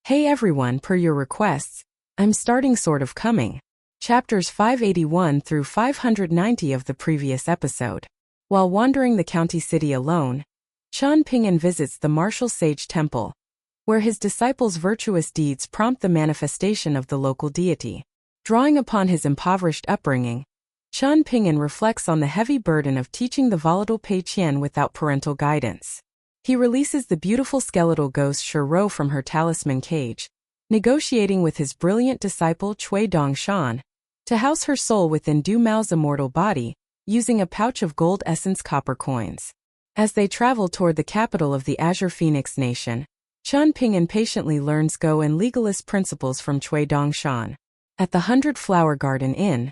Hey everyone, per your requests, I'm starting Sword of Coming, chapters 581 through 590 of the previous episode. While wandering the county city alone, Qian Ping'an visits the martial sage temple, where his disciples' virtuous deeds prompt the manifestation of the local deity. Drawing upon his impoverished upbringing, Qian Ping'an reflects on the heavy burden of teaching the volatile Pei Qian without parental guidance. He releases the beautiful skeletal ghost Shiro from her talisman cage, negotiating with his brilliant disciple Cui Dongshan to house her soul within Du Mao's immortal body, using a pouch of gold essence copper coins. As they travel toward the capital of the Azure Phoenix Nation, Qian Ping'an patiently learns Go and legalist principles from Cui Dongshan. At the 100 Flower Garden Inn,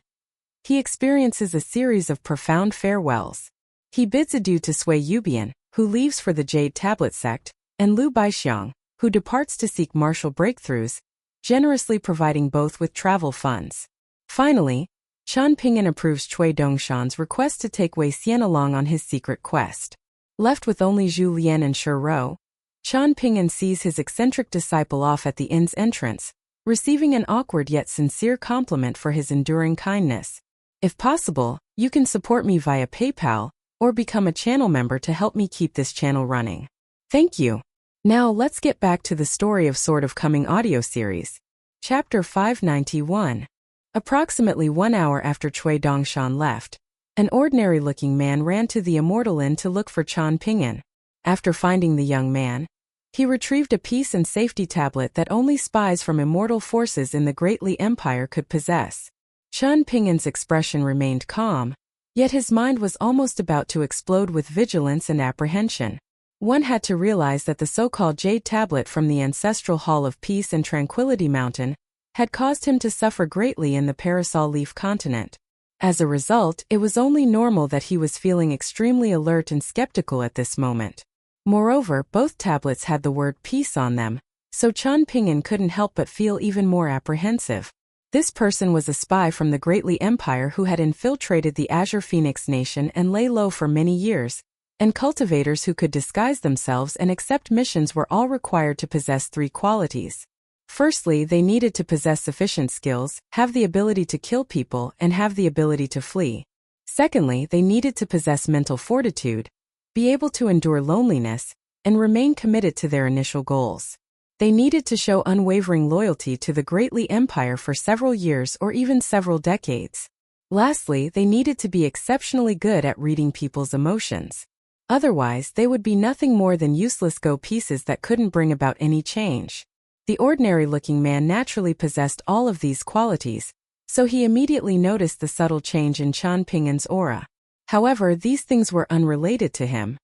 he experiences a series of profound farewells. He bids adieu to Sui Yubian, who leaves for the Jade Tablet sect, and Liu Baixiang, who departs to seek martial breakthroughs, generously providing both with travel funds. Finally, Qian Ping'an approves Cui Dongshan's request to take Wei Xian along on his secret quest. Left with only Zhu Lian and Shiro, Qian Ping'an sees his eccentric disciple off at the inn's entrance, receiving an awkward yet sincere compliment for his enduring kindness. If possible, you can support me via PayPal, or become a channel member to help me keep this channel running. Thank you. Now let's get back to the story of Sword of Coming audio series. Chapter 591. Approximately 1 hour after Cui Dongshan left, an ordinary-looking man ran to the Immortal Inn to look for Qian Ping'an. After finding the young man, he retrieved a peace and safety tablet that only spies from immortal forces in the Great Li Empire could possess. Qian Ping'an's expression remained calm, yet his mind was almost about to explode with vigilance and apprehension. One had to realize that the so-called Jade Tablet from the ancestral Hall of Peace and Tranquility Mountain had caused him to suffer greatly in the Parasol Leaf continent. As a result, it was only normal that he was feeling extremely alert and skeptical at this moment. Moreover, both tablets had the word peace on them, so Qian Ping'an couldn't help but feel even more apprehensive. This person was a spy from the Great Li Empire who had infiltrated the Azure Phoenix Nation and lay low for many years, and cultivators who could disguise themselves and accept missions were all required to possess 3 qualities. Firstly, they needed to possess sufficient skills, have the ability to kill people, and have the ability to flee. Secondly, they needed to possess mental fortitude, be able to endure loneliness, and remain committed to their initial goals. They needed to show unwavering loyalty to the Great Li Empire for several years or even several decades. Lastly, they needed to be exceptionally good at reading people's emotions. Otherwise, they would be nothing more than useless go pieces that couldn't bring about any change. The ordinary-looking man naturally possessed all of these qualities, so he immediately noticed the subtle change in Qian Ping'an's aura. However, these things were unrelated to him.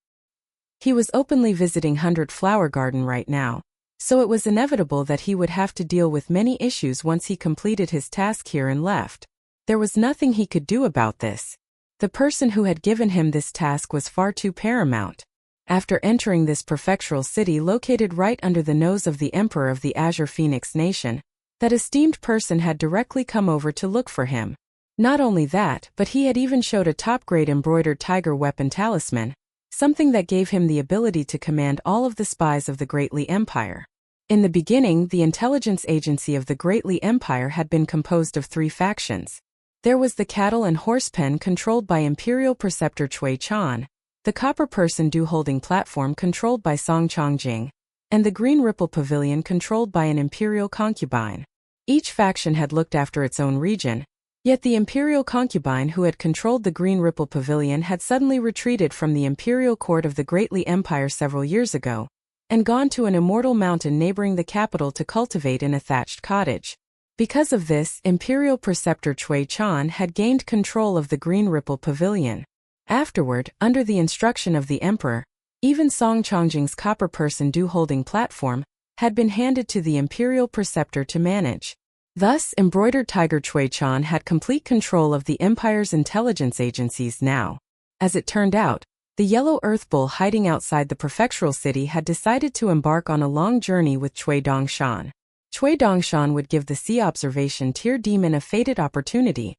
He was openly visiting 100 Flower Garden right now, so it was inevitable that he would have to deal with many issues once he completed his task here and left. There was nothing he could do about this. The person who had given him this task was far too paramount. After entering this prefectural city located right under the nose of the Emperor of the Azure Phoenix Nation, that esteemed person had directly come over to look for him. Not only that, but he had even showed a top-grade embroidered tiger weapon talisman, something that gave him the ability to command all of the spies of the Great Li Empire. In the beginning, the intelligence agency of the Great Li Empire had been composed of 3 factions. There was the cattle and horse pen controlled by Imperial Preceptor Cui Chan, the copper person Du holding platform controlled by Song Chongjing, and the Green Ripple Pavilion controlled by an Imperial concubine. Each faction had looked after its own region, yet the Imperial concubine who had controlled the Green Ripple Pavilion had suddenly retreated from the Imperial Court of the Great Li Empire several years ago, and gone to an immortal mountain neighboring the capital to cultivate in a thatched cottage. Because of this, Imperial Preceptor Cui Chan had gained control of the Green Ripple Pavilion. Afterward, under the instruction of the Emperor, even Song Chongjing's copper person Du holding platform had been handed to the Imperial Preceptor to manage. Thus, embroidered tiger Cui Chan had complete control of the Empire's intelligence agencies now. As it turned out, the Yellow Earth Bull hiding outside the prefectural city had decided to embark on a long journey with Cui Dongshan. Cui Dongshan would give the Sea Observation Tier Demon a fated opportunity,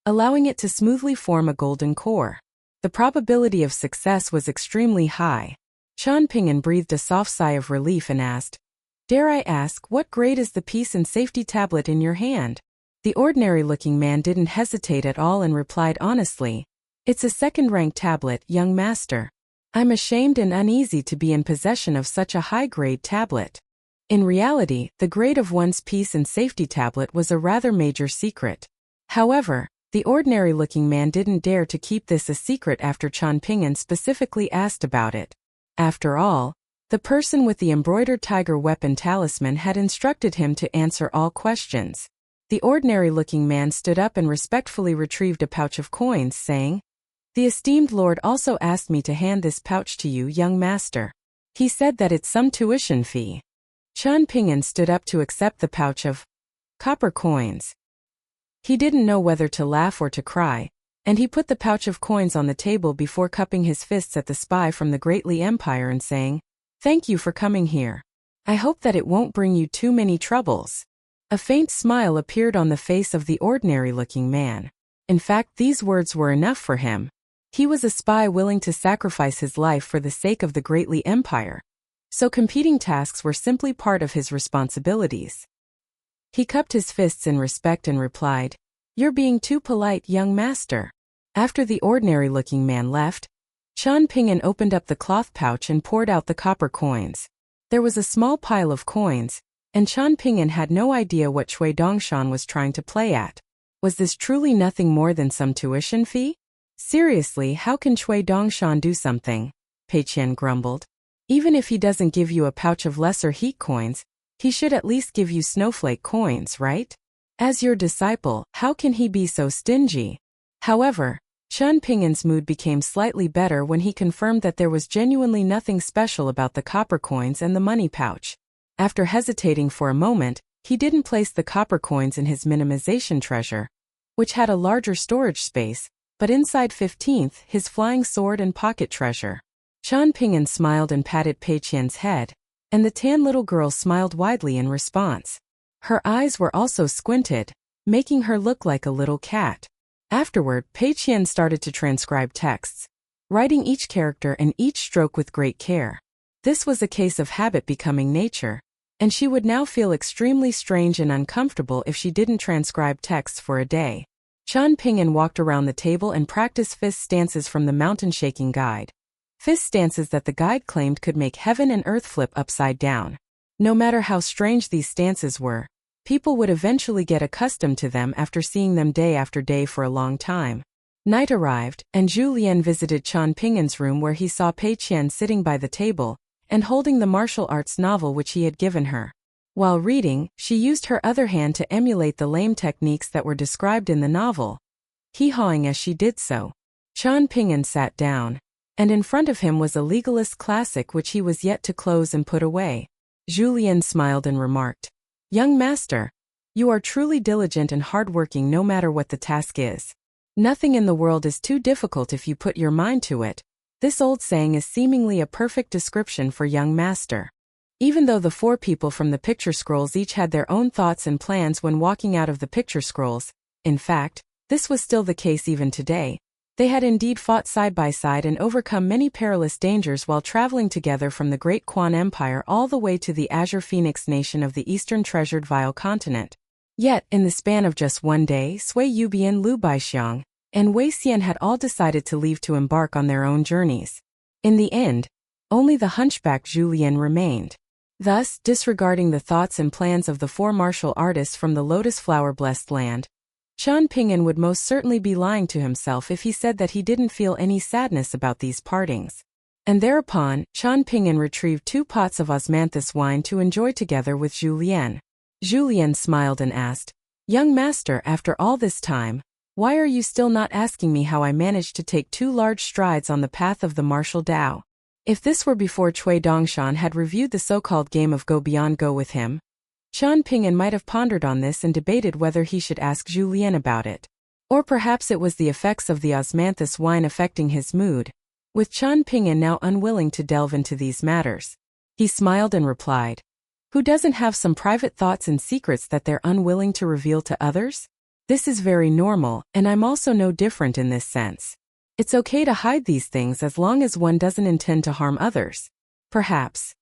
allowing it to smoothly form a golden core. The probability of success was extremely high. Qian Ping'an breathed a soft sigh of relief and asked, Dare I ask, what grade is the peace and safety tablet in your hand? The ordinary-looking man didn't hesitate at all and replied honestly, It's a second-rank tablet, young master. I'm ashamed and uneasy to be in possession of such a high-grade tablet. In reality, the grade of one's peace and safety tablet was a rather major secret. However, the ordinary-looking man didn't dare to keep this a secret after Chan Ping'an specifically asked about it. After all, the person with the embroidered tiger weapon talisman had instructed him to answer all questions. The ordinary-looking man stood up and respectfully retrieved a pouch of coins, saying, The esteemed lord also asked me to hand this pouch to you, young master. He said that it's some tuition fee. Chan Ping'an stood up to accept the pouch of copper coins. He didn't know whether to laugh or to cry, and he put the pouch of coins on the table before cupping his fists at the spy from the Great Li Empire and saying, Thank you for coming here. I hope that it won't bring you too many troubles. A faint smile appeared on the face of the ordinary-looking man. In fact, these words were enough for him. He was a spy willing to sacrifice his life for the sake of the Great Li Empire. So competing tasks were simply part of his responsibilities. He cupped his fists in respect and replied, You're being too polite, young master. After the ordinary-looking man left, Chan Ping'an opened up the cloth pouch and poured out the copper coins. There was a small pile of coins, and Chan Ping'an had no idea what Cui Dongshan was trying to play at. Was this truly nothing more than some tuition fee? Seriously, how can Cui Dongshan do something? Pei Qian grumbled. Even if he doesn't give you a pouch of lesser heat coins, he should at least give you snowflake coins, right? As your disciple, how can he be so stingy? However, Chan Ping'an's mood became slightly better when he confirmed that there was genuinely nothing special about the copper coins and the money pouch. After hesitating for a moment, he didn't place the copper coins in his minimization treasure, which had a larger storage space, but inside 15th his flying sword and pocket treasure. Chan Ping'an smiled and patted Pei Qian's head, and the tan little girl smiled widely in response. Her eyes were also squinted, making her look like a little cat. Afterward, Pei Qian started to transcribe texts, writing each character and each stroke with great care. This was a case of habit becoming nature, and she would now feel extremely strange and uncomfortable if she didn't transcribe texts for a day. Chan Ping'an walked around the table and practiced fist stances from the mountain shaking guide. Fist stances that the guide claimed could make heaven and earth flip upside down. No matter how strange these stances were, people would eventually get accustomed to them after seeing them day after day for a long time. Night arrived, and Zhu Lian visited Chan Ping'an's room where he saw Pei Qian sitting by the table and holding the martial arts novel which he had given her. While reading, she used her other hand to emulate the lame techniques that were described in the novel, hee-hawing as she did so. Chan Ping'an sat down, and in front of him was a legalist classic which he was yet to close and put away. Zhu Lian smiled and remarked, Young master, you are truly diligent and hardworking no matter what the task is. Nothing in the world is too difficult if you put your mind to it. This old saying is seemingly a perfect description for young master. Even though the four people from the picture scrolls each had their own thoughts and plans when walking out of the picture scrolls, in fact, this was still the case even today. They had indeed fought side by side and overcome many perilous dangers while traveling together from the Great Quan Empire all the way to the Azure Phoenix nation of the Eastern Treasured Vile Continent. Yet, in the span of just one day, Sui Yubian, Lu Baixiang, and Wei Xian had all decided to leave to embark on their own journeys. In the end, only the hunchback Zhu Lian remained. Thus, disregarding the thoughts and plans of the four martial artists from the Lotus Flower-blessed land, Chan Ping'an would most certainly be lying to himself if he said that he didn't feel any sadness about these partings. And thereupon, Chan Ping'an retrieved 2 pots of osmanthus wine to enjoy together with Zhu Lian. Zhu Lian smiled and asked, Young master, after all this time, why are you still not asking me how I managed to take 2 large strides on the path of the martial Tao? If this were before Cui Dongshan had reviewed the so-called game of Go Beyond Go with him, Chan Ping'an might have pondered on this and debated whether he should ask Zhu Lian about it. Or perhaps it was the effects of the osmanthus wine affecting his mood, with Chan Ping'an now unwilling to delve into these matters. He smiled and replied, Who doesn't have some private thoughts and secrets that they're unwilling to reveal to others? This is very normal, and I'm also no different in this sense. It's okay to hide these things as long as one doesn't intend to harm others. Perhaps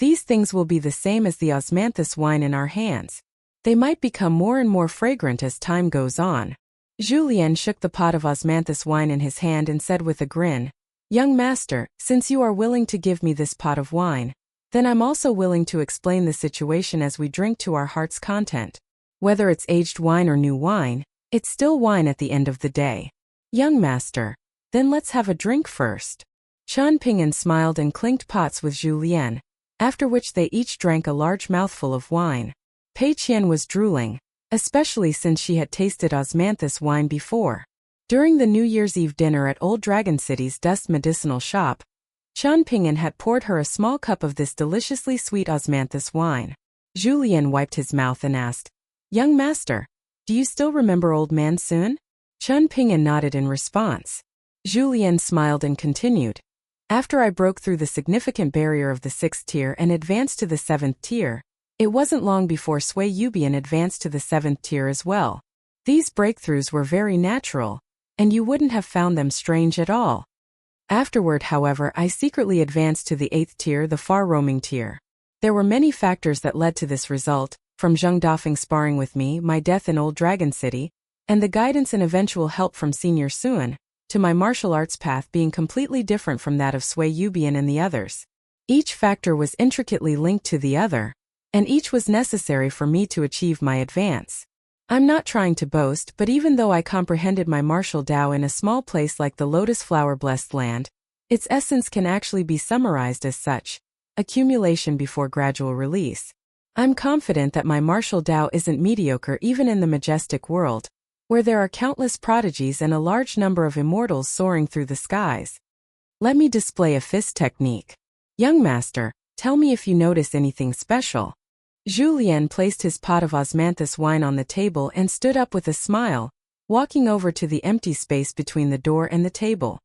These things will be the same as the osmanthus wine in our hands. They might become more and more fragrant as time goes on. Julien shook the pot of osmanthus wine in his hand and said with a grin, "Young master, since you are willing to give me this pot of wine, then I'm also willing to explain the situation as we drink to our heart's content. Whether it's aged wine or new wine, it's still wine at the end of the day. Young master, then let's have a drink first." Chen Ping'an smiled and clinked pots with Julien, after which they each drank a large mouthful of wine. Pei Qian was drooling, especially since she had tasted osmanthus wine before. During the New Year's Eve dinner at Old Dragon City's Dust Medicinal Shop, Chen Ping'an had poured her a small cup of this deliciously sweet osmanthus wine. Julien wiped his mouth and asked, "Young master, do you still remember Old Man Sun?" Chen Ping'an nodded in response. Julien smiled and continued, "After I broke through the significant barrier of the 6th tier and advanced to the 7th tier, it wasn't long before Sui Yubian advanced to the 7th tier as well. These breakthroughs were very natural, and you wouldn't have found them strange at all. Afterward, however, I secretly advanced to the 8th tier, the far-roaming tier. There were many factors that led to this result, from Zheng Dafeng sparring with me, my death in Old Dragon City, and the guidance and eventual help from Senior Sun, to my martial arts path being completely different from that of Sui Yubian and the others. Each factor was intricately linked to the other, and each was necessary for me to achieve my advance. I'm not trying to boast, but even though I comprehended my martial Tao in a small place like the Lotus Flower Blessed Land, its essence can actually be summarized as such: accumulation before gradual release. I'm confident that my martial Tao isn't mediocre even in the majestic world, where there are countless prodigies and a large number of immortals soaring through the skies. Let me display a fist technique. Young master, tell me if you notice anything special." Julien placed his pot of osmanthus wine on the table and stood up with a smile, walking over to the empty space between the door and the table.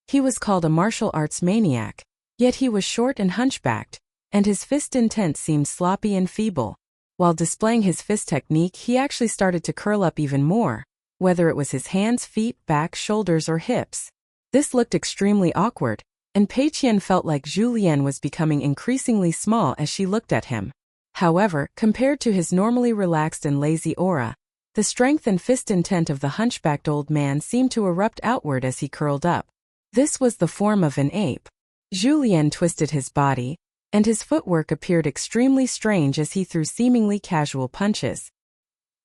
He was called a martial arts maniac, yet he was short and hunchbacked, and his fist intent seemed sloppy and feeble. While displaying his fist technique, he actually started to curl up even more, whether it was his hands, feet, back, shoulders, or hips. This looked extremely awkward, and Pei Qian felt like Julien was becoming increasingly small as she looked at him. However, compared to his normally relaxed and lazy aura, the strength and fist intent of the hunchbacked old man seemed to erupt outward as he curled up. This was the form of an ape. Julien twisted his body, and his footwork appeared extremely strange as he threw seemingly casual punches.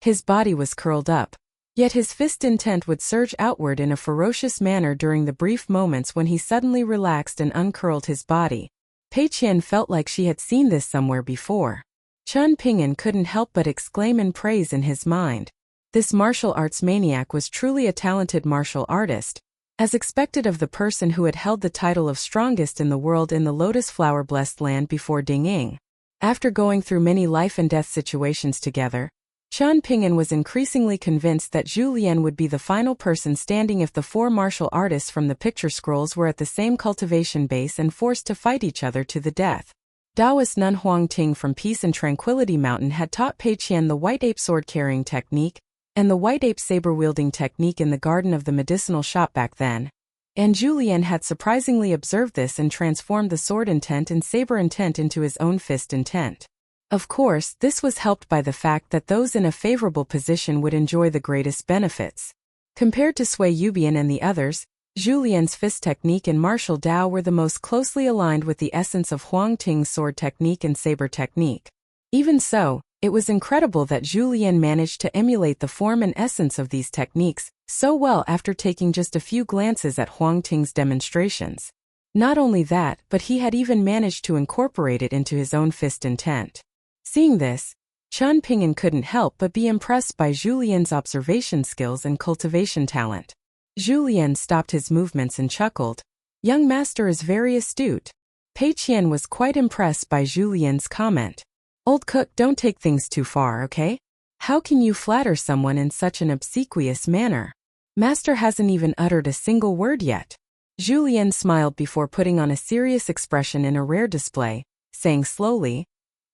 His body was curled up, yet his fist intent would surge outward in a ferocious manner during the brief moments when he suddenly relaxed and uncurled his body. Pei Qian felt like she had seen this somewhere before. Chen Ping'an couldn't help but exclaim in praise in his mind. This martial arts maniac was truly a talented martial artist, as expected of the person who had held the title of strongest in the world in the Lotus Flower Blessed Land before Ding Ying. After going through many life and death situations together, Chen Ping'an was increasingly convinced that Julien would be the final person standing if the 4 martial artists from the picture scrolls were at the same cultivation base and forced to fight each other to the death. Taoist Nun Huang Ting from Peace and Tranquility Mountain had taught Pei Qian the white ape sword-carrying technique and the white ape saber-wielding technique in the garden of the medicinal shop back then, and Julien had surprisingly observed this and transformed the sword intent and saber intent into his own fist intent. Of course, this was helped by the fact that those in a favorable position would enjoy the greatest benefits. Compared to Sui Yubian and the others, Julien's fist technique and martial Tao were the most closely aligned with the essence of Huang Ting's sword technique and saber technique. Even so, it was incredible that Julien managed to emulate the form and essence of these techniques so well after taking just a few glances at Huang Ting's demonstrations. Not only that, but he had even managed to incorporate it into his own fist intent. Seeing this, Chen Ping'an couldn't help but be impressed by Julien's observation skills and cultivation talent. Julien stopped his movements and chuckled. "Young master is very astute." Pei Qian was quite impressed by Julien's comment. "Old cook, don't take things too far, okay? How can you flatter someone in such an obsequious manner? Master hasn't even uttered a single word yet." Julien smiled before putting on a serious expression in a rare display, saying slowly,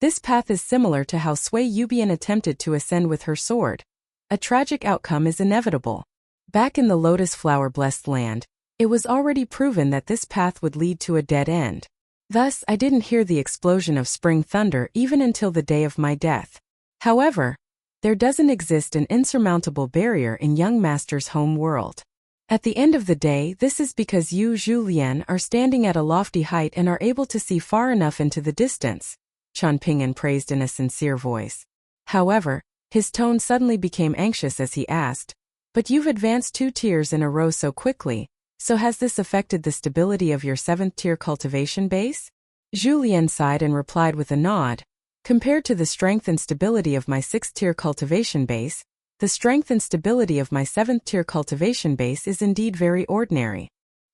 "This path is similar to how Sui Yubian attempted to ascend with her sword. A tragic outcome is inevitable. Back in the Lotus Flower Blessed Land, it was already proven that this path would lead to a dead end. Thus, I didn't hear the explosion of spring thunder even until the day of my death. However, there doesn't exist an insurmountable barrier in young master's home world. At the end of the day, this is because you, Zhu Lian, are standing at a lofty height and are able to see far enough into the distance, Chen Ping'an praised in a sincere voice. However, his tone suddenly became anxious as he asked, "But you've advanced 2 tiers in a row so quickly, so has this affected the stability of your 7th tier cultivation base?" Zhu Lian sighed and replied with a nod, "Compared to the strength and stability of my 6th tier cultivation base, the strength and stability of my 7th tier cultivation base is indeed very ordinary."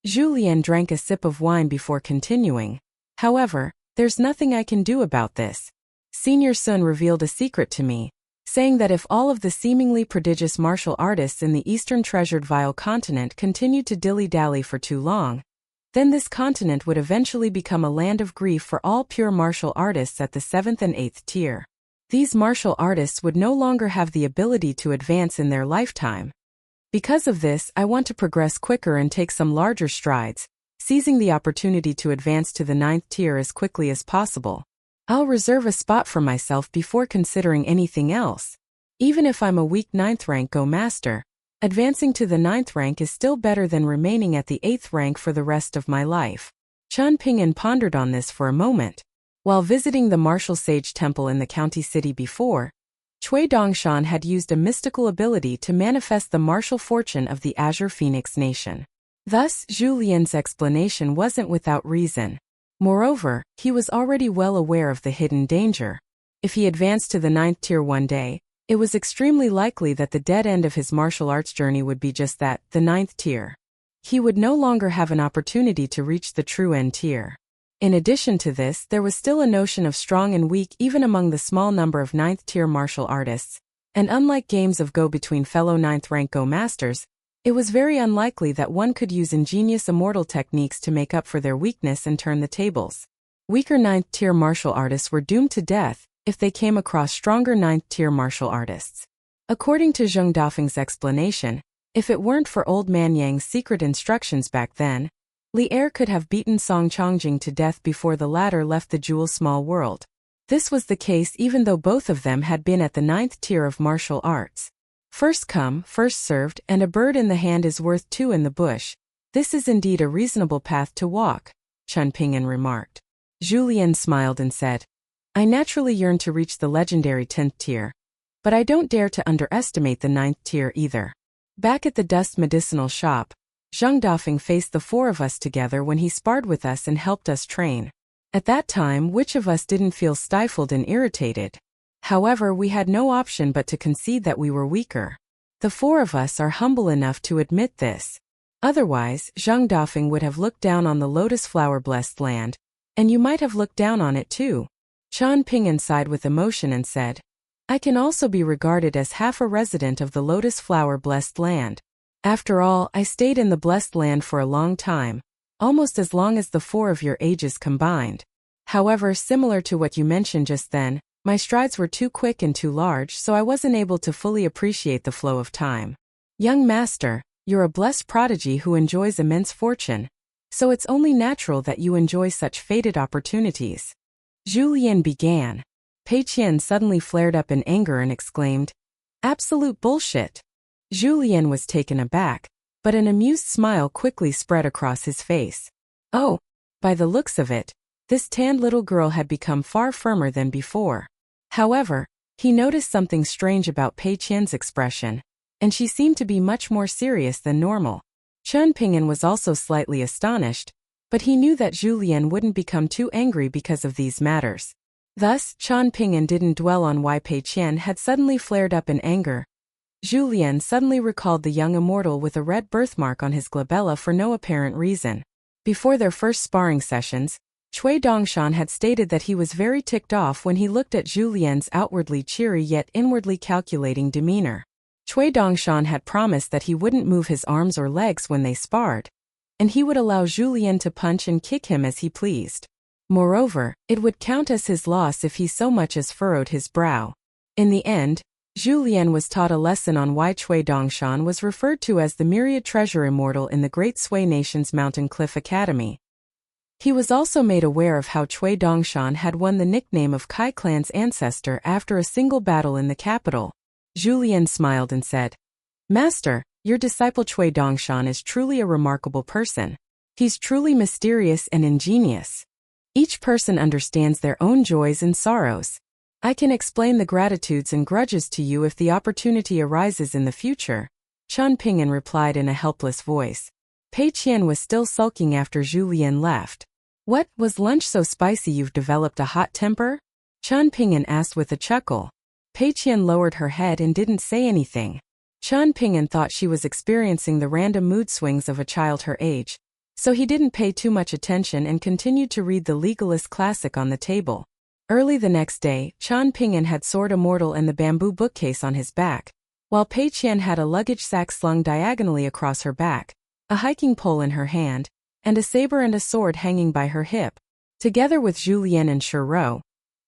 Zhu Lian drank a sip of wine before continuing, "However, there's nothing I can do about this. Senior Sun revealed a secret to me, saying that if all of the seemingly prodigious martial artists in the Eastern Treasured Vial continent continued to dilly-dally for too long, then this continent would eventually become a land of grief for all pure martial artists at the 7th and 8th tier. These martial artists would no longer have the ability to advance in their lifetime. Because of this, I want to progress quicker and take some larger strides, seizing the opportunity to advance to the 9th tier as quickly as possible. I'll reserve a spot for myself before considering anything else. Even if I'm a weak 9th rank Go Master, advancing to the 9th rank is still better than remaining at the 8th rank for the rest of my life." Chen Ping'an pondered on this for a moment. While visiting the martial sage temple in the county city before, Cui Dongshan had used a mystical ability to manifest the martial fortune of the Azure Phoenix Nation. Thus, Zhu Lian's explanation wasn't without reason. Moreover, he was already well aware of the hidden danger. If he advanced to the 9th tier one day, it was extremely likely that the dead end of his martial arts journey would be just that, the 9th tier. He would no longer have an opportunity to reach the true end tier. In addition to this, there was still a notion of strong and weak even among the small number of 9th tier martial artists, and unlike games of Go between fellow 9th rank Go masters, it was very unlikely that one could use ingenious immortal techniques to make up for their weakness and turn the tables. Weaker 9th tier martial artists were doomed to death if they came across stronger 9th tier martial artists. According to Zheng Dafeng's explanation, if it weren't for Old Man Yang's secret instructions back then, Li Er could have beaten Song Chongjing to death before the latter left the Jewel Small World. This was the case even though both of them had been at the 9th tier of martial arts. First come, first served, and a bird in the hand is worth 2 in the bush. This is indeed a reasonable path to walk, Chen Ping'an remarked. Zhu Lian smiled and said, "I naturally yearn to reach the legendary 10th tier, but I don't dare to underestimate the 9th tier either." Back at the dust medicinal shop, Zheng Dafeng faced the 4 of us together when he sparred with us and helped us train. At that time, which of us didn't feel stifled and irritated? However, we had no option but to concede that we were weaker. The 4 of us are humble enough to admit this. Otherwise, Zheng Dafeng would have looked down on the lotus flower-blessed land, and you might have looked down on it too. Chen Ping'an sighed with emotion and said, "I can also be regarded as half a resident of the lotus flower-blessed land. After all, I stayed in the blessed land for a long time, almost as long as the 4 of your ages combined. However, similar to what you mentioned just then, my strides were too quick and too large, so I wasn't able to fully appreciate the flow of time. Young master, you're a blessed prodigy who enjoys immense fortune, so it's only natural that you enjoy such fated opportunities." Zhu Lian began. Pei Qian suddenly flared up in anger and exclaimed, "Absolute bullshit." Zhu Lian was taken aback, but an amused smile quickly spread across his face. Oh, by the looks of it, this tanned little girl had become far firmer than before. However, he noticed something strange about Pei Qian's expression, and she seemed to be much more serious than normal. Chen Ping'an was also slightly astonished, but he knew that Zhu Lian wouldn't become too angry because of these matters. Thus, Chen Ping'an didn't dwell on why Pei Qian had suddenly flared up in anger. Zhu Lian suddenly recalled the young immortal with a red birthmark on his glabella for no apparent reason. Before their first sparring sessions, Cui Dongshan had stated that he was very ticked off when he looked at Zhu Lian's outwardly cheery yet inwardly calculating demeanor. Cui Dongshan had promised that he wouldn't move his arms or legs when they sparred, and he would allow Zhu Lian to punch and kick him as he pleased. Moreover, it would count as his loss if he so much as furrowed his brow. In the end, Zhu Lian was taught a lesson on why Cui Dongshan was referred to as the myriad treasure immortal in the Great Sui Nation's Mountain Cliff Academy. He was also made aware of how Cui Dongshan had won the nickname of Kai clan's ancestor after a single battle in the capital. Julien smiled and said, "Master, your disciple Cui Dongshan is truly a remarkable person. He's truly mysterious and ingenious. Each person understands their own joys and sorrows. I can explain the gratitudes and grudges to you if the opportunity arises in the future," Chen Ping'an replied in a helpless voice. Pei Qian was still sulking after Julien left. "What, was lunch so spicy you've developed a hot temper?" Chen Ping'an asked with a chuckle. Pei Qian lowered her head and didn't say anything. Chen Ping'an thought she was experiencing the random mood swings of a child her age, so he didn't pay too much attention and continued to read the legalist classic on the table. Early the next day, Chen Ping'an had Sword Immortal and the bamboo bookcase on his back, while Pei Qian had a luggage sack slung diagonally across her back, a hiking pole in her hand, and a saber and a sword hanging by her hip. Together with Julien and Shiro,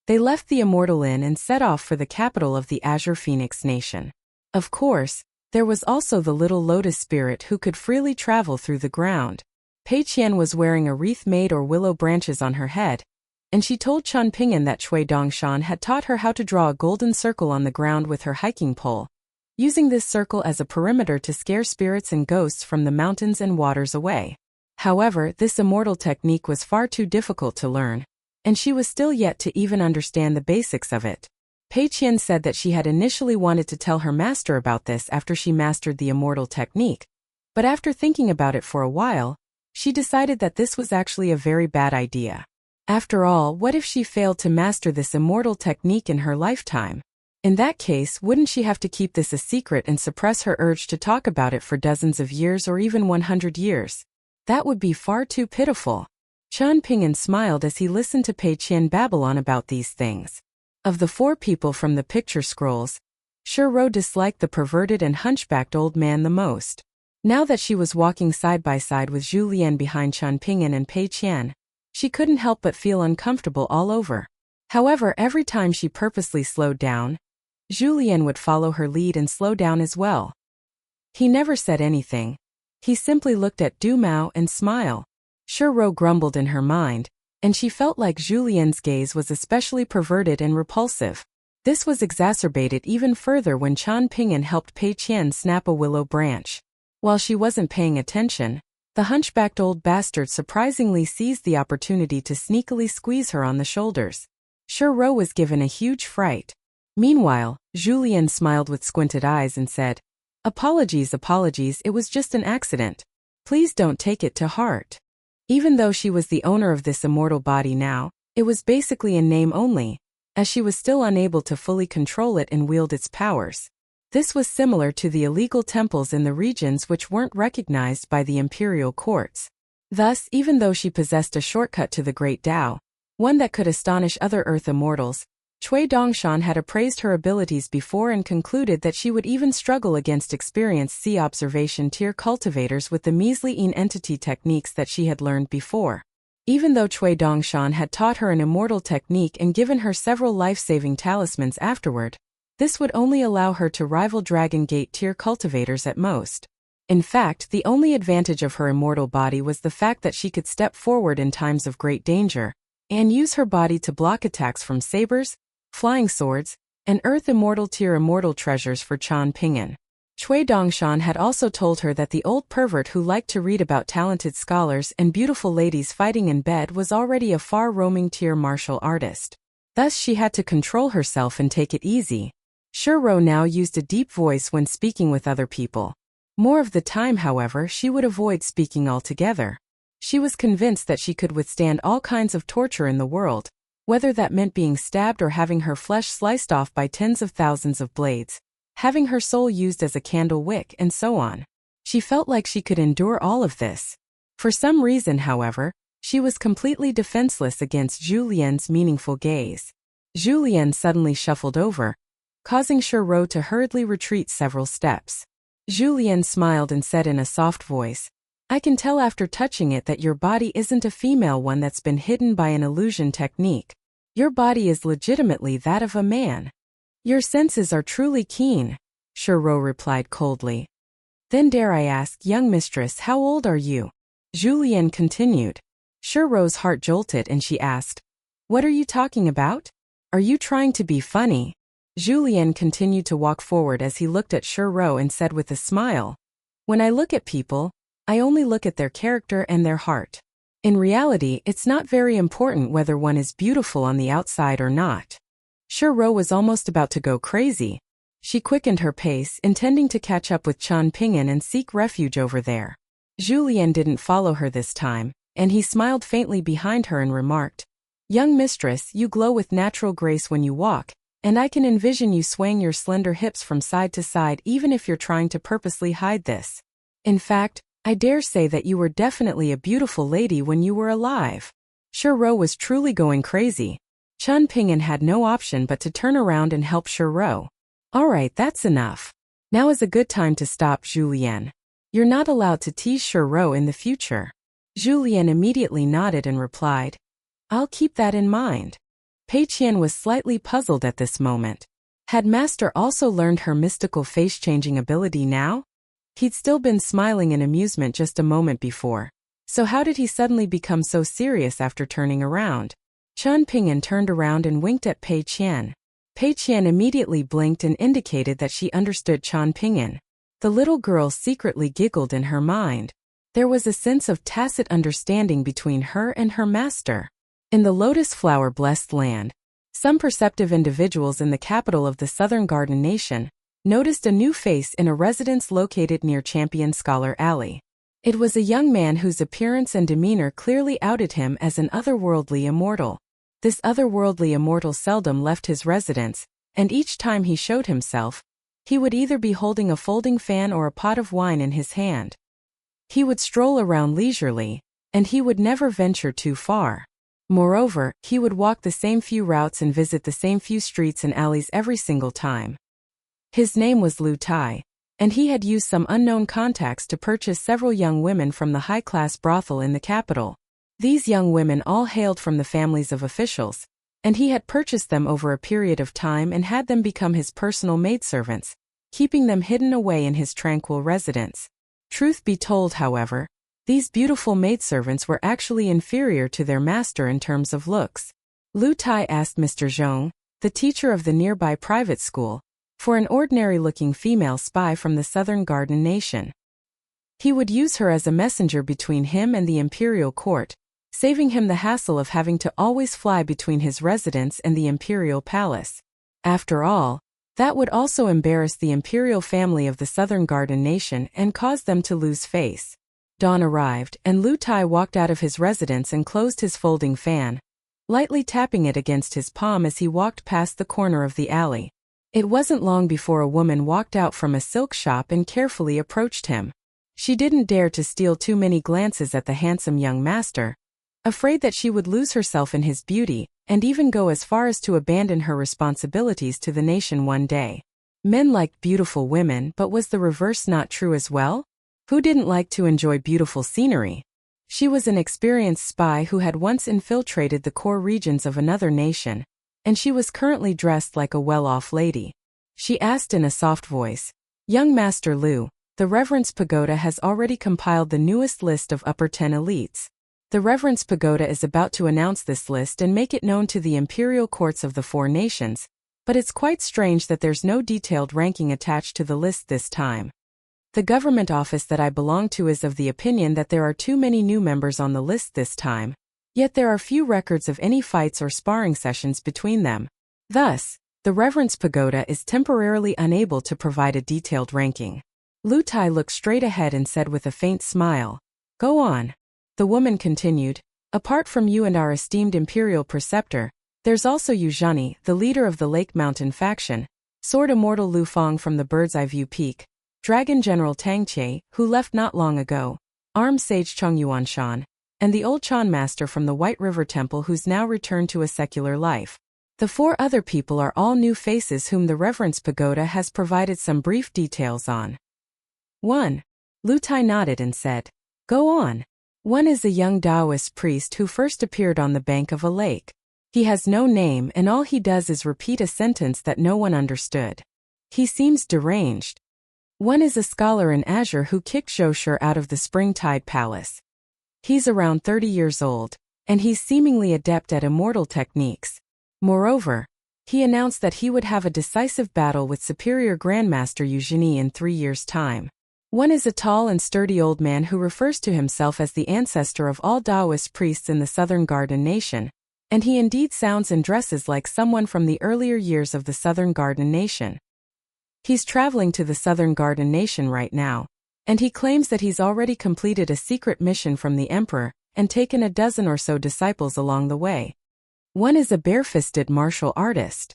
they left the Immortal Inn and set off for the capital of the Azure Phoenix Nation. Of course, there was also the little lotus spirit who could freely travel through the ground. Pei Qian was wearing a wreath made of willow branches on her head, and she told Chen Ping'an that Cui Dongshan had taught her how to draw a golden circle on the ground with her hiking pole, using this circle as a perimeter to scare spirits and ghosts from the mountains and waters away. However, this immortal technique was far too difficult to learn, and she was still yet to even understand the basics of it. Pei Qian said that she had initially wanted to tell her master about this after she mastered the immortal technique, but after thinking about it for a while, she decided that this was actually a very bad idea. After all, what if she failed to master this immortal technique in her lifetime? In that case, wouldn't she have to keep this a secret and suppress her urge to talk about it for dozens of years or even 100 years? That would be far too pitiful. Chen Ping'an smiled as he listened to Pei Qian babble on about these things. Of the 4 people from the picture scrolls, Shiro disliked the perverted and hunchbacked old man the most. Now that she was walking side by side with Julien behind Chen Ping'an and Pei Qian, she couldn't help but feel uncomfortable all over. However, every time she purposely slowed down, Julien would follow her lead and slow down as well. He never said anything. He simply looked at Du Mao and smiled. Shiro grumbled in her mind, and she felt like Julien's gaze was especially perverted and repulsive. This was exacerbated even further when Chen Ping'an helped Pei Qian snap a willow branch. While she wasn't paying attention, the hunchbacked old bastard surprisingly seized the opportunity to sneakily squeeze her on the shoulders. Shiro was given a huge fright. Meanwhile, Julien smiled with squinted eyes and said, apologies, it was just an accident. Please don't take it to heart." Even though she was the owner of this immortal body now, it was basically in name only, as she was still unable to fully control it and wield its powers. This was similar to the illegal temples in the regions which weren't recognized by the imperial courts. Thus, even though she possessed a shortcut to the Great Tao, one that could astonish other Earth immortals, Cui Dongshan had appraised her abilities before and concluded that she would even struggle against experienced sea observation tier cultivators with the measly entity techniques that she had learned before. Even though Cui Dongshan had taught her an immortal technique and given her several life-saving talismans afterward, this would only allow her to rival Dragon Gate tier cultivators at most. In fact, the only advantage of her immortal body was the fact that she could step forward in times of great danger, and use her body to block attacks from sabers, flying swords, and Earth Immortal tier immortal treasures for Chen Ping'an. Cui Dongshan had also told her that the old pervert who liked to read about talented scholars and beautiful ladies fighting in bed was already a far-roaming tier martial artist. Thus she had to control herself and take it easy. Shiro now used a deep voice when speaking with other people. More of the time, however, she would avoid speaking altogether. She was convinced that she could withstand all kinds of torture in the world, whether that meant being stabbed or having her flesh sliced off by tens of thousands of blades, having her soul used as a candle wick, and so on. She felt like she could endure all of this. For some reason, however, she was completely defenseless against Julien's meaningful gaze. Julien suddenly shuffled over, causing Shiro to hurriedly retreat several steps. Julien smiled and said in a soft voice, "I can tell after touching it that your body isn't a female one that's been hidden by an illusion technique. Your body is legitimately that of a man. Your senses are truly keen," Shiro replied coldly. "Then dare I ask, young mistress, how old are you?" Julien continued. Ro's heart jolted and she asked, "What are you talking about? Are you trying to be funny?" Julien continued to walk forward as he looked at Ro and said with a smile, "When I look at people, I only look at their character and their heart. In reality, it's not very important whether one is beautiful on the outside or not." Ro was almost about to go crazy. She quickened her pace, intending to catch up with Chen Ping'an and seek refuge over there. Julien didn't follow her this time, and he smiled faintly behind her and remarked, "Young mistress, you glow with natural grace when you walk, and I can envision you swaying your slender hips from side to side even if you're trying to purposely hide this. In fact, I dare say that you were definitely a beautiful lady when you were alive." Ro was truly going crazy. Chen Ping'an had no option but to turn around and help Ro. "All right, that's enough. Now is a good time to stop, Julien. You're not allowed to tease Ro in the future." Julien immediately nodded and replied, "I'll keep that in mind." Pei Qian was slightly puzzled at this moment. Had Master also learned her mystical face-changing ability now? He'd still been smiling in amusement just a moment before. So how did he suddenly become so serious after turning around? Chen Ping'an turned around and winked at Pei Qian. Pei Qian immediately blinked and indicated that she understood Chen Ping'an. The little girl secretly giggled in her mind. There was a sense of tacit understanding between her and her master. In the lotus flower-blessed land, some perceptive individuals in the capital of the Southern Garden Nation noticed a new face in a residence located near Champion Scholar Alley. It was a young man whose appearance and demeanor clearly outed him as an otherworldly immortal. This otherworldly immortal seldom left his residence, and each time he showed himself, he would either be holding a folding fan or a pot of wine in his hand. He would stroll around leisurely, and he would never venture too far. Moreover, he would walk the same few routes and visit the same few streets and alleys every single time. His name was Lu Tai, and he had used some unknown contacts to purchase several young women from the high-class brothel in the capital. These young women all hailed from the families of officials, and he had purchased them over a period of time and had them become his personal maidservants, keeping them hidden away in his tranquil residence. Truth be told, however, these beautiful maidservants were actually inferior to their master in terms of looks. Lu Tai asked Mr. Zhong, the teacher of the nearby private school, for an ordinary-looking female spy from the Southern Garden Nation. He would use her as a messenger between him and the imperial court, saving him the hassle of having to always fly between his residence and the imperial palace. After all, that would also embarrass the imperial family of the Southern Garden Nation and cause them to lose face. Dawn arrived, and Lu Tai walked out of his residence and closed his folding fan, lightly tapping it against his palm as he walked past the corner of the alley. It wasn't long before a woman walked out from a silk shop and carefully approached him. She didn't dare to steal too many glances at the handsome young master, afraid that she would lose herself in his beauty, and even go as far as to abandon her responsibilities to the nation one day. Men liked beautiful women, but was the reverse not true as well? Who didn't like to enjoy beautiful scenery? She was an experienced spy who had once infiltrated the core regions of another nation, and she was currently dressed like a well-off lady. She asked in a soft voice, "Young Master Lu, the Reverence Pagoda has already compiled the newest list of upper 10 elites. The Reverence Pagoda is about to announce this list and make it known to the imperial courts of the 4 nations, but it's quite strange that there's no detailed ranking attached to the list this time. The government office that I belong to is of the opinion that there are too many new members on the list this time, yet there are few records of any fights or sparring sessions between them. Thus, the Reverence Pagoda is temporarily unable to provide a detailed ranking." Lu Tai looked straight ahead and said with a faint smile, "Go on." The woman continued, "Apart from you and our esteemed imperial preceptor, there's also Yu Zhani, the leader of the Lake Mountain faction, Sword Immortal Lu Feng from the Bird's Eye View Peak, Dragon General Tang Che, who left not long ago, Armed Sage Cheng Yuanshan, and the old Chan Master from the White River Temple who's now returned to a secular life. The 4 other people are all new faces whom the Reverence Pagoda has provided some brief details on." 1. Lu Tai nodded and said, "Go on." "One is a young Taoist priest who first appeared on the bank of a lake. He has no name and all he does is repeat a sentence that no one understood. He seems deranged. One is a scholar in Azure who kicked Zhou Shi out of the Spring Tide Palace. He's around 30 years old, and he's seemingly adept at immortal techniques. Moreover, he announced that he would have a decisive battle with superior Grandmaster Eugenie in 3 years' time. One is a tall and sturdy old man who refers to himself as the ancestor of all Taoist priests in the Southern Garden Nation, and he indeed sounds and dresses like someone from the earlier years of the Southern Garden Nation. He's traveling to the Southern Garden Nation right now, and he claims that he's already completed a secret mission from the Emperor and taken a dozen or so disciples along the way. One is a bare-fisted martial artist.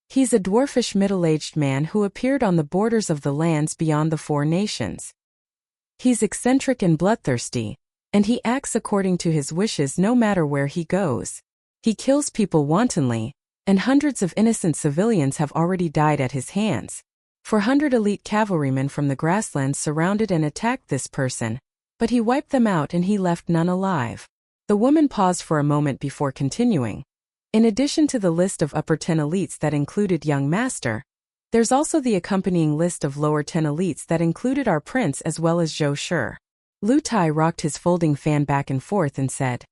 He's a dwarfish middle-aged man who appeared on the borders of the lands beyond the 4 nations. He's eccentric and bloodthirsty, and he acts according to his wishes no matter where he goes. He kills people wantonly, and hundreds of innocent civilians have already died at his hands. 400 elite cavalrymen from the grasslands surrounded and attacked this person, but he wiped them out and he left none alive. The woman paused for a moment before continuing. In addition to the list of upper 10 elites that included Young Master, there's also the accompanying list of lower 10 elites that included our prince as well as Zhou Shi. Lu Tai rocked his folding fan back and forth and said,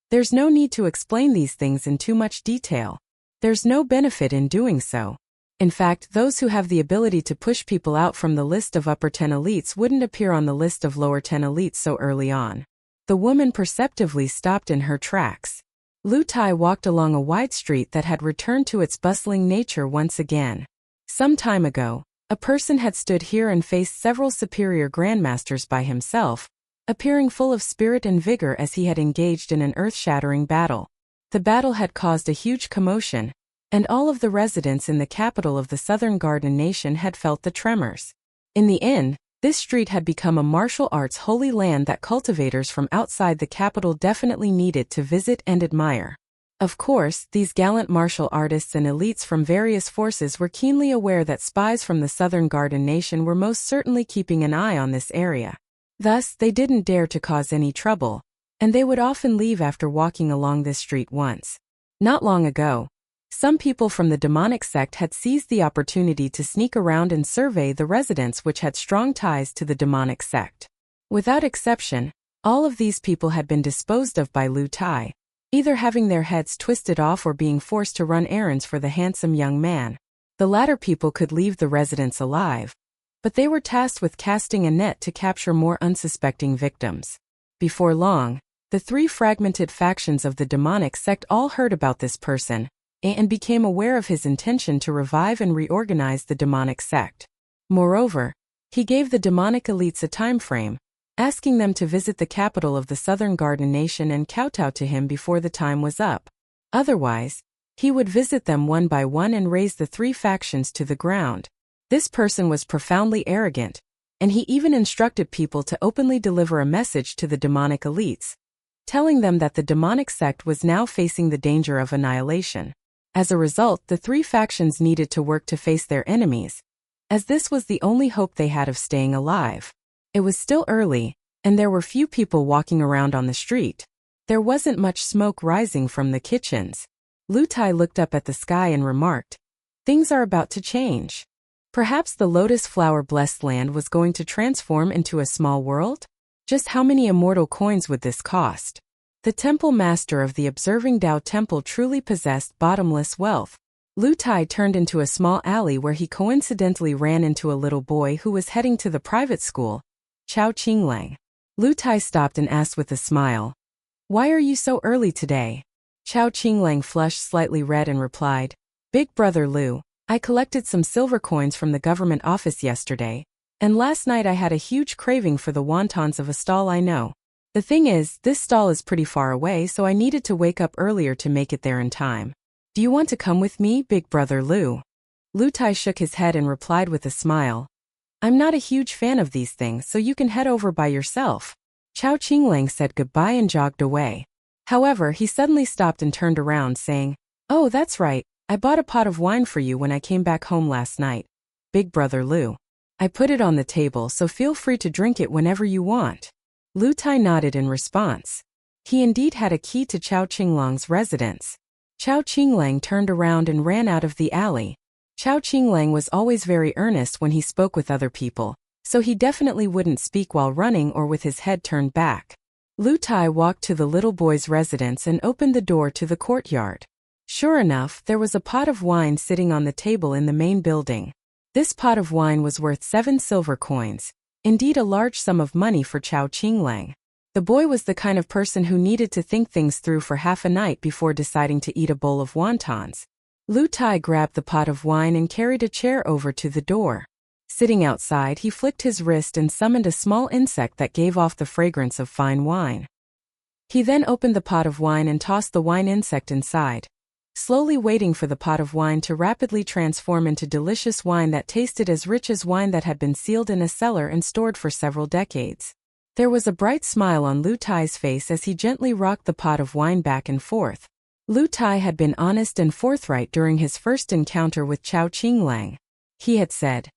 "There's no need to explain these things in too much detail. There's no benefit in doing so. In fact, those who have the ability to push people out from the list of upper 10 elites wouldn't appear on the list of lower 10 elites so early on." The woman perceptibly stopped in her tracks. Lu Tai walked along a wide street that had returned to its bustling nature once again. Some time ago, a person had stood here and faced several superior grandmasters by himself, appearing full of spirit and vigor as he had engaged in an earth-shattering battle. The battle had caused a huge commotion, and all of the residents in the capital of the Southern Garden Nation had felt the tremors. In the end, this street had become a martial arts holy land that cultivators from outside the capital definitely needed to visit and admire. Of course, these gallant martial artists and elites from various forces were keenly aware that spies from the Southern Garden Nation were most certainly keeping an eye on this area. Thus, they didn't dare to cause any trouble, and they would often leave after walking along this street once. Not long ago, some people from the demonic sect had seized the opportunity to sneak around and survey the residents which had strong ties to the demonic sect. Without exception, all of these people had been disposed of by Lu Tai, either having their heads twisted off or being forced to run errands for the handsome young man. The latter people could leave the residents alive, but they were tasked with casting a net to capture more unsuspecting victims. Before long, the 3 fragmented factions of the demonic sect all heard about this person, and became aware of his intention to revive and reorganize the demonic sect. Moreover, he gave the demonic elites a time frame, asking them to visit the capital of the Southern Garden Nation and kowtow to him before the time was up. Otherwise, he would visit them one by one and raze the 3 factions to the ground. This person was profoundly arrogant, and he even instructed people to openly deliver a message to the demonic elites, telling them that the demonic sect was now facing the danger of annihilation. As a result, the 3 factions needed to work to face their enemies, as this was the only hope they had of staying alive. It was still early, and there were few people walking around on the street. There wasn't much smoke rising from the kitchens. Lu Tai looked up at the sky and remarked, "Things are about to change. Perhaps the lotus flower-blessed land was going to transform into a small world? Just how many immortal coins would this cost?" The temple master of the Observing Tao Temple truly possessed bottomless wealth. Lu Tai turned into a small alley where he coincidentally ran into a little boy who was heading to the private school, Chao Qinglang. Lu Tai stopped and asked with a smile, "Why are you so early today?" Chao Qinglang flushed slightly red and replied, "Big brother Lu, I collected some silver coins from the government office yesterday, and last night I had a huge craving for the wontons of a stall I know. The thing is, this stall is pretty far away, so I needed to wake up earlier to make it there in time. Do you want to come with me, big brother Lu?" Lu Tai shook his head and replied with a smile, "I'm not a huge fan of these things, so you can head over by yourself." Chao Qinglang said goodbye and jogged away. However, he suddenly stopped and turned around saying, "Oh, that's right, I bought a pot of wine for you when I came back home last night, big brother Lu. I put it on the table, so feel free to drink it whenever you want." Lu Tai nodded in response. He indeed had a key to Chao Qinglang's residence. Chao Qinglang turned around and ran out of the alley. Chao Qinglang was always very earnest when he spoke with other people, so he definitely wouldn't speak while running or with his head turned back. Lu Tai walked to the little boy's residence and opened the door to the courtyard. Sure enough, there was a pot of wine sitting on the table in the main building. This pot of wine was worth 7 silver coins, indeed a large sum of money for Chao Qinglang. The boy was the kind of person who needed to think things through for half a night before deciding to eat a bowl of wontons. Lu Tai grabbed the pot of wine and carried a chair over to the door. Sitting outside, he flicked his wrist and summoned a small insect that gave off the fragrance of fine wine. He then opened the pot of wine and tossed the wine insect inside, slowly waiting for the pot of wine to rapidly transform into delicious wine that tasted as rich as wine that had been sealed in a cellar and stored for several decades. There was a bright smile on Lu Tai's face as he gently rocked the pot of wine back and forth. Lu Tai had been honest and forthright during his first encounter with Chao Qinglang. He had said,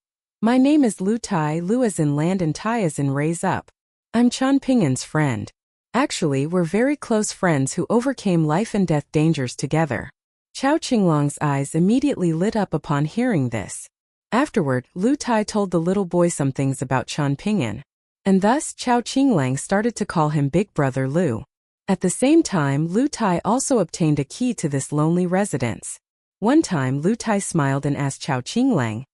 "My name is Lu Tai, Lu as in land and Tai as in raise up. I'm Chan Pingan's friend. Actually, we're very close friends who overcame life and death dangers together." Chao Qinglang's eyes immediately lit up upon hearing this. Afterward, Lu Tai told the little boy some things about Chan Pingan, and thus Chao Qinglang started to call him Big Brother Lu. At the same time, Lu Tai also obtained a key to this lonely residence. One time, Lu Tai smiled and asked Chao Qinglang,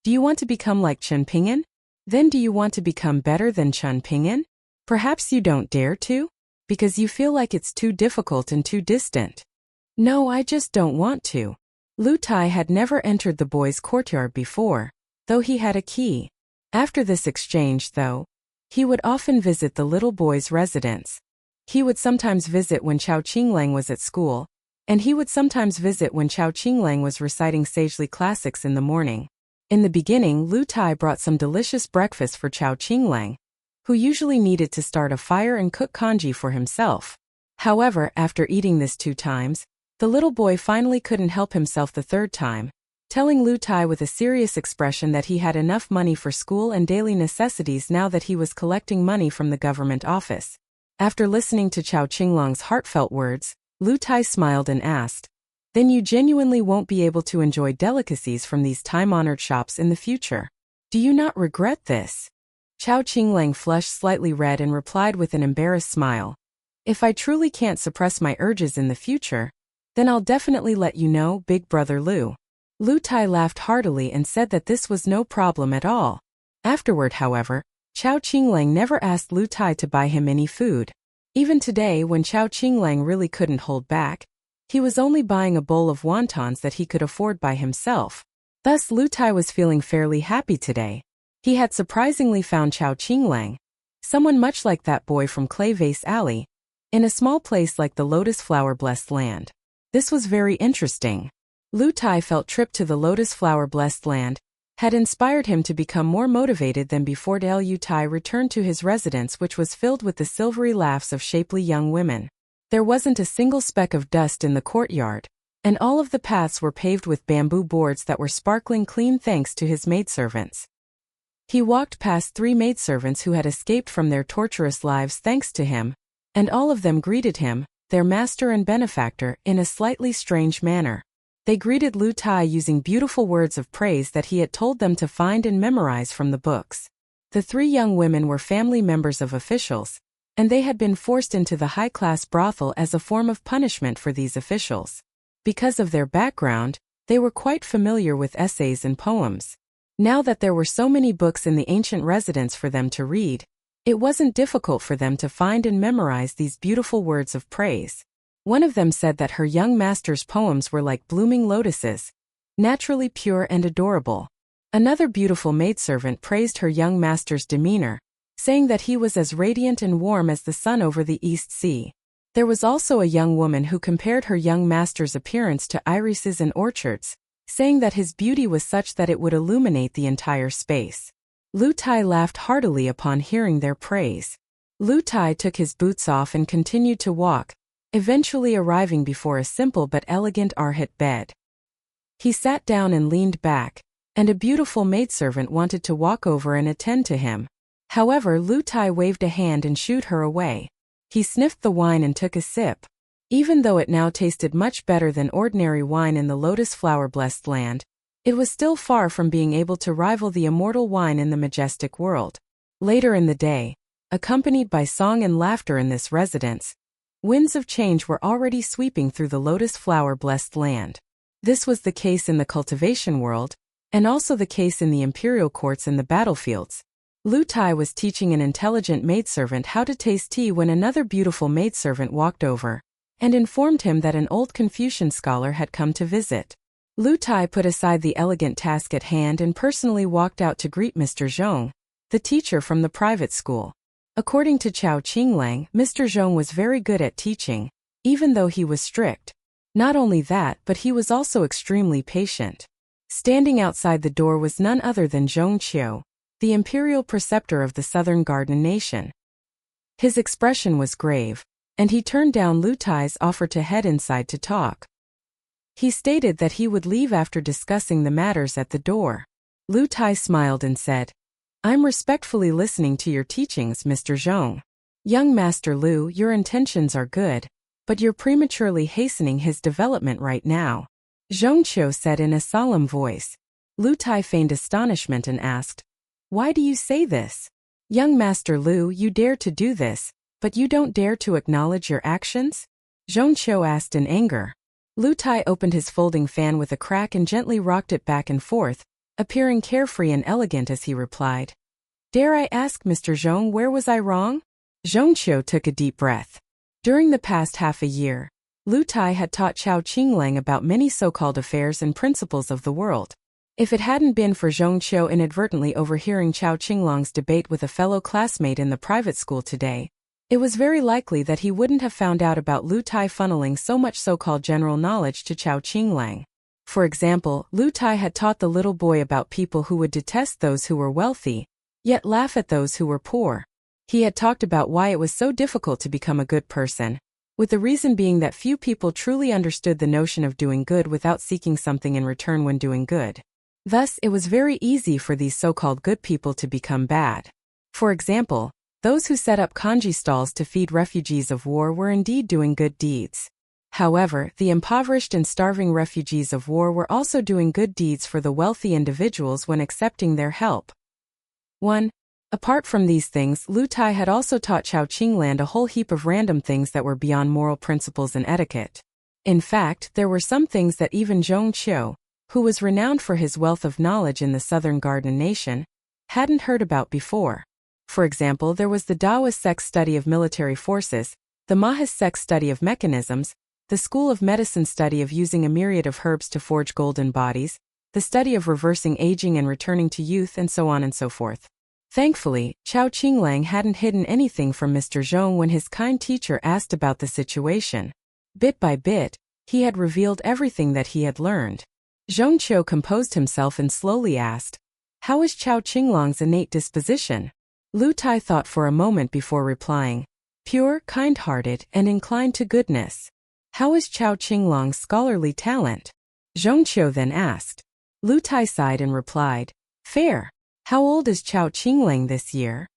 "Do you want to become like Chen Pingan? Then do you want to become better than Chen Pingan? Perhaps you don't dare to? Because you feel like it's too difficult and too distant." "No, I just don't want to." Lu Tai had never entered the boy's courtyard before, though he had a key. After this exchange, though, he would often visit the little boy's residence. He would sometimes visit when Chao Qinglang was at school, and he would sometimes visit when Chao Qinglang was reciting sagely classics in the morning. In the beginning, Lu Tai brought some delicious breakfast for Chao Qinglang, who usually needed to start a fire and cook congee for himself. However, after eating this 2 times, the little boy finally couldn't help himself the 3rd time, telling Lu Tai with a serious expression that he had enough money for school and daily necessities now that he was collecting money from the government office. After listening to Chao Qinglang's heartfelt words, Lu Tai smiled and asked, "Then you genuinely won't be able to enjoy delicacies from these time-honored shops in the future? Do you not regret this?" Chao Qinglang flushed slightly red and replied with an embarrassed smile, "If I truly can't suppress my urges in the future, then I'll definitely let you know, Big Brother Lu." Lu Tai laughed heartily and said that this was no problem at all. Afterward, however, Chao Qinglang never asked Lu Tai to buy him any food. Even today, when Chao Qinglang really couldn't hold back, he was only buying a bowl of wontons that he could afford by himself. Thus Lu Tai was feeling fairly happy today. He had surprisingly found Chao Qinglang, someone much like that boy from Clay Vase Alley, in a small place like the Lotus Flower Blessed Land. This was very interesting. Lu Tai felt trip to the Lotus Flower Blessed Land had inspired him to become more motivated than before. Lu Tai returned to his residence, which was filled with the silvery laughs of shapely young women. There wasn't a single speck of dust in the courtyard, and all of the paths were paved with bamboo boards that were sparkling clean thanks to his maidservants. He walked past 3 maidservants who had escaped from their torturous lives thanks to him, and all of them greeted him, their master and benefactor, in a slightly strange manner. They greeted Lu Tai using beautiful words of praise that he had told them to find and memorize from the books. The 3 young women were family members of officials, and they had been forced into the high-class brothel as a form of punishment for these officials. Because of their background, they were quite familiar with essays and poems. Now that there were so many books in the ancient residence for them to read, it wasn't difficult for them to find and memorize these beautiful words of praise. One of them said that her young master's poems were like blooming lotuses, naturally pure and adorable. Another beautiful maidservant praised her young master's demeanor, saying that he was as radiant and warm as the sun over the East Sea. There was also a young woman who compared her young master's appearance to irises and orchards, saying that his beauty was such that it would illuminate the entire space. Lu Tai laughed heartily upon hearing their praise. Lu Tai took his boots off and continued to walk, eventually arriving before a simple but elegant arhat bed. He sat down and leaned back, and a beautiful maidservant wanted to walk over and attend to him. However, Lu Tai waved a hand and shooed her away. He sniffed the wine and took a sip. Even though it now tasted much better than ordinary wine in the Lotus Flower Blessed Land, it was still far from being able to rival the immortal wine in the majestic world. Later in the day, accompanied by song and laughter in this residence. Winds of change were already sweeping through the lotus flower-blessed land. This was the case in the cultivation world, and also the case in the imperial courts and the battlefields. Lu Tai was teaching an intelligent maidservant how to taste tea when another beautiful maidservant walked over and informed him that an old Confucian scholar had come to visit. Lu Tai put aside the elegant task at hand and personally walked out to greet Mr. Zhong, the teacher from the private school. According to Chao Qinglang, Mr. Zhong was very good at teaching, even though he was strict. Not only that, but he was also extremely patient. Standing outside the door was none other than Zhong Qiu, the imperial preceptor of the southern garden nation. His expression was grave, and he turned down Lu Tai's offer to head inside to talk. He stated that he would leave after discussing the matters at the door. Lu Tai smiled and said, "I'm respectfully listening to your teachings, Mr. Zhong. Young Master Lu, your intentions are good, but you're prematurely hastening his development right now," Zhong Qiu said in a solemn voice. Lu Tai feigned astonishment and asked, "Why do you say this? Young Master Lu, you dare to do this, but you don't dare to acknowledge your actions?" Zhong Qiu asked in anger. Lu Tai opened his folding fan with a crack and gently rocked it back and forth, appearing carefree and elegant as he replied, "Dare I ask, Mr. Zhong, where was I wrong?" Zhong Qiu took a deep breath. During the past half a year, Lu Tai had taught Chao Qinglang about many so-called affairs and principles of the world. If it hadn't been for Zhong Qiu inadvertently overhearing Chao Qinglang's debate with a fellow classmate in the private school today, it was very likely that he wouldn't have found out about Lu Tai funneling so much so-called general knowledge to Chao Qinglang. For example, Lu Tai had taught the little boy about people who would detest those who were wealthy, yet laugh at those who were poor. He had talked about why it was so difficult to become a good person, with the reason being that few people truly understood the notion of doing good without seeking something in return when doing good. Thus, it was very easy for these so-called good people to become bad. For example, those who set up kanji stalls to feed refugees of war were indeed doing good deeds. However, the impoverished and starving refugees of war were also doing good deeds for the wealthy individuals when accepting their help. 1. Apart from these things, Lu Tai had also taught Chao Qinglang a whole heap of random things that were beyond moral principles and etiquette. In fact, there were some things that even Zhong Qiu, who was renowned for his wealth of knowledge in the southern garden nation, hadn't heard about before. For example, there was the Taoist sect's study of military forces, the Maoist sect's study of mechanisms, the School of Medicine study of using a myriad of herbs to forge golden bodies, the study of reversing aging and returning to youth, and so on and so forth. Thankfully, Chao Qinglang hadn't hidden anything from Mr. Zhong when his kind teacher asked about the situation. Bit by bit, he had revealed everything that he had learned. Zhong Qiu composed himself and slowly asked, "How is Chao Qinglang's innate disposition?" Lu Tai thought for a moment before replying, "Pure, kind-hearted, and inclined to goodness." "How is Chao Qinglang's scholarly talent?" Zhong Qiu then asked. Lu Tai sighed and replied, "Fair." "How old is Chao Qinglang this year?"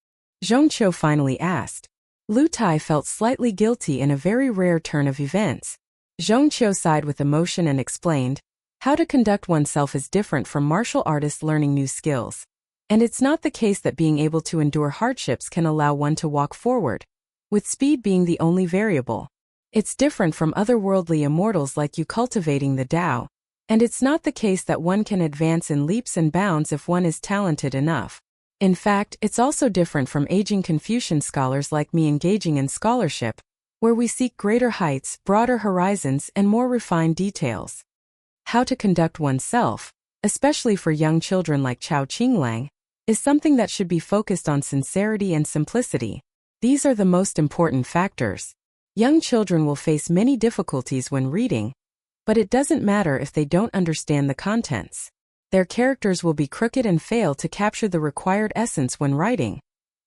Zhong Qiu finally asked. Lu Tai felt slightly guilty in a very rare turn of events. Zhong Qiu sighed with emotion and explained, "How to conduct oneself is different from martial artists learning new skills. And it's not the case that being able to endure hardships can allow one to walk forward, with speed being the only variable. It's different from otherworldly immortals like you cultivating the Tao, and it's not the case that one can advance in leaps and bounds if one is talented enough. In fact, it's also different from aging Confucian scholars like me engaging in scholarship, where we seek greater heights, broader horizons, and more refined details. How to conduct oneself, especially for young children like Chao Qinglang, is something that should be focused on sincerity and simplicity. These are the most important factors. Young children will face many difficulties when reading, but it doesn't matter if they don't understand the contents. Their characters will be crooked and fail to capture the required essence when writing.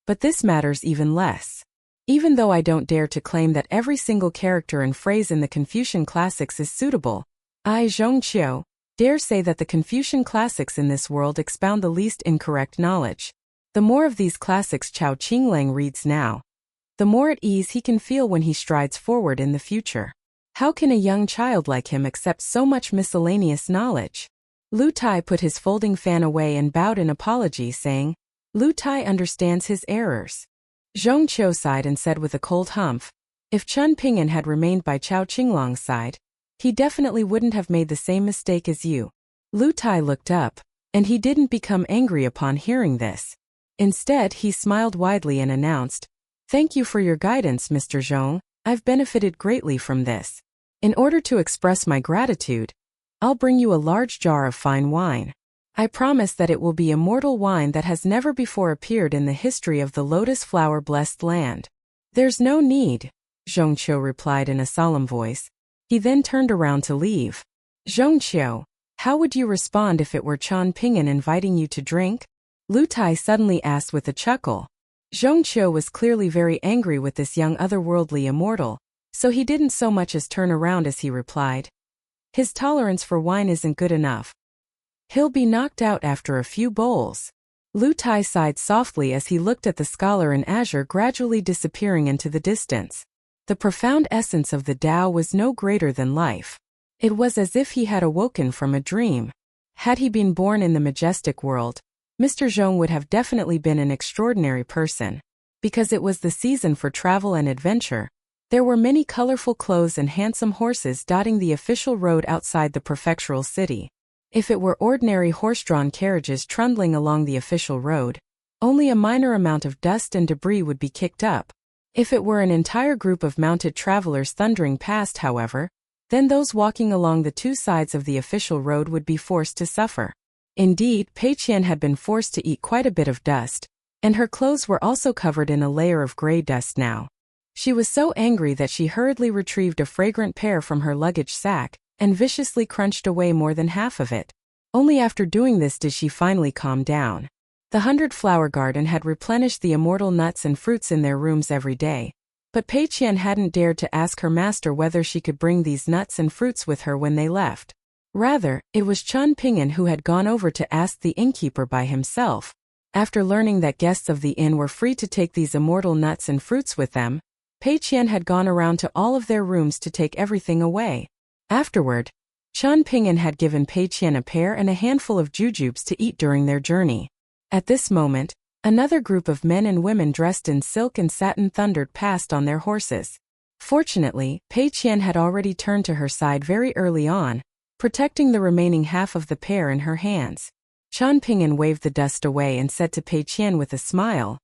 But this matters even less. Even though I don't dare to claim that every single character and phrase in the Confucian classics is suitable, I, Zhong Qiu, dare say that the Confucian classics in this world expound the least incorrect knowledge. The more of these classics Chao Qinglang reads now, the more at ease he can feel when he strides forward in the future. How can a young child like him accept so much miscellaneous knowledge? Lu Tai put his folding fan away and bowed in apology, saying, Lu Tai understands his errors. Zhong Qiu sighed and said with a cold humph, if Chen Ping'an had remained by Chao Qinglong's side, he definitely wouldn't have made the same mistake as you. Lu Tai looked up, and he didn't become angry upon hearing this. Instead, he smiled widely and announced, thank you for your guidance, Mr. Zhong. I've benefited greatly from this. In order to express my gratitude, I'll bring you a large jar of fine wine. I promise that it will be immortal wine that has never before appeared in the history of the lotus flower-blessed land. There's no need, Zhong Qiu replied in a solemn voice. He then turned around to leave. Zhong Qiu, how would you respond if it were Chen Ping'an inviting you to drink? Lu Tai suddenly asked with a chuckle. Zhong Qiu was clearly very angry with this young otherworldly immortal, so he didn't so much as turn around as he replied. His tolerance for wine isn't good enough. He'll be knocked out after a few bowls. Lu Tai sighed softly as he looked at the scholar in azure gradually disappearing into the distance. The profound essence of the Tao was no greater than life. It was as if he had awoken from a dream. Had he been born in the majestic world, Mr. Zhong would have definitely been an extraordinary person. Because it was the season for travel and adventure, there were many colorful clothes and handsome horses dotting the official road outside the prefectural city. If it were ordinary horse-drawn carriages trundling along the official road, only a minor amount of dust and debris would be kicked up. If it were an entire group of mounted travelers thundering past, however, then those walking along the two sides of the official road would be forced to suffer. Indeed, Pei Qian had been forced to eat quite a bit of dust, and her clothes were also covered in a layer of gray dust now. She was so angry that she hurriedly retrieved a fragrant pear from her luggage sack, and viciously crunched away more than half of it. Only after doing this did she finally calm down. The 100-flower garden had replenished the immortal nuts and fruits in their rooms every day, but Pei Qian hadn't dared to ask her master whether she could bring these nuts and fruits with her when they left. Rather, it was Chen Ping'an who had gone over to ask the innkeeper by himself. After learning that guests of the inn were free to take these immortal nuts and fruits with them, Pei Qian had gone around to all of their rooms to take everything away. Afterward, Chen Ping'an had given Pei Qian a pear and a handful of jujubes to eat during their journey. At this moment, another group of men and women dressed in silk and satin thundered past on their horses. Fortunately, Pei Qian had already turned to her side very early on, protecting the remaining half of the pear in her hands. Chen Ping'an waved the dust away and said to Pei Qian with a smile,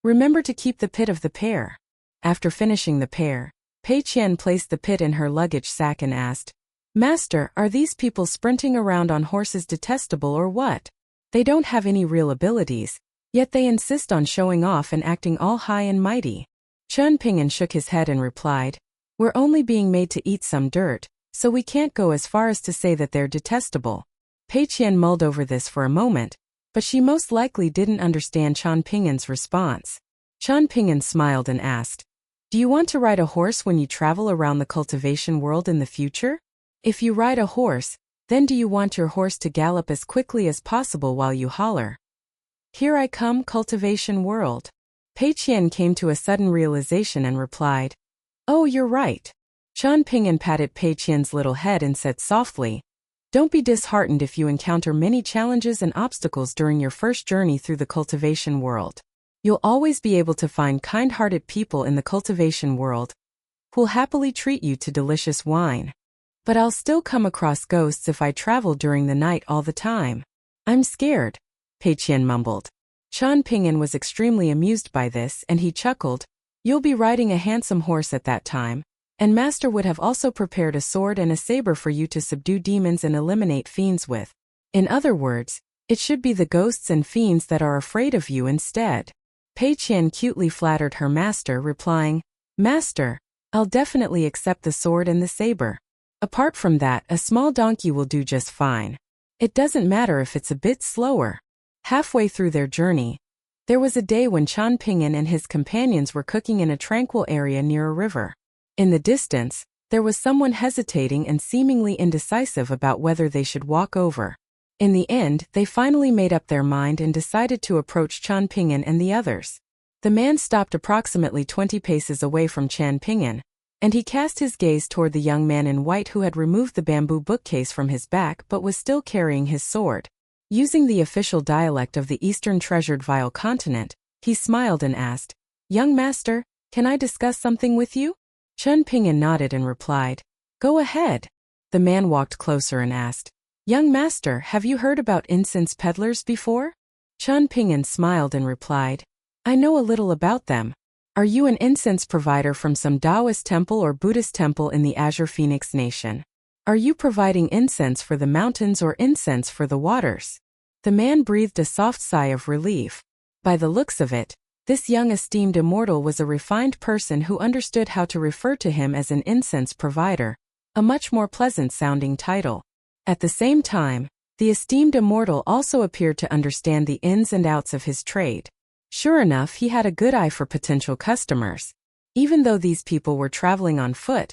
"Remember to keep the pit of the pear." After finishing the pear, Pei Qian placed the pit in her luggage sack and asked, "Master, are these people sprinting around on horses detestable or what? They don't have any real abilities, yet they insist on showing off and acting all high and mighty." Chen Ping'an shook his head and replied, "We're only being made to eat some dirt, so we can't go as far as to say that they're detestable." Pei Qian mulled over this for a moment, but she most likely didn't understand Chen Ping'an's response. Chen Ping'an smiled and asked, "Do you want to ride a horse when you travel around the cultivation world in the future? If you ride a horse, then do you want your horse to gallop as quickly as possible while you holler, 'Here I come, cultivation world'?" Pei Qian came to a sudden realization and replied, "Oh, you're right." Chen Ping'an patted Pei Qian's little head and said softly, "Don't be disheartened if you encounter many challenges and obstacles during your first journey through the cultivation world. You'll always be able to find kind-hearted people in the cultivation world who'll happily treat you to delicious wine. But I'll still come across ghosts if I travel during the night all the time. I'm scared," Pei Qian mumbled. Chen Ping'an was extremely amused by this and he chuckled, "You'll be riding a handsome horse at that time, and Master would have also prepared a sword and a saber for you to subdue demons and eliminate fiends with. In other words, it should be the ghosts and fiends that are afraid of you instead." Pei Qian cutely flattered her master, replying, "Master, I'll definitely accept the sword and the saber. Apart from that, a small donkey will do just fine. It doesn't matter if it's a bit slower." Halfway through their journey, there was a day when Chen Ping'an and his companions were cooking in a tranquil area near a river. In the distance, there was someone hesitating and seemingly indecisive about whether they should walk over. In the end, they finally made up their mind and decided to approach Chen Ping'an and the others. The man stopped approximately 20 paces away from Chen Ping'an, and he cast his gaze toward the young man in white who had removed the bamboo bookcase from his back but was still carrying his sword. Using the official dialect of the Eastern Treasured Vile Continent, he smiled and asked, Young master, can I discuss something with you? Chen Ping'an nodded and replied, Go ahead. The man walked closer and asked, Young master, have you heard about incense peddlers before? Chen Ping'an smiled and replied, I know a little about them. Are you an incense provider from some Taoist temple or Buddhist temple in the Azure Phoenix Nation? Are you providing incense for the mountains or incense for the waters? The man breathed a soft sigh of relief. By the looks of it, this young esteemed immortal was a refined person who understood how to refer to him as an incense provider, a much more pleasant-sounding title. At the same time, the esteemed immortal also appeared to understand the ins and outs of his trade. Sure enough, he had a good eye for potential customers. Even though these people were traveling on foot,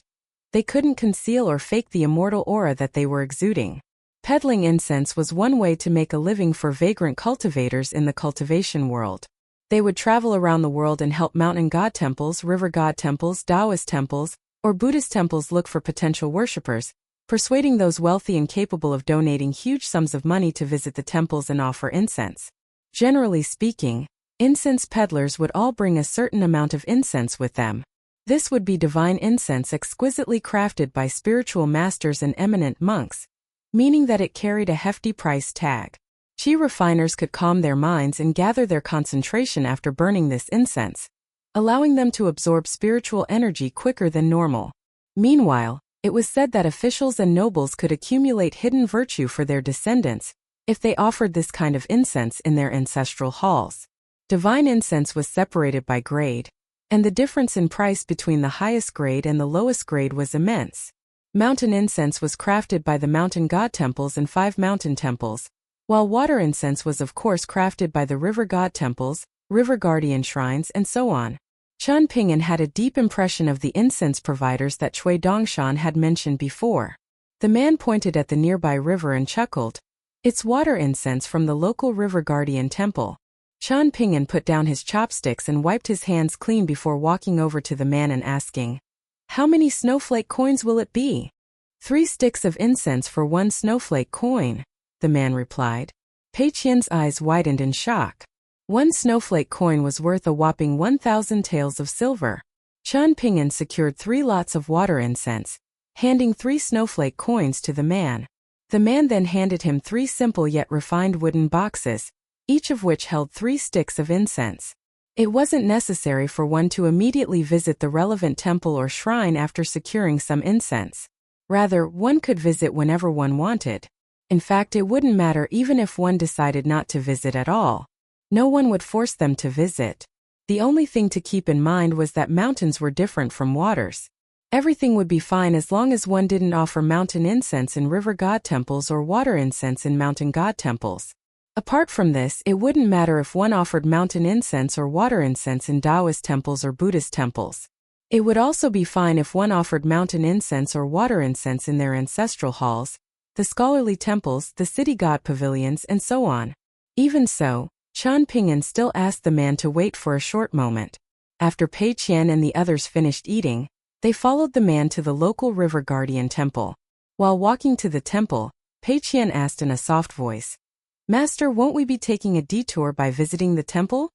they couldn't conceal or fake the immortal aura that they were exuding. Peddling incense was one way to make a living for vagrant cultivators in the cultivation world. They would travel around the world and help mountain god temples, river god temples, Taoist temples, or Buddhist temples look for potential worshippers, persuading those wealthy and capable of donating huge sums of money to visit the temples and offer incense. Generally speaking, incense peddlers would all bring a certain amount of incense with them. This would be divine incense exquisitely crafted by spiritual masters and eminent monks, meaning that it carried a hefty price tag. Qi refiners could calm their minds and gather their concentration after burning this incense, allowing them to absorb spiritual energy quicker than normal. Meanwhile, it was said that officials and nobles could accumulate hidden virtue for their descendants if they offered this kind of incense in their ancestral halls. Divine incense was separated by grade, and the difference in price between the highest grade and the lowest grade was immense. Mountain incense was crafted by the mountain god temples and 5 mountain temples, while water incense was of course crafted by the river god temples, river guardian shrines, and so on. Chen Ping'an had a deep impression of the incense providers that Cui Dongshan had mentioned before. The man pointed at the nearby river and chuckled. It's water incense from the local river guardian temple. Chen Ping'an put down his chopsticks and wiped his hands clean before walking over to the man and asking, How many snowflake coins will it be? 3 sticks of incense for 1 snowflake coin, the man replied. Pei Qian's eyes widened in shock. 1 snowflake coin was worth a whopping 1,000 taels of silver. Chen Ping'an secured 3 lots of water incense, handing 3 snowflake coins to the man. The man then handed him 3 simple yet refined wooden boxes, each of which held 3 sticks of incense. It wasn't necessary for one to immediately visit the relevant temple or shrine after securing some incense. Rather, one could visit whenever one wanted. In fact, it wouldn't matter even if one decided not to visit at all. No one would force them to visit. The only thing to keep in mind was that mountains were different from waters. Everything would be fine as long as one didn't offer mountain incense in river god temples or water incense in mountain god temples. Apart from this, it wouldn't matter if one offered mountain incense or water incense in Taoist temples or Buddhist temples. It would also be fine if one offered mountain incense or water incense in their ancestral halls, the scholarly temples, the city god pavilions, and so on. Even so, Chen Ping'an still asked the man to wait for a short moment. After Pei Qian and the others finished eating, they followed the man to the local river guardian temple. While walking to the temple, Pei Qian asked in a soft voice, Master, won't we be taking a detour by visiting the temple?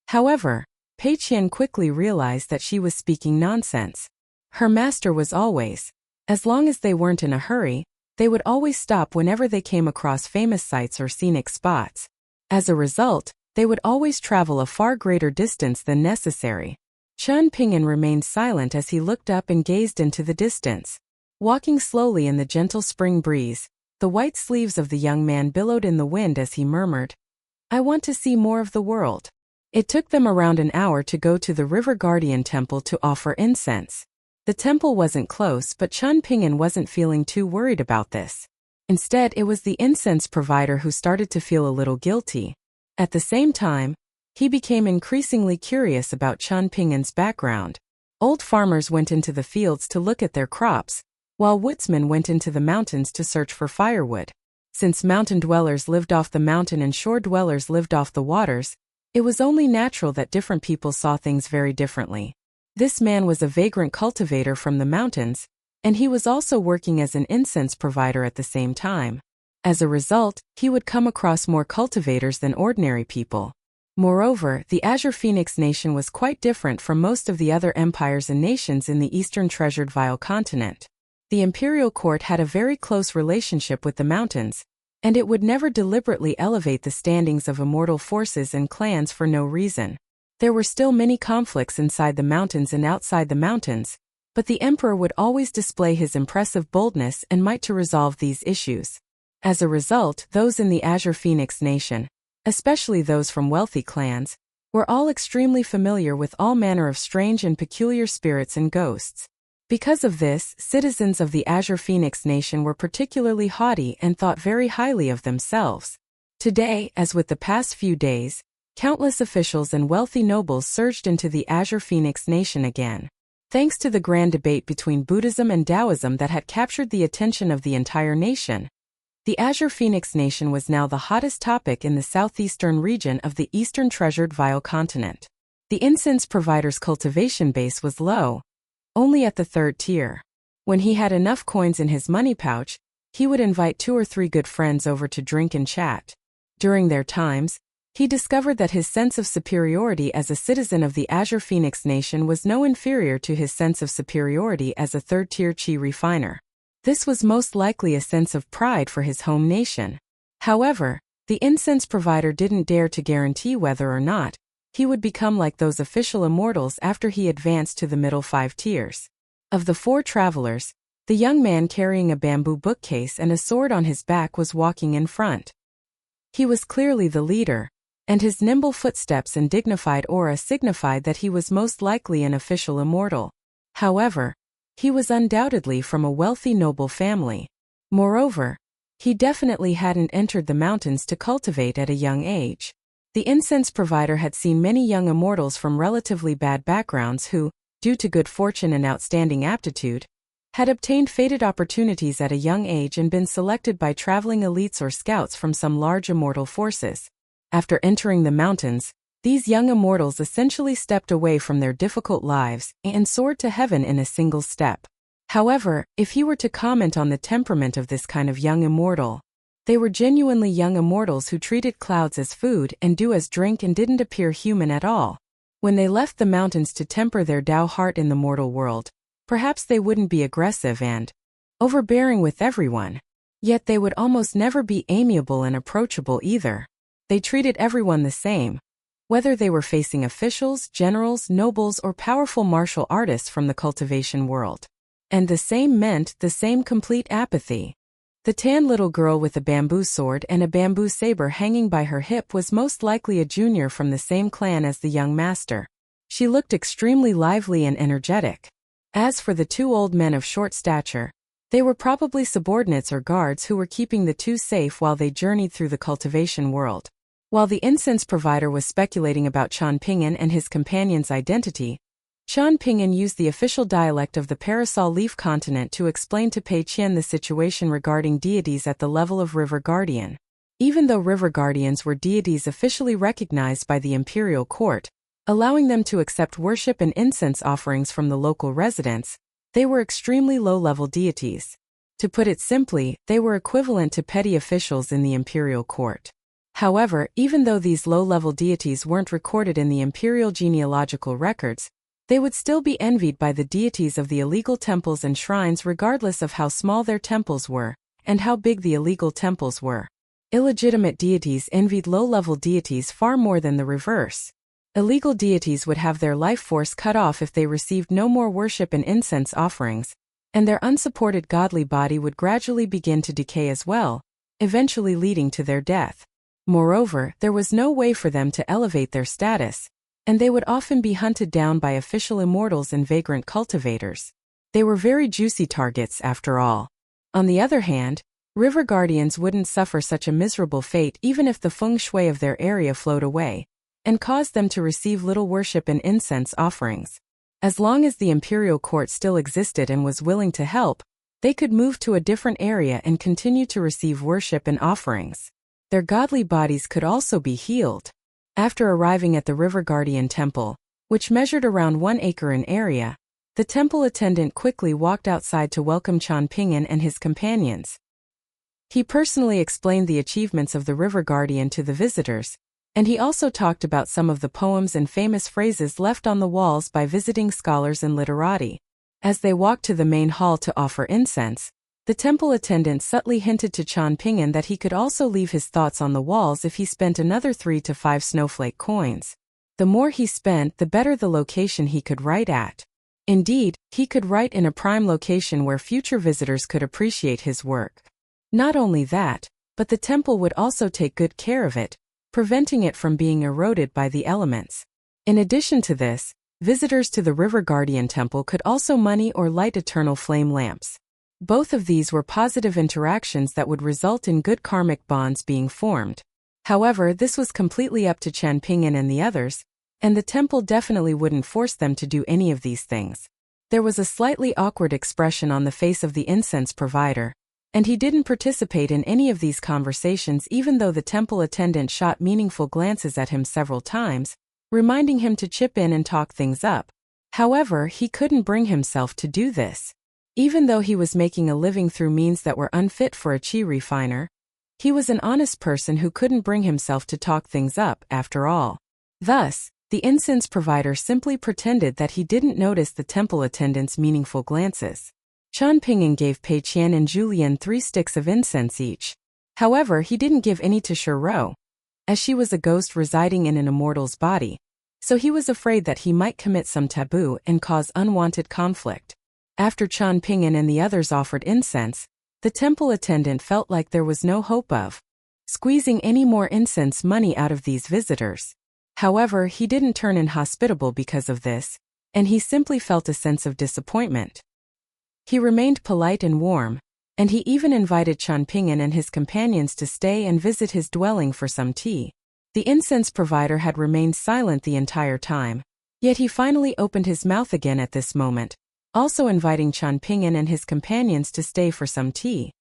However, Pei Qian quickly realized that she was speaking nonsense. Her master was always, as long as they weren't in a hurry, they would always stop whenever they came across famous sites or scenic spots. As a result, they would always travel a far greater distance than necessary. Chen Ping'an remained silent as he looked up and gazed into the distance. Walking slowly in the gentle spring breeze, the white sleeves of the young man billowed in the wind as he murmured, I want to see more of the world. It took them around an hour to go to the river guardian temple to offer incense. The temple wasn't close, but Chen Ping'an wasn't feeling too worried about this. Instead, it was the incense provider who started to feel a little guilty. At the same time, he became increasingly curious about Chen Ping'an's background. Old farmers went into the fields to look at their crops, while woodsmen went into the mountains to search for firewood. Since mountain dwellers lived off the mountain and shore dwellers lived off the waters, it was only natural that different people saw things very differently. This man was a vagrant cultivator from the mountains, and he was also working as an incense provider at the same time. As a result, he would come across more cultivators than ordinary people. Moreover, the Azure Phoenix nation was quite different from most of the other empires and nations in the Eastern Treasured Vile continent. The imperial court had a very close relationship with the mountains, and it would never deliberately elevate the standings of immortal forces and clans for no reason. There were still many conflicts inside the mountains and outside the mountains, but the emperor would always display his impressive boldness and might to resolve these issues. As a result, those in the Azure Phoenix nation, especially those from wealthy clans, were all extremely familiar with all manner of strange and peculiar spirits and ghosts. Because of this, citizens of the Azure Phoenix nation were particularly haughty and thought very highly of themselves. Today, as with the past few days, countless officials and wealthy nobles surged into the Azure Phoenix nation again. Thanks to the grand debate between Buddhism and Taoism that had captured the attention of the entire nation, the Azure Phoenix nation was now the hottest topic in the southeastern region of the Eastern Treasured Vile continent. The incense provider's cultivation base was low, only at the 3rd tier. When he had enough coins in his money pouch, he would invite 2 or 3 good friends over to drink and chat. During their times, he discovered that his sense of superiority as a citizen of the Azure Phoenix nation was no inferior to his sense of superiority as a 3rd-tier chi refiner. This was most likely a sense of pride for his home nation. However, the incense provider didn't dare to guarantee whether or not he would become like those official immortals after he advanced to the middle 5 tiers. Of the 4 travelers, the young man carrying a bamboo bookcase and a sword on his back was walking in front. He was clearly the leader, and his nimble footsteps and dignified aura signified that he was most likely an official immortal. However, he was undoubtedly from a wealthy noble family. Moreover, he definitely hadn't entered the mountains to cultivate at a young age. The incense provider had seen many young immortals from relatively bad backgrounds who, due to good fortune and outstanding aptitude, had obtained fated opportunities at a young age and been selected by traveling elites or scouts from some large immortal forces. After entering the mountains, these young immortals essentially stepped away from their difficult lives and soared to heaven in a single step. However, if he were to comment on the temperament of this kind of young immortal, they were genuinely young immortals who treated clouds as food and dew as drink and didn't appear human at all. When they left the mountains to temper their Tao heart in the mortal world, perhaps they wouldn't be aggressive and overbearing with everyone, yet they would almost never be amiable and approachable either. They treated everyone the same, whether they were facing officials, generals, nobles, or powerful martial artists from the cultivation world. And the same meant the same complete apathy. The tan little girl with a bamboo sword and a bamboo saber hanging by her hip was most likely a junior from the same clan as the young master. She looked extremely lively and energetic. As for the 2 old men of short stature, they were probably subordinates or guards who were keeping the 2 safe while they journeyed through the cultivation world. While the incense provider was speculating about Chan Ping'an and his companion's identity, Chan Ping'an used the official dialect of the Parasol Leaf continent to explain to Pei Qian the situation regarding deities at the level of River Guardian. Even though River Guardians were deities officially recognized by the imperial court, allowing them to accept worship and incense offerings from the local residents, they were extremely low-level deities. To put it simply, they were equivalent to petty officials in the imperial court. However, even though these low-level deities weren't recorded in the imperial genealogical records, they would still be envied by the deities of the illegal temples and shrines regardless of how small their temples were, and how big the illegal temples were. Illegitimate deities envied low-level deities far more than the reverse. Illegal deities would have their life force cut off if they received no more worship and incense offerings, and their unsupported godly body would gradually begin to decay as well, eventually leading to their death. Moreover, there was no way for them to elevate their status, and they would often be hunted down by official immortals and vagrant cultivators. They were very juicy targets after all. On the other hand, river guardians wouldn't suffer such a miserable fate even if the feng shui of their area flowed away, and caused them to receive little worship and incense offerings. As long as the imperial court still existed and was willing to help, they could move to a different area and continue to receive worship and offerings. Their godly bodies could also be healed. After arriving at the River Guardian Temple, which measured around 1 acre in area, the temple attendant quickly walked outside to welcome Chan Ping'an and his companions. He personally explained the achievements of the River Guardian to the visitors, And he also talked about some of the poems and famous phrases left on the walls by visiting scholars and literati. As they walked to the main hall to offer incense, the temple attendant subtly hinted to Chan Ping'an that he could also leave his thoughts on the walls if he spent another 3 to 5 snowflake coins. The more he spent, the better the location he could write at. Indeed, he could write in a prime location where future visitors could appreciate his work. Not only that, but the temple would also take good care of it, preventing it from being eroded by the elements. In addition to this, visitors to the River Guardian Temple could also money or light eternal flame lamps. Both of these were positive interactions that would result in good karmic bonds being formed. However, this was completely up to Chan Ping'an and the others, and the temple definitely wouldn't force them to do any of these things. There was a slightly awkward expression on the face of the incense provider, and he didn't participate in any of these conversations even though the temple attendant shot meaningful glances at him several times, reminding him to chip in and talk things up. However, he couldn't bring himself to do this. Even though he was making a living through means that were unfit for a chi refiner, he was an honest person who couldn't bring himself to talk things up after all. Thus, the incense provider simply pretended that he didn't notice the temple attendant's meaningful glances. Chan Ping'an gave Pei Qian and Julian 3 sticks of incense each. However, he didn't give any to Shiro, as she was a ghost residing in an immortal's body, so he was afraid that he might commit some taboo and cause unwanted conflict. After Chan Ping'an and the others offered incense, the temple attendant felt like there was no hope of squeezing any more incense money out of these visitors. However, he didn't turn inhospitable because of this, and he simply felt a sense of disappointment. He remained polite and warm, and he even invited Chan Ping'an and his companions to stay and visit his dwelling for some tea. The incense provider had remained silent the entire time, yet he finally opened his mouth again at this moment, also inviting Chan Ping'an and his companions to stay for some tea.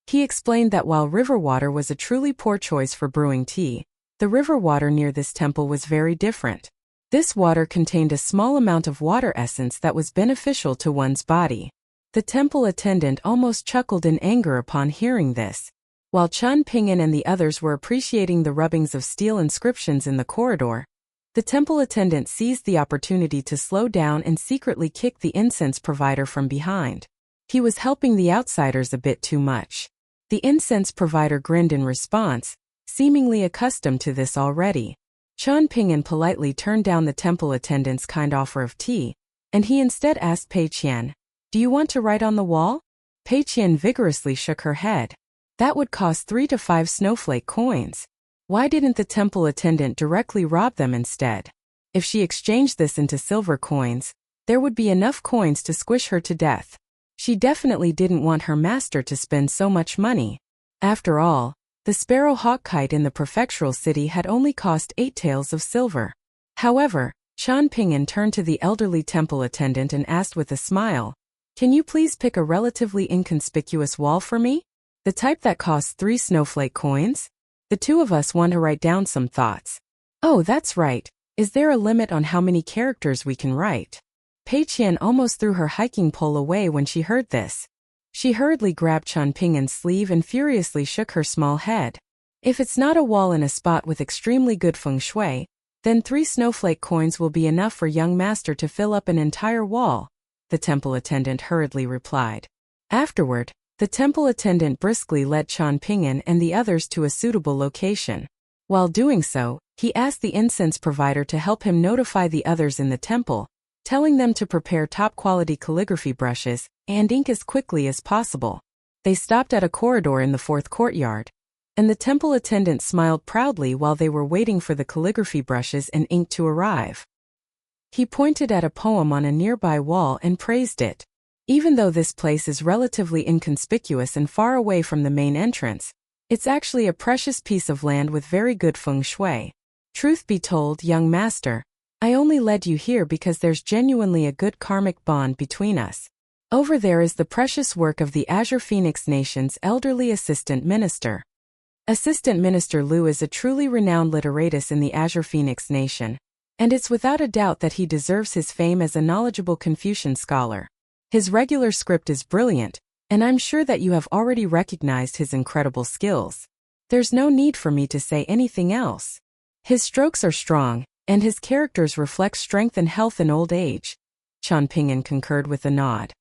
He explained that while river water was a truly poor choice for brewing tea, the river water near this temple was very different. This water contained a small amount of water essence that was beneficial to one's body. The temple attendant almost chuckled in anger upon hearing this. While Chan Ping'an and the others were appreciating the rubbings of steel inscriptions in the corridor, the temple attendant seized the opportunity to slow down and secretly kick the incense provider from behind. He was helping the outsiders a bit too much. The incense provider grinned in response, seemingly accustomed to this already. Chan Ping'an politely turned down the temple attendant's kind offer of tea, and he instead asked Pei Qian, "Do you want to write on the wall?" Pei Qian vigorously shook her head. That would cost 3 to 5 snowflake coins. Why didn't the temple attendant directly rob them instead? If she exchanged this into silver coins, there would be enough coins to squish her to death. She definitely didn't want her master to spend so much money. After all, the sparrow hawk kite in the prefectural city had only cost 8 taels of silver. However, Chan Ping'an turned to the elderly temple attendant and asked with a smile, "Can you please pick a relatively inconspicuous wall for me? The type that costs 3 snowflake coins? The two of us want to write down some thoughts." "Oh, that's right. Is there a limit on how many characters we can write?" Pei Qian almost threw her hiking pole away when she heard this. She hurriedly grabbed Chan Ping'an's sleeve and furiously shook her small head. "If it's not a wall in a spot with extremely good feng shui, then 3 snowflake coins will be enough for young master to fill up an entire wall," the temple attendant hurriedly replied. Afterward, the temple attendant briskly led Chan Ping'an and the others to a suitable location. While doing so, he asked the incense provider to help him notify the others in the temple, telling them to prepare top-quality calligraphy brushes and ink as quickly as possible. They stopped at a corridor in the 4th courtyard, and the temple attendant smiled proudly while they were waiting for the calligraphy brushes and ink to arrive. He pointed at a poem on a nearby wall and praised it. Even though this place is relatively inconspicuous and far away from the main entrance, it's actually a precious piece of land with very good feng shui. Truth be told, young master, I only led you here because there's genuinely a good karmic bond between us. Over there is the precious work of the Azure Phoenix Nation's elderly assistant minister. Assistant Minister Liu is a truly renowned literatus in the Azure Phoenix Nation, and it's without a doubt that he deserves his fame as a knowledgeable Confucian scholar. His regular script is brilliant, and I'm sure that you have already recognized his incredible skills. There's no need for me to say anything else. His strokes are strong, and his characters reflect strength and health in old age. Qian Ping'an concurred with a nod.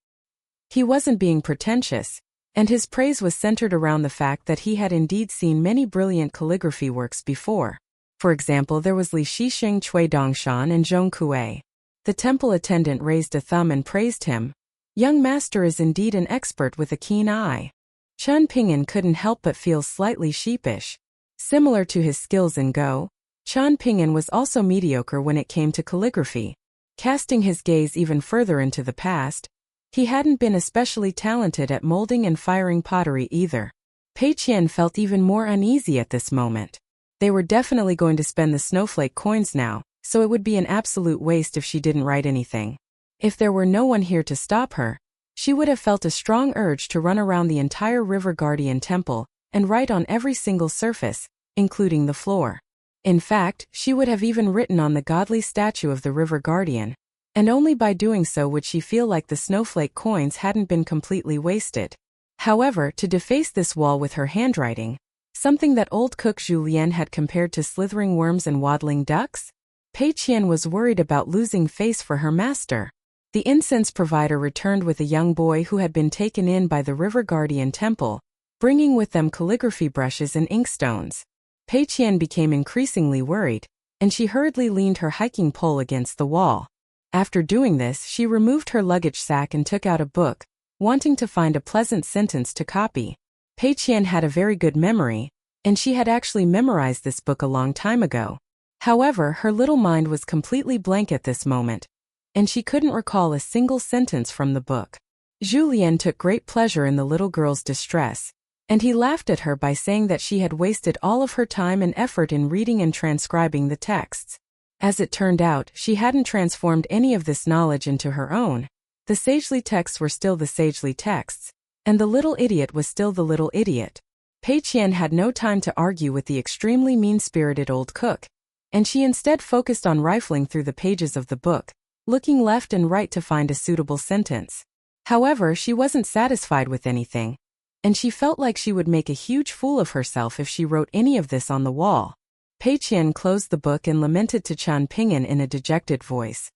He wasn't being pretentious, and his praise was centered around the fact that he had indeed seen many brilliant calligraphy works before. For example, there was Li Shixing, Cui Dongshan, and Zhong Kuei. The temple attendant raised a thumb and praised him. Young master is indeed an expert with a keen eye. Qian Ping'an couldn't help but feel slightly sheepish. Similar to his skills in Go, Qian Ping'an was also mediocre when it came to calligraphy. Casting his gaze even further into the past, he hadn't been especially talented at molding and firing pottery either. Pei Qian felt even more uneasy at this moment. They were definitely going to spend the snowflake coins now, so it would be an absolute waste if she didn't write anything. If there were no one here to stop her, she would have felt a strong urge to run around the entire River Guardian temple and write on every single surface, including the floor. In fact, she would have even written on the godly statue of the River Guardian, and only by doing so would she feel like the snowflake coins hadn't been completely wasted. However, to deface this wall with her handwriting, something that old cook Julien had compared to slithering worms and waddling ducks, Pei Qian was worried about losing face for her master. The incense provider returned with a young boy who had been taken in by the River Guardian temple, bringing with them calligraphy brushes and inkstones. Pei Qian became increasingly worried, and she hurriedly leaned her hiking pole against the wall. After doing this, she removed her luggage sack and took out a book, wanting to find a pleasant sentence to copy. Pei Qian had a very good memory, and she had actually memorized this book a long time ago. However, her little mind was completely blank at this moment, and she couldn't recall a single sentence from the book. Julien took great pleasure in the little girl's distress, and he laughed at her by saying that she had wasted all of her time and effort in reading and transcribing the texts. As it turned out, she hadn't transformed any of this knowledge into her own. The sagely texts were still the sagely texts, and the little idiot was still the little idiot. Pei Qian had no time to argue with the extremely mean-spirited old cook, and she instead focused on rifling through the pages of the book, looking left and right to find a suitable sentence. However, she wasn't satisfied with anything, and she felt like she would make a huge fool of herself if she wrote any of this on the wall. Pei Qian closed the book and lamented to Qian Ping'an in a dejected voice.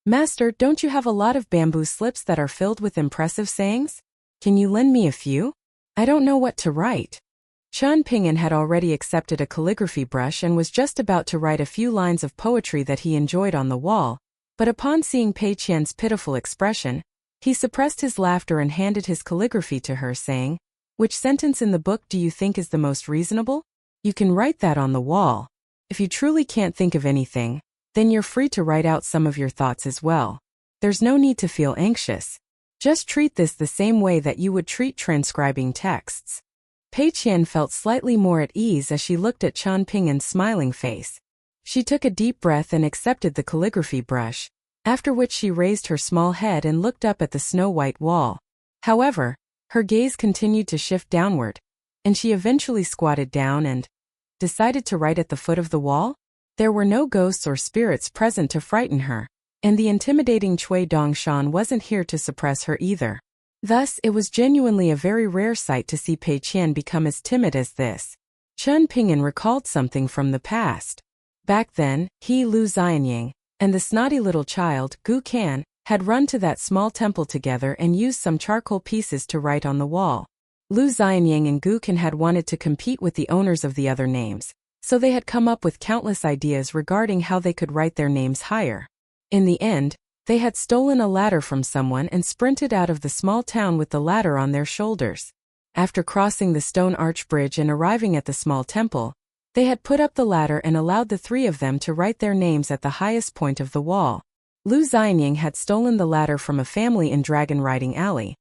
"Master, don't you have a lot of bamboo slips that are filled with impressive sayings? Can you lend me a few? I don't know what to write." Qian Ping'an had already accepted a calligraphy brush and was just about to write a few lines of poetry that he enjoyed on the wall, but upon seeing Pei Qian's pitiful expression, he suppressed his laughter and handed his calligraphy to her, saying, "Which sentence in the book do you think is the most reasonable? You can write that on the wall. If you truly can't think of anything, then you're free to write out some of your thoughts as well. There's no need to feel anxious. Just treat this the same way that you would treat transcribing texts." Pei Qian felt slightly more at ease as she looked at Qian Ping'an's smiling face. She took a deep breath and accepted the calligraphy brush, after which she raised her small head and looked up at the snow-white wall. However, her gaze continued to shift downward, and she eventually squatted down and decided to write at the foot of the wall. There were no ghosts or spirits present to frighten her, and the intimidating Cui Dongshan wasn't here to suppress her either. Thus, it was genuinely a very rare sight to see Pei Qian become as timid as this. Qian Ping'an recalled something from the past. Back then, he, Lu Xianying, and the snotty little child, Gu Kan, had run to that small temple together and used some charcoal pieces to write on the wall. Lu Xianying and Gu Kan had wanted to compete with the owners of the other names, so they had come up with countless ideas regarding how they could write their names higher. In the end, they had stolen a ladder from someone and sprinted out of the small town with the ladder on their shoulders. After crossing the stone arch bridge and arriving at the small temple, they had put up the ladder and allowed the three of them to write their names at the highest point of the wall. Lu Xianying had stolen the ladder from a family in Dragon Riding Alley,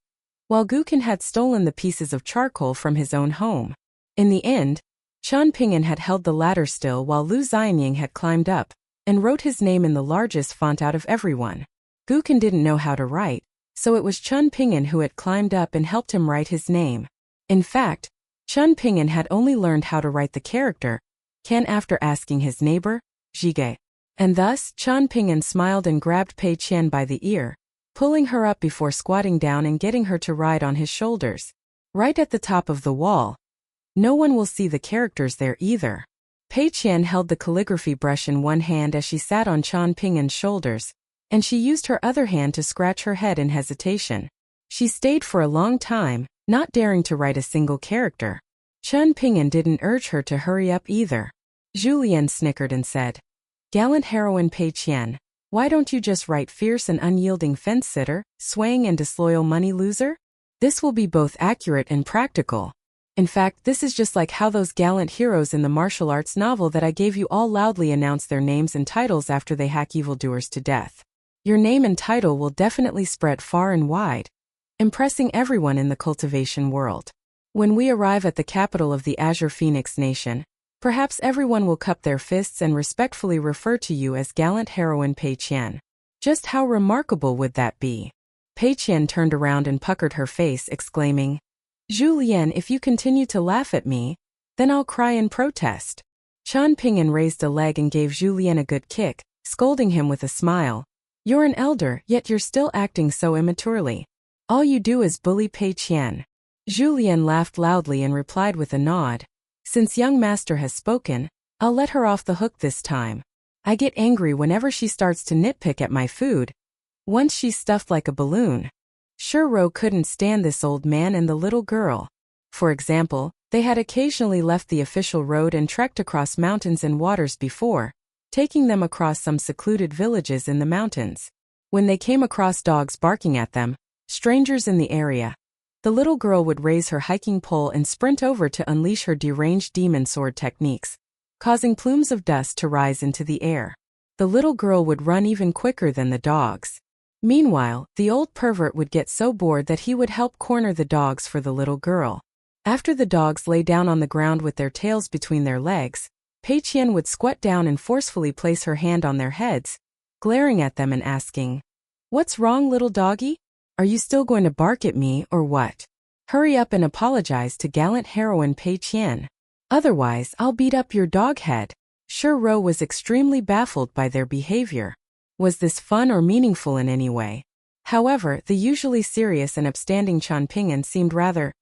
while Gu Kan had stolen the pieces of charcoal from his own home. In the end, Qian Ping'an had held the ladder still while Lu Xianying had climbed up and wrote his name in the largest font out of everyone. Gu Kan didn't know how to write, so it was Qian Ping'an who had climbed up and helped him write his name. In fact, Qian Ping'an had only learned how to write the character Kan after asking his neighbor, Jige. And thus, Qian Ping'an smiled and grabbed Pei Qian by the ear, pulling her up before squatting down and getting her to ride on his shoulders. Right at the top of the wall. No one will see the characters there either. Pei Qian held the calligraphy brush in one hand as she sat on Qian Pingan's shoulders, and she used her other hand to scratch her head in hesitation. She stayed for a long time, not daring to write a single character. Qian Pingan didn't urge her to hurry up either. Julien snickered and said, "Gallant heroine Pei Qian, why don't you just write fierce and unyielding fence-sitter, swaying and disloyal money loser? This will be both accurate and practical. In fact, this is just like how those gallant heroes in the martial arts novel that I gave you all loudly announce their names and titles after they hack evildoers to death. Your name and title will definitely spread far and wide, impressing everyone in the cultivation world. When we arrive at the capital of the Azure Phoenix Nation, perhaps everyone will cup their fists and respectfully refer to you as gallant heroine Pei Qian. Just how remarkable would that be?" Pei Qian turned around and puckered her face, exclaiming, "Julien, if you continue to laugh at me, then I'll cry in protest." Qian Pingan raised a leg and gave Julien a good kick, scolding him with a smile. "You're an elder, yet you're still acting so immaturely. All you do is bully Pei Qian." Julien laughed loudly and replied with a nod. "Since young master has spoken, I'll let her off the hook this time. I get angry whenever she starts to nitpick at my food. Once she's stuffed like a balloon." Shuro couldn't stand this old man and the little girl. For example, they had occasionally left the official road and trekked across mountains and waters before, taking them across some secluded villages in the mountains. When they came across dogs barking at them, strangers in the area, the little girl would raise her hiking pole and sprint over to unleash her deranged demon sword techniques, causing plumes of dust to rise into the air. The little girl would run even quicker than the dogs. Meanwhile, the old pervert would get so bored that he would help corner the dogs for the little girl. After the dogs lay down on the ground with their tails between their legs, Pei Qian would squat down and forcefully place her hand on their heads, glaring at them and asking, "What's wrong, little doggy? Are you still going to bark at me or what? Hurry up and apologize to gallant heroine Pei Qian. Otherwise, I'll beat up your dog head." Shuro was extremely baffled by their behavior. Was this fun or meaningful in any way? However, the usually serious and upstanding Qian Pingan seemed rather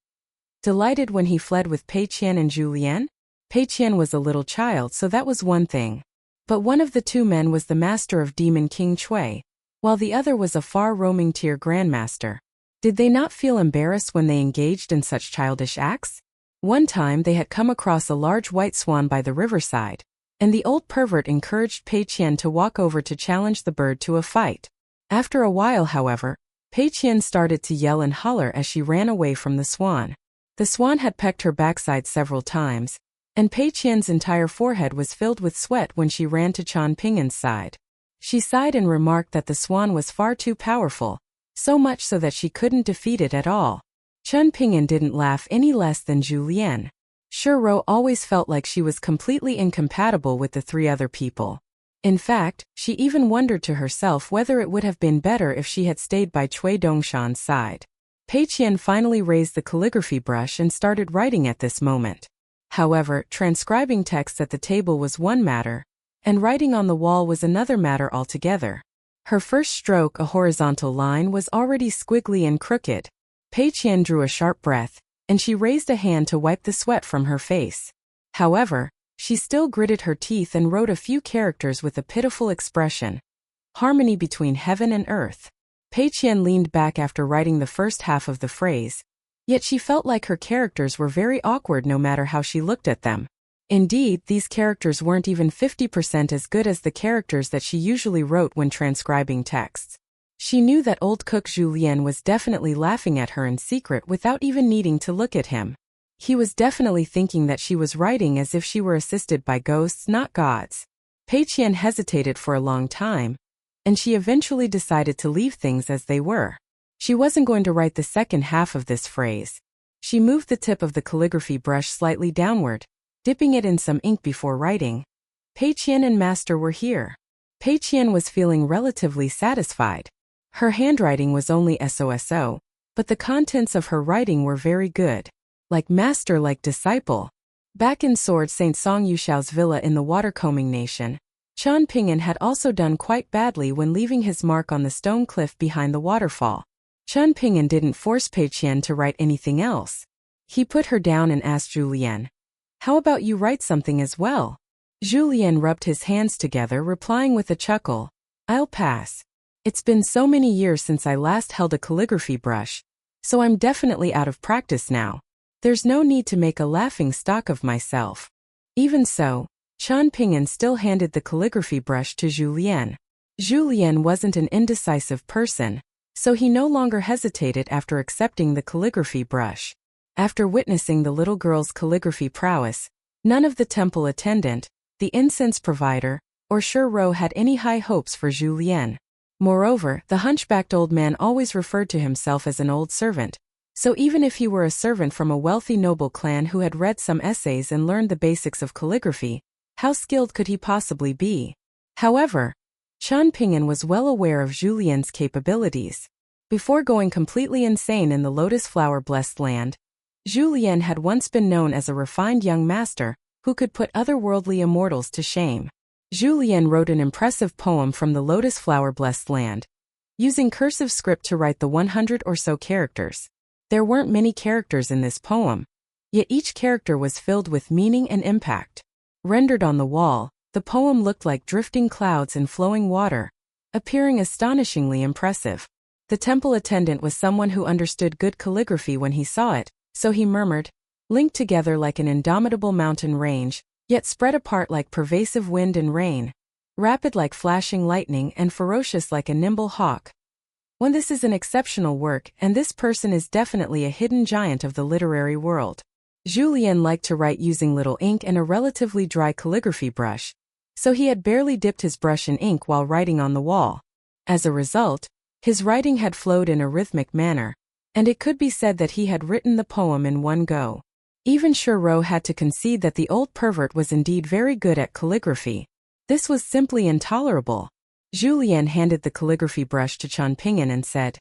delighted when he fled with Pei Qian and Julien. Pei Qian was a little child, so that was one thing. But one of the two men was the master of Demon King Chui, while the other was a far-roaming tier grandmaster. Did they not feel embarrassed when they engaged in such childish acts? One time they had come across a large white swan by the riverside, and the old pervert encouraged Pei Qian to walk over to challenge the bird to a fight. After a while, however, Pei Qian started to yell and holler as she ran away from the swan. The swan had pecked her backside several times, and Pei Qian's entire forehead was filled with sweat when she ran to Qian Pingan's side. She sighed and remarked that the swan was far too powerful, so much so that she couldn't defeat it at all. Qian Pingan didn't laugh any less than Julien. Shuro always felt like she was completely incompatible with the three other people. In fact, she even wondered to herself whether it would have been better if she had stayed by Cui Dongshan's side. Pei Qian finally raised the calligraphy brush and started writing at this moment. However, transcribing texts at the table was one matter, and writing on the wall was another matter altogether. Her first stroke, a horizontal line, was already squiggly and crooked. Pei Qian drew a sharp breath, and she raised a hand to wipe the sweat from her face. However, she still gritted her teeth and wrote a few characters with a pitiful expression. Harmony between heaven and earth. Pei Qian leaned back after writing the first half of the phrase, yet she felt like her characters were very awkward no matter how she looked at them. Indeed, these characters weren't even 50% as good as the characters that she usually wrote when transcribing texts. She knew that old cook Julien was definitely laughing at her in secret without even needing to look at him. He was definitely thinking that she was writing as if she were assisted by ghosts, not gods. Pei Qian hesitated for a long time, and she eventually decided to leave things as they were. She wasn't going to write the second half of this phrase. She moved the tip of the calligraphy brush slightly downward, dipping it in some ink before writing. Pei Qian and Master were here. Pei Qian was feeling relatively satisfied. Her handwriting was only so-so, but the contents of her writing were very good. Like master, like disciple. Back in Sword Saint Song Yushao's villa in the Watercombing Nation, Qian Pingan had also done quite badly when leaving his mark on the stone cliff behind the waterfall. Qian Pingan didn't force Pei Qian to write anything else. He put her down and asked Julien, "How about you write something as well?" Julien rubbed his hands together, replying with a chuckle, "I'll pass. It's been so many years since I last held a calligraphy brush, so I'm definitely out of practice now. There's no need to make a laughing stock of myself." Even so, Qian Ping'an still handed the calligraphy brush to Julien. Julien wasn't an indecisive person, so he no longer hesitated after accepting the calligraphy brush. After witnessing the little girl's calligraphy prowess, none of the temple attendant, the incense provider, or Shuro had any high hopes for Julien. Moreover, the hunchbacked old man always referred to himself as an old servant, so even if he were a servant from a wealthy noble clan who had read some essays and learned the basics of calligraphy, how skilled could he possibly be? However, Qian Ping'an was well aware of Julien's capabilities. Before going completely insane in the lotus flower-blessed land, Julien had once been known as a refined young master who could put otherworldly immortals to shame. Julien wrote an impressive poem from the lotus flower-blessed land, using cursive script to write the 100 or so characters. There weren't many characters in this poem, yet each character was filled with meaning and impact. Rendered on the wall, the poem looked like drifting clouds and flowing water, appearing astonishingly impressive. The temple attendant was someone who understood good calligraphy when he saw it, so he murmured, "Linked together like an indomitable mountain range, yet spread apart like pervasive wind and rain, rapid like flashing lightning and ferocious like a nimble hawk." When this is an exceptional work, and this person is definitely a hidden giant of the literary world. Julien liked to write using little ink and a relatively dry calligraphy brush, so he had barely dipped his brush in ink while writing on the wall. As a result, his writing had flowed in a rhythmic manner, and it could be said that he had written the poem in one go. Even Shuro had to concede that the old pervert was indeed very good at calligraphy. This was simply intolerable. Julien handed the calligraphy brush to Qian Ping'an and said,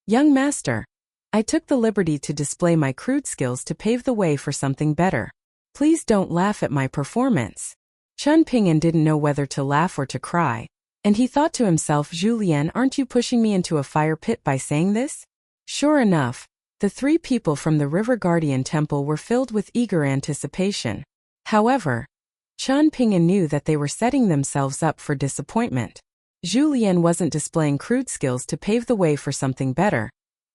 "Young master, I took the liberty to display my crude skills to pave the way for something better. Please don't laugh at my performance." Qian Ping'an didn't know whether to laugh or to cry, and he thought to himself, "Julien, aren't you pushing me into a fire pit by saying this?" Sure enough, the three people from the River Guardian Temple were filled with eager anticipation. However, Qian Ping'an knew that they were setting themselves up for disappointment. Julien wasn't displaying crude skills to pave the way for something better,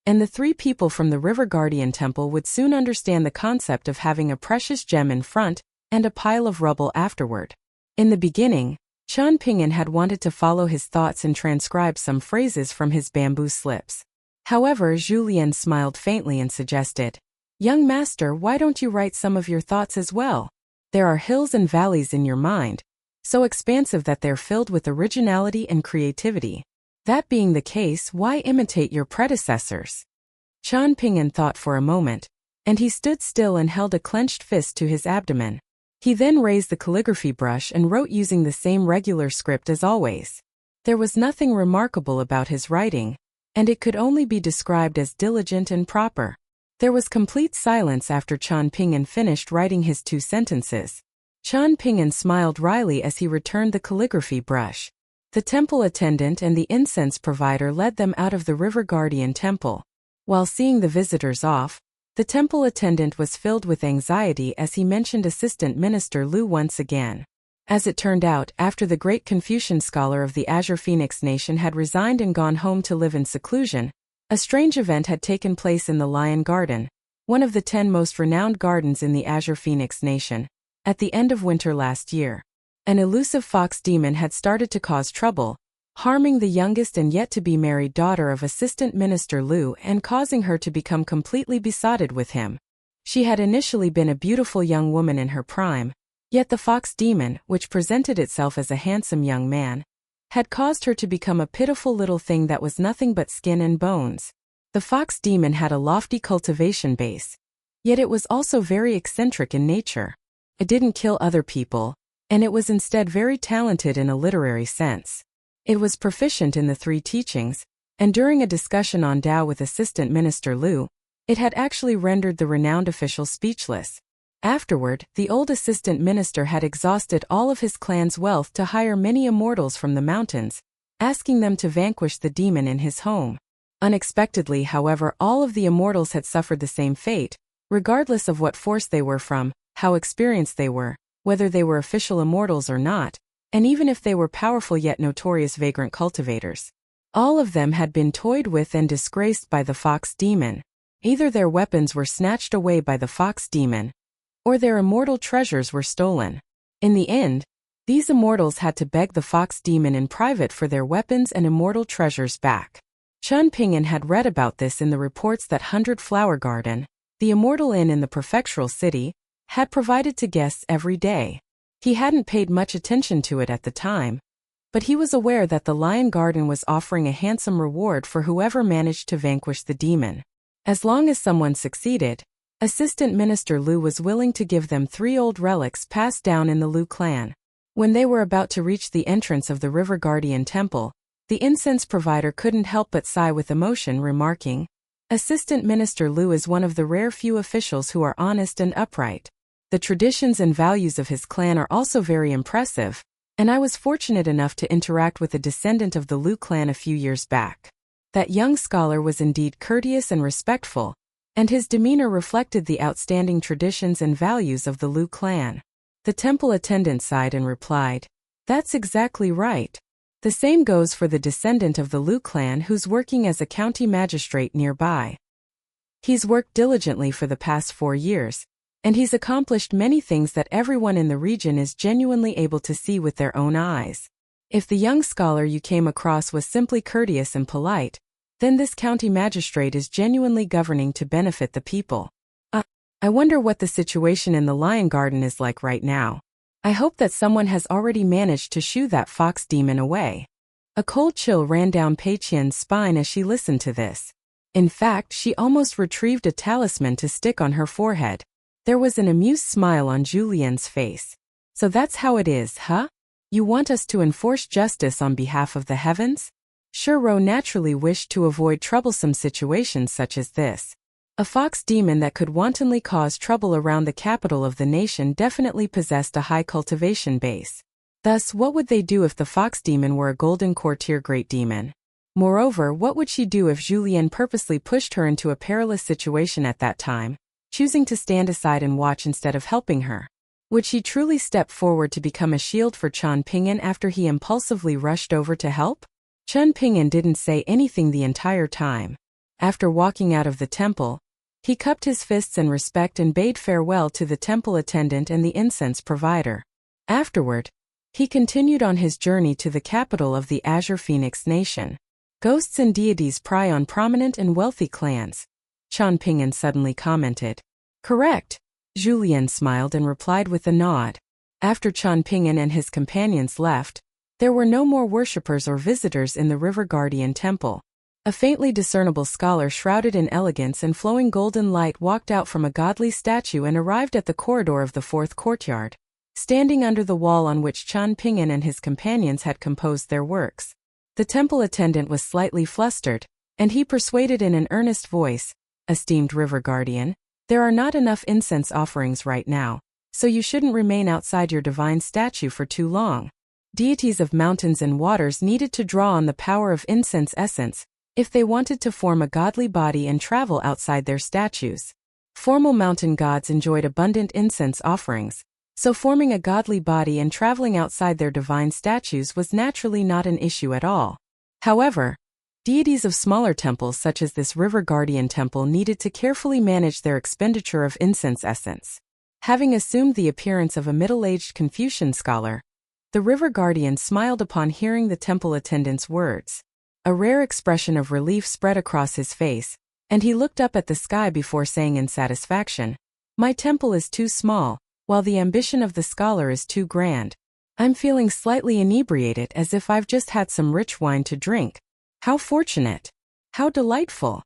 and the three people from the River Guardian Temple would soon understand the concept of having a precious gem in front and a pile of rubble afterward. In the beginning, Qian Ping'an had wanted to follow his thoughts and transcribe some phrases from his bamboo slips. However, Julien smiled faintly and suggested, "Young master, why don't you write some of your thoughts as well? There are hills and valleys in your mind, so expansive that they're filled with originality and creativity. That being the case, why imitate your predecessors?" Qian Ping'an thought for a moment, and he stood still and held a clenched fist to his abdomen. He then raised the calligraphy brush and wrote using the same regular script as always. There was nothing remarkable about his writing, and it could only be described as diligent and proper. There was complete silence after Qian Ping'an finished writing his 2 sentences. Qian Ping'an smiled wryly as he returned the calligraphy brush. The temple attendant and the incense provider led them out of the River Guardian Temple. While seeing the visitors off, the temple attendant was filled with anxiety as he mentioned Assistant Minister Lu once again. As it turned out, after the great Confucian scholar of the Azure Phoenix Nation had resigned and gone home to live in seclusion, a strange event had taken place in the Lion Garden, one of the 10 most renowned gardens in the Azure Phoenix Nation. At the end of winter last year, an elusive fox demon had started to cause trouble, harming the youngest and yet-to-be-married daughter of Assistant Minister Lu and causing her to become completely besotted with him. She had initially been a beautiful young woman in her prime, yet the fox demon, which presented itself as a handsome young man, had caused her to become a pitiful little thing that was nothing but skin and bones. The fox demon had a lofty cultivation base, yet it was also very eccentric in nature. It didn't kill other people, and it was instead very talented in a literary sense. It was proficient in the 3 teachings, and during a discussion on Tao with Assistant Minister Lu, it had actually rendered the renowned official speechless. Afterward, the old assistant minister had exhausted all of his clan's wealth to hire many immortals from the mountains, asking them to vanquish the demon in his home. Unexpectedly, however, all of the immortals had suffered the same fate, regardless of what force they were from, how experienced they were, whether they were official immortals or not, and even if they were powerful yet notorious vagrant cultivators. All of them had been toyed with and disgraced by the fox demon. Either their weapons were snatched away by the fox demon, or their immortal treasures were stolen. In the end, these immortals had to beg the fox demon in private for their weapons and immortal treasures back. Chen Ping'an had read about this in the reports that 100 Flower Garden, the immortal inn in the prefectural city, had provided to guests every day. He hadn't paid much attention to it at the time, but he was aware that the Lion Garden was offering a handsome reward for whoever managed to vanquish the demon. As long as someone succeeded, Assistant Minister Lu was willing to give them 3 old relics passed down in the Lu clan. When they were about to reach the entrance of the River Guardian Temple, the incense provider couldn't help but sigh with emotion, remarking, "Assistant Minister Lu is one of the rare few officials who are honest and upright. The traditions and values of his clan are also very impressive, and I was fortunate enough to interact with a descendant of the Lu clan a few years back. That young scholar was indeed courteous and respectful, and his demeanor reflected the outstanding traditions and values of the Lu clan." The temple attendant sighed and replied, "That's exactly right. The same goes for the descendant of the Lu clan who's working as a county magistrate nearby. He's worked diligently for the past 4 years, and he's accomplished many things that everyone in the region is genuinely able to see with their own eyes. If the young scholar you came across was simply courteous and polite, then this county magistrate is genuinely governing to benefit the people. I wonder what the situation in the Lion Garden is like right now. I hope that someone has already managed to shoo that fox demon away." A cold chill ran down Pei Qian's spine as she listened to this. In fact, she almost retrieved a talisman to stick on her forehead. There was an amused smile on Julien's face. "So that's how it is, huh? You want us to enforce justice on behalf of the heavens?" Shuro naturally wished to avoid troublesome situations such as this. A fox demon that could wantonly cause trouble around the capital of the nation definitely possessed a high cultivation base. Thus, what would they do if the fox demon were a golden courtier great demon? Moreover, what would she do if Julien purposely pushed her into a perilous situation at that time, choosing to stand aside and watch instead of helping her? Would she truly step forward to become a shield for Chen Ping'an after he impulsively rushed over to help? Chen Ping'an didn't say anything the entire time. After walking out of the temple, he cupped his fists in respect and bade farewell to the temple attendant and the incense provider. Afterward, he continued on his journey to the capital of the Azure Phoenix Nation. Ghosts and deities pry on prominent and wealthy clans, Chen Ping'an suddenly commented. "Correct." Julien smiled and replied with a nod. After Chen Ping'an and his companions left, there were no more worshippers or visitors in the River Guardian Temple. A faintly discernible scholar shrouded in elegance and flowing golden light walked out from a godly statue and arrived at the corridor of the 4th courtyard, standing under the wall on which Chen Ping'an and his companions had composed their works. The temple attendant was slightly flustered, and he persuaded in an earnest voice, "Esteemed River Guardian, there are not enough incense offerings right now, so you shouldn't remain outside your divine statue for too long. Deities of mountains and waters needed to draw on the power of incense essence if they wanted to form a godly body and travel outside their statues. Formal mountain gods enjoyed abundant incense offerings, so forming a godly body and traveling outside their divine statues was naturally not an issue at all. However, deities of smaller temples such as this River Guardian Temple needed to carefully manage their expenditure of incense essence." Having assumed the appearance of a middle-aged Confucian scholar, the River Guardian smiled upon hearing the temple attendant's words. A rare expression of relief spread across his face, and he looked up at the sky before saying in satisfaction, "My temple is too small, while the ambition of the scholar is too grand. I'm feeling slightly inebriated as if I've just had some rich wine to drink. How fortunate! How delightful!"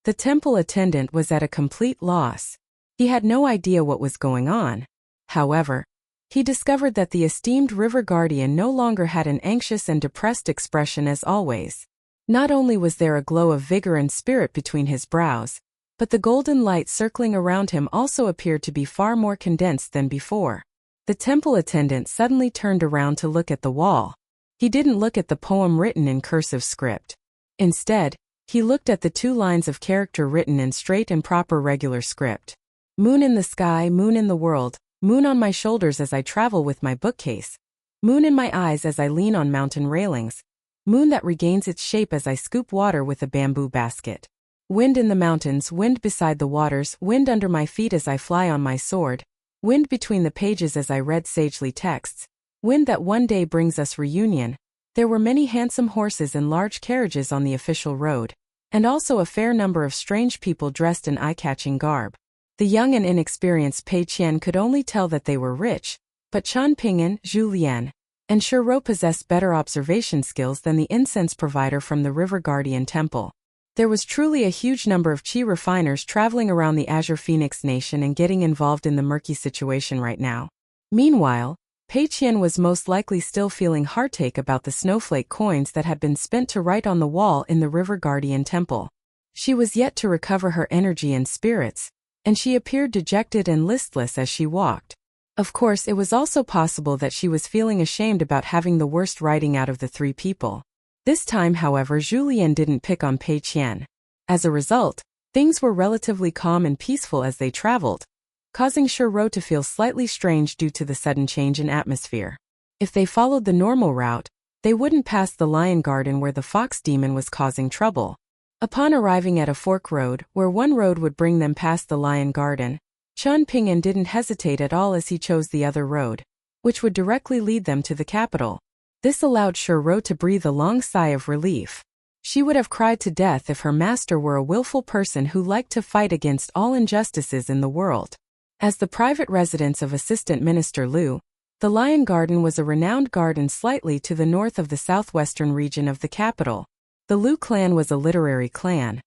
The temple attendant was at a complete loss. He had no idea what was going on. However, he discovered that the esteemed River Guardian no longer had an anxious and depressed expression as always. Not only was there a glow of vigor and spirit between his brows, but the golden light circling around him also appeared to be far more condensed than before. The temple attendant suddenly turned around to look at the wall. He didn't look at the poem written in cursive script. Instead, he looked at the 2 lines of character written in straight and proper regular script. "Moon in the sky, moon in the world, moon on my shoulders as I travel with my bookcase, moon in my eyes as I lean on mountain railings, moon that regains its shape as I scoop water with a bamboo basket. Wind in the mountains, wind beside the waters, wind under my feet as I fly on my sword, wind between the pages as I read sagely texts, wind that one day brings us reunion. There were many handsome horses and large carriages on the official road, and also a fair number of strange people dressed in eye-catching garb. The young and inexperienced Pei Qian could only tell that they were rich, but Chen Ping'an, Zhu Lian, and Shi Rou possessed better observation skills than the incense provider from the River Guardian Temple. There was truly a huge number of qi refiners traveling around the Azure Phoenix Nation and getting involved in the murky situation right now. Meanwhile, Pei Qian was most likely still feeling heartache about the snowflake coins that had been spent to write on the wall in the River Guardian Temple. She was yet to recover her energy and spirits, and she appeared dejected and listless as she walked. Of course, it was also possible that she was feeling ashamed about having the worst writing out of the three people. This time, however, Zhu Lian didn't pick on Pei Qian. As a result, things were relatively calm and peaceful as they traveled, causing Shi Rou to feel slightly strange due to the sudden change in atmosphere. If they followed the normal route, they wouldn't pass the lion garden where the fox demon was causing trouble. Upon arriving at a fork road, where one road would bring them past the lion garden, Chen Ping'an didn't hesitate at all as he chose the other road, which would directly lead them to the capital. This allowed Shi Rou to breathe a long sigh of relief. She would have cried to death if her master were a willful person who liked to fight against all injustices in the world. As the private residence of Assistant Minister Liu, the Lion Garden was a renowned garden slightly to the north of the southwestern region of the capital. The Liu clan was a literary clan,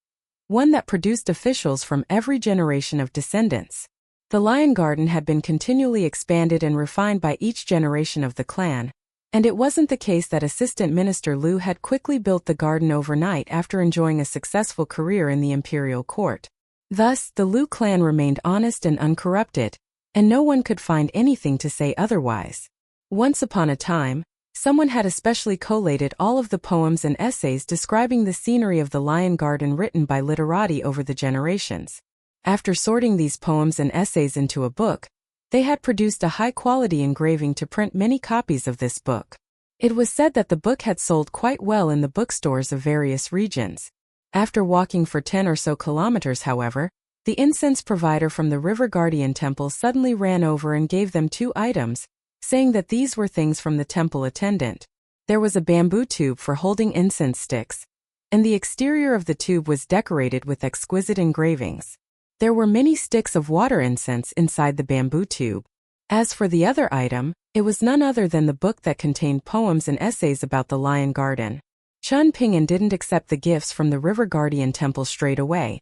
one that produced officials from every generation of descendants. The Lion Garden had been continually expanded and refined by each generation of the clan, and it wasn't the case that Assistant Minister Liu had quickly built the garden overnight after enjoying a successful career in the imperial court. Thus, the Liu clan remained honest and uncorrupted, and no one could find anything to say otherwise. Once upon a time, someone had especially collated all of the poems and essays describing the scenery of the Lion Garden written by literati over the generations. After sorting these poems and essays into a book, they had produced a high-quality engraving to print many copies of this book. It was said that the book had sold quite well in the bookstores of various regions. After walking for 10 or so kilometers, however, the incense provider from the River Guardian Temple suddenly ran over and gave them 2 items, saying that these were things from the temple attendant. There was a bamboo tube for holding incense sticks, and the exterior of the tube was decorated with exquisite engravings. There were many sticks of water incense inside the bamboo tube. As for the other item, it was none other than the book that contained poems and essays about the Lion Garden. Chen Ping'an didn't accept the gifts from the River Guardian Temple straight away,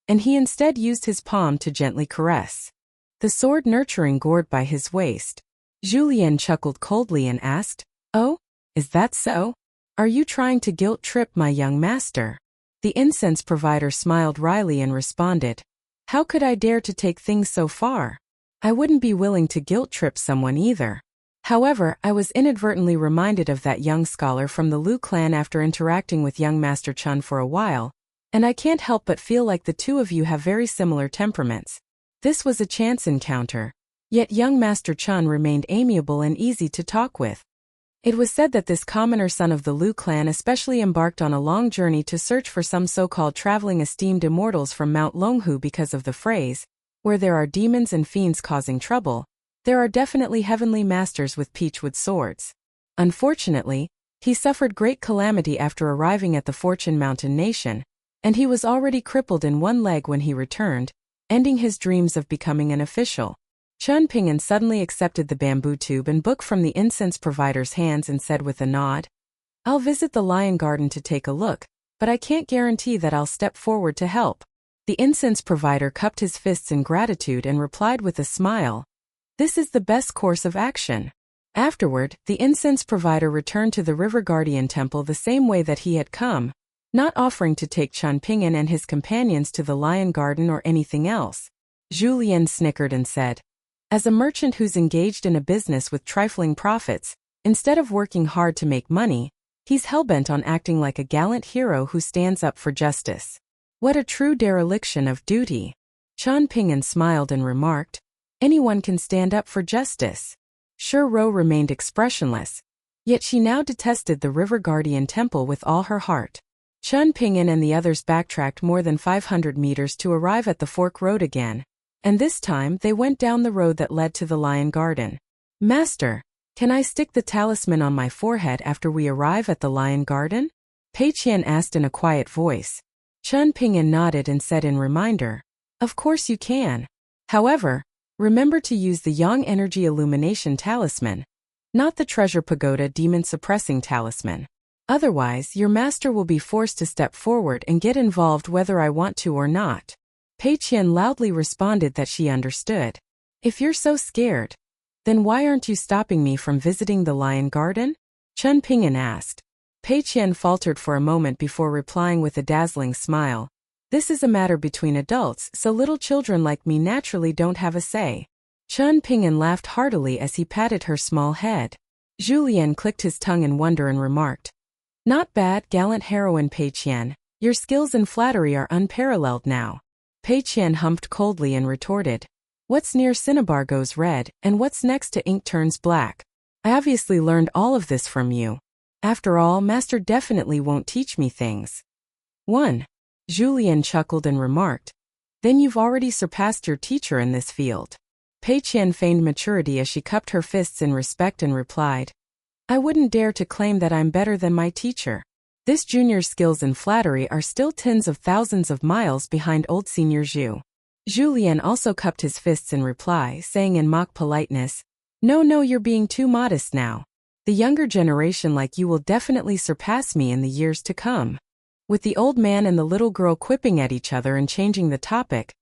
and he instead used his palm to gently caress the sword nurturing gourd by his waist. Zhu Lian chuckled coldly and asked, "Oh, is that so? Are you trying to guilt-trip my young master?" The incense provider smiled wryly and responded, "How could I dare to take things so far? I wouldn't be willing to guilt-trip someone either. However, I was inadvertently reminded of that young scholar from the Liu clan after interacting with young Master Chen for a while, and I can't help but feel like the two of you have very similar temperaments." This was a chance encounter, yet young Master Chen remained amiable and easy to talk with. It was said that this commoner son of the Liu clan especially embarked on a long journey to search for some so-called traveling esteemed immortals from Mount Longhu because of the phrase, "Where there are demons and fiends causing trouble, there are definitely heavenly masters with peachwood swords." Unfortunately, he suffered great calamity after arriving at the Fortune Mountain Nation, and he was already crippled in one leg when he returned, ending his dreams of becoming an official. Chen Ping'an suddenly accepted the bamboo tube and book from the incense provider's hands and said with a nod, "I'll visit the Lion Garden to take a look, but I can't guarantee that I'll step forward to help." The incense provider cupped his fists in gratitude and replied with a smile, "This is the best course of action." Afterward, the incense provider returned to the River Guardian Temple the same way that he had come, not offering to take Chen Ping'an and his companions to the Lion Garden or anything else. Zhu Lian snickered and said, "As a merchant who's engaged in a business with trifling profits, instead of working hard to make money, he's hellbent on acting like a gallant hero who stands up for justice. What a true dereliction of duty." Chen Ping'an smiled and remarked, Anyone can stand up for justice. Ro remained expressionless, yet she now detested the River Guardian Temple with all her heart. Chen Ping'an and the others backtracked more than 500 meters to arrive at the Fork Road again, and this time they went down the road that led to the Lion Garden. Master, can I stick the talisman on my forehead after we arrive at the Lion Garden? Pei Qian asked in a quiet voice. Chen Ping'an nodded and said in reminder, of course you can. However, remember to use the Yang Energy Illumination Talisman, not the Treasure Pagoda Demon Suppressing Talisman. Otherwise, your master will be forced to step forward and get involved whether I want to or not. Pei Qian loudly responded that she understood. If you're so scared, then why aren't you stopping me from visiting the Lion Garden? Chen Ping'an asked. Pei Qian faltered for a moment before replying with a dazzling smile. This is a matter between adults, so little children like me naturally don't have a say. Chen Ping'an laughed heartily as he patted her small head. Julien clicked his tongue in wonder and remarked, not bad, gallant heroine Pei Qian. Your skills in flattery are unparalleled now. Pei Qian humped coldly and retorted, what's near cinnabar goes red, and what's next to ink turns black. I obviously learned all of this from you. After all, Master definitely won't teach me things. 1. Julien chuckled and remarked, then you've already surpassed your teacher in this field. Pei Qian feigned maturity as she cupped her fists in respect and replied, I wouldn't dare to claim that I'm better than my teacher. This junior's skills in flattery are still tens of thousands of miles behind old senior Zhu. Julien also cupped his fists in reply, saying in mock politeness, no, you're being too modest now. The younger generation like you will definitely surpass me in the years to come. With the old man and the little girl quipping at each other and changing the topic,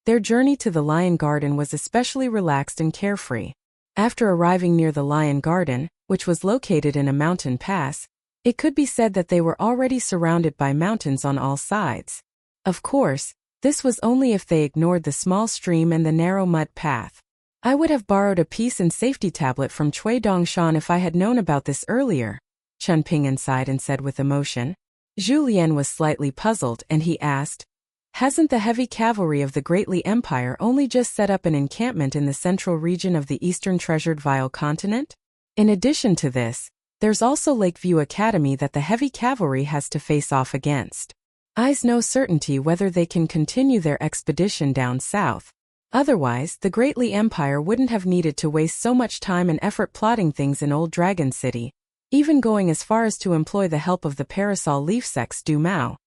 their journey to the Lion Garden was especially relaxed and carefree. After arriving near the Lion Garden, which was located in a mountain pass, it could be said that they were already surrounded by mountains on all sides. Of course, this was only if they ignored the small stream and the narrow mud path. I would have borrowed a peace and safety tablet from Cui Dongshan if I had known about this earlier, Chen Ping'an sighed and said with emotion. Julien was slightly puzzled and he asked, hasn't the heavy cavalry of the Great Li Empire only just set up an encampment in the central region of the eastern treasured Vile continent? In addition to this, there's also Lakeview Academy that the heavy cavalry has to face off against. I's no certainty whether they can continue their expedition down south. Otherwise, the Great Li Empire wouldn't have needed to waste so much time and effort plotting things in Old Dragon City, even going as far as to employ the help of the Parasol Leaf Sects Du Mao.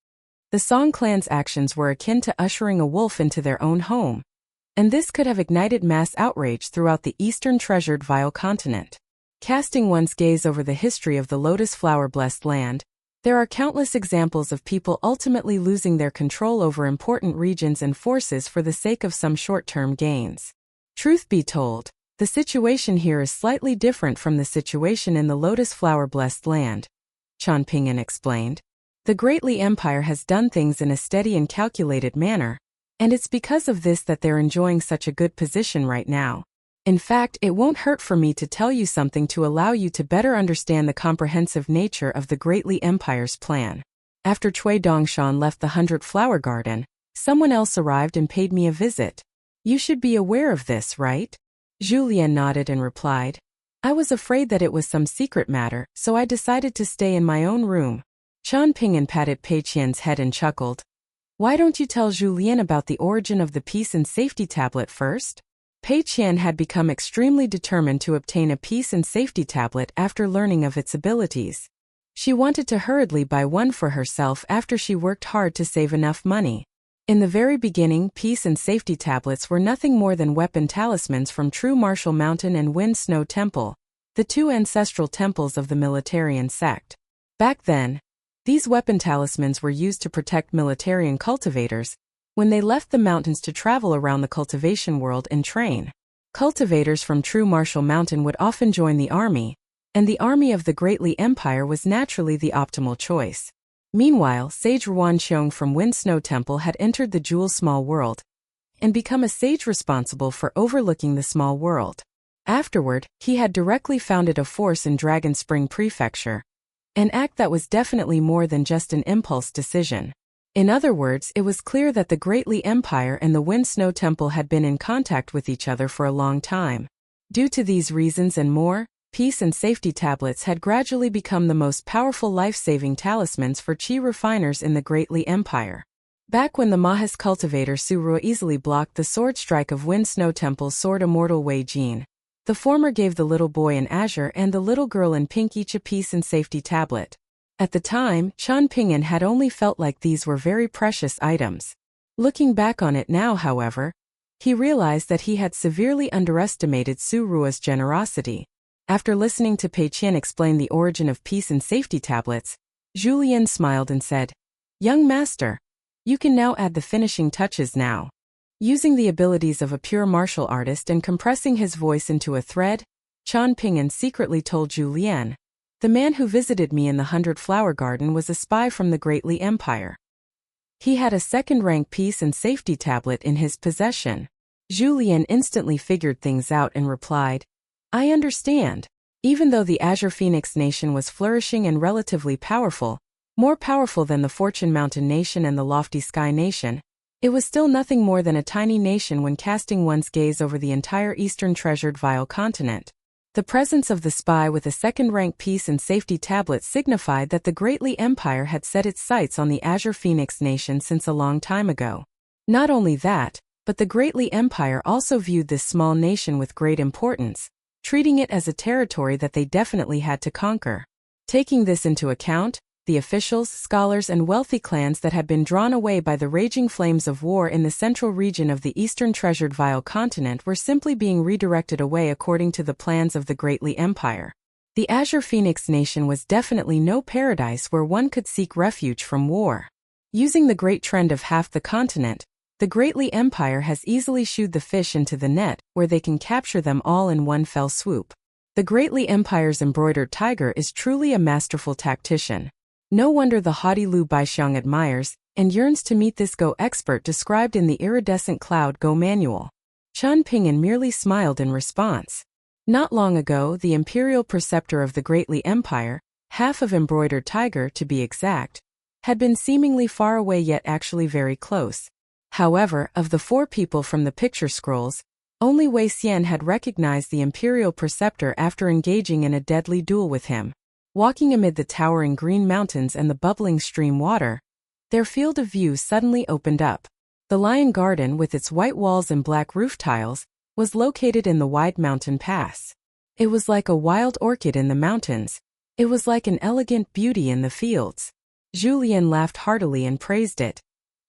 The Song clan's actions were akin to ushering a wolf into their own home, and this could have ignited mass outrage throughout the eastern treasured Vile continent. Casting one's gaze over the history of the Lotus Flower-blessed land, there are countless examples of people ultimately losing their control over important regions and forces for the sake of some short-term gains. Truth be told, the situation here is slightly different from the situation in the Lotus Flower-blessed land, Chen Ping'an explained. The Great Li Empire has done things in a steady and calculated manner, and it's because of this that they're enjoying such a good position right now. In fact, it won't hurt for me to tell you something to allow you to better understand the comprehensive nature of the Great Li Empire's plan. After Cui Dongshan left the 100 Flower Garden, someone else arrived and paid me a visit. You should be aware of this, right? Julien nodded and replied, I was afraid that it was some secret matter, so I decided to stay in my own room. Chen Ping'an patted Pei Qian's head and chuckled. Why don't you tell Julien about the origin of the peace and safety tablet first? Pei Qian had become extremely determined to obtain a peace and safety tablet after learning of its abilities. She wanted to hurriedly buy one for herself after she worked hard to save enough money. In the very beginning, peace and safety tablets were nothing more than weapon talismans from True Martial Mountain and Wind Snow Temple, the two ancestral temples of the Militarian sect. Back then, these weapon talismans were used to protect Militarian cultivators when they left the mountains to travel around the cultivation world and train. Cultivators from True Martial Mountain would often join the army, and the army of the Great Li Empire was naturally the optimal choice. Meanwhile, Sage Ruanqiong from Wind Snow Temple had entered the Jewel Small World and become a sage responsible for overlooking the small world. Afterward, he had directly founded a force in Dragon Spring Prefecture, an act that was definitely more than just an impulse decision. In other words, it was clear that the Great Li Empire and the Wind Snow Temple had been in contact with each other for a long time. Due to these reasons and more, peace and safety tablets had gradually become the most powerful life-saving talismans for qi refiners in the Great Li Empire. Back when the Mahas cultivator Su Rua easily blocked the sword strike of Wind Snow Temple's sword immortal Wei Jin, the former gave the little boy in azure and the little girl in pink each a peace and safety tablet. At the time, Qian Pingyan had only felt like these were very precious items. Looking back on it now, however, he realized that he had severely underestimated Su Rua's generosity. After listening to Pei Qian explain the origin of peace and safety tablets, Zhu Lian smiled and said, "Young master, you can now add the finishing touches now." Using the abilities of a pure martial artist and compressing his voice into a thread, Qian Pingyan secretly told Zhu Lian, "The man who visited me in the 100-Flower Garden was a spy from the Great Li Empire. He had a second-rank peace and safety tablet in his possession." Zhu Lian instantly figured things out and replied, "I understand. Even though the Azure Phoenix Nation was flourishing and relatively powerful, more powerful than the Fortune Mountain Nation and the Lofty Sky Nation, it was still nothing more than a tiny nation when casting one's gaze over the entire eastern treasured Vile continent. The presence of the spy with a second-rank peace and safety tablet signified that the Great Li Empire had set its sights on the Azure Phoenix Nation since a long time ago. Not only that, but the Great Li Empire also viewed this small nation with great importance, treating it as a territory that they definitely had to conquer. Taking this into account, the officials, scholars and wealthy clans that had been drawn away by the raging flames of war in the central region of the eastern treasured Vile continent were simply being redirected away according to the plans of the Great Li Empire. The Azure Phoenix Nation was definitely no paradise where one could seek refuge from war. Using the great trend of half the continent, the Great Li Empire has easily shooed the fish into the net where they can capture them all in one fell swoop. The Great Li Empire's embroidered tiger is truly a masterful tactician. No wonder the haughty Liu Baixiang admires and yearns to meet this Go expert described in the iridescent cloud Go manual. Qian Pingyan merely smiled in response. Not long ago, the imperial preceptor of the Great Li Empire, half of embroidered tiger to be exact, had been seemingly far away yet actually very close. However, of the 4 people from the picture scrolls, only Wei Xian had recognized the imperial preceptor after engaging in a deadly duel with him. Walking amid the towering green mountains and the bubbling stream water, their field of view suddenly opened up. The Lion Garden, with its white walls and black roof tiles, was located in the wide mountain pass. It was like a wild orchid in the mountains. It was like an elegant beauty in the fields. Zhu Lian laughed heartily and praised it.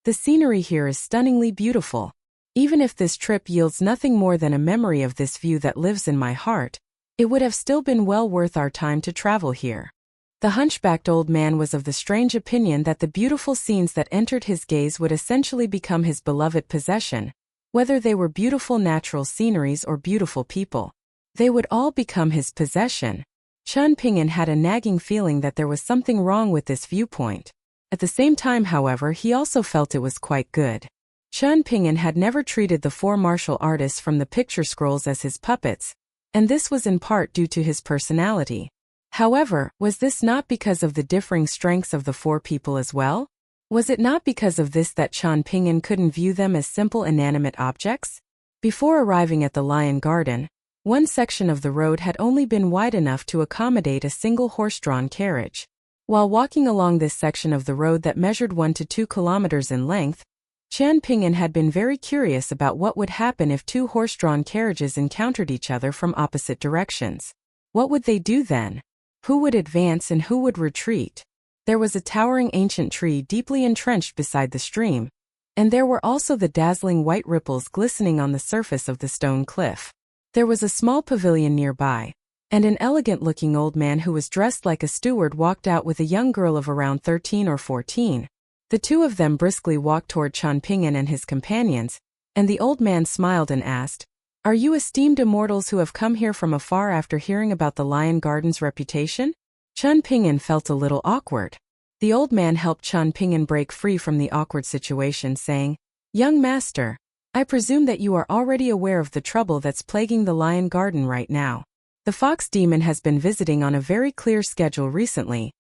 "The scenery here is stunningly beautiful. Even if this trip yields nothing more than a memory of this view that lives in my heart, it would have still been well worth our time to travel here." The hunchbacked old man was of the strange opinion that the beautiful scenes that entered his gaze would essentially become his beloved possession. Whether they were beautiful natural sceneries or beautiful people, they would all become his possession. Qian Pingyan had a nagging feeling that there was something wrong with this viewpoint. At the same time, however, he also felt it was quite good. Qian Pingyan had never treated the 4 martial artists from the picture scrolls as his puppets, and this was in part due to his personality. However, was this not because of the differing strengths of the 4 people as well? Was it not because of this that Qian Pingyan couldn't view them as simple inanimate objects? Before arriving at the Lion Garden, one section of the road had only been wide enough to accommodate a single horse-drawn carriage. While walking along this section of the road that measured 1 to 2 kilometers in length, Qian Pingyan had been very curious about what would happen if 2 horse-drawn carriages encountered each other from opposite directions. What would they do then? Who would advance and who would retreat? There was a towering ancient tree deeply entrenched beside the stream, and there were also the dazzling white ripples glistening on the surface of the stone cliff. There was a small pavilion nearby, and an elegant-looking old man who was dressed like a steward walked out with a young girl of around 13 or 14. The 2 of them briskly walked toward Qian Pingyan and his companions, and the old man smiled and asked, "Are you esteemed immortals who have come here from afar after hearing about the Lion Garden's reputation?" Qian Pingyan felt a little awkward. The old man helped Qian Pingyan break free from the awkward situation, saying, "Young master, I presume that you are already aware of the trouble that's plaguing the Lion Garden right now. The fox demon has been visiting on a very clear schedule recently.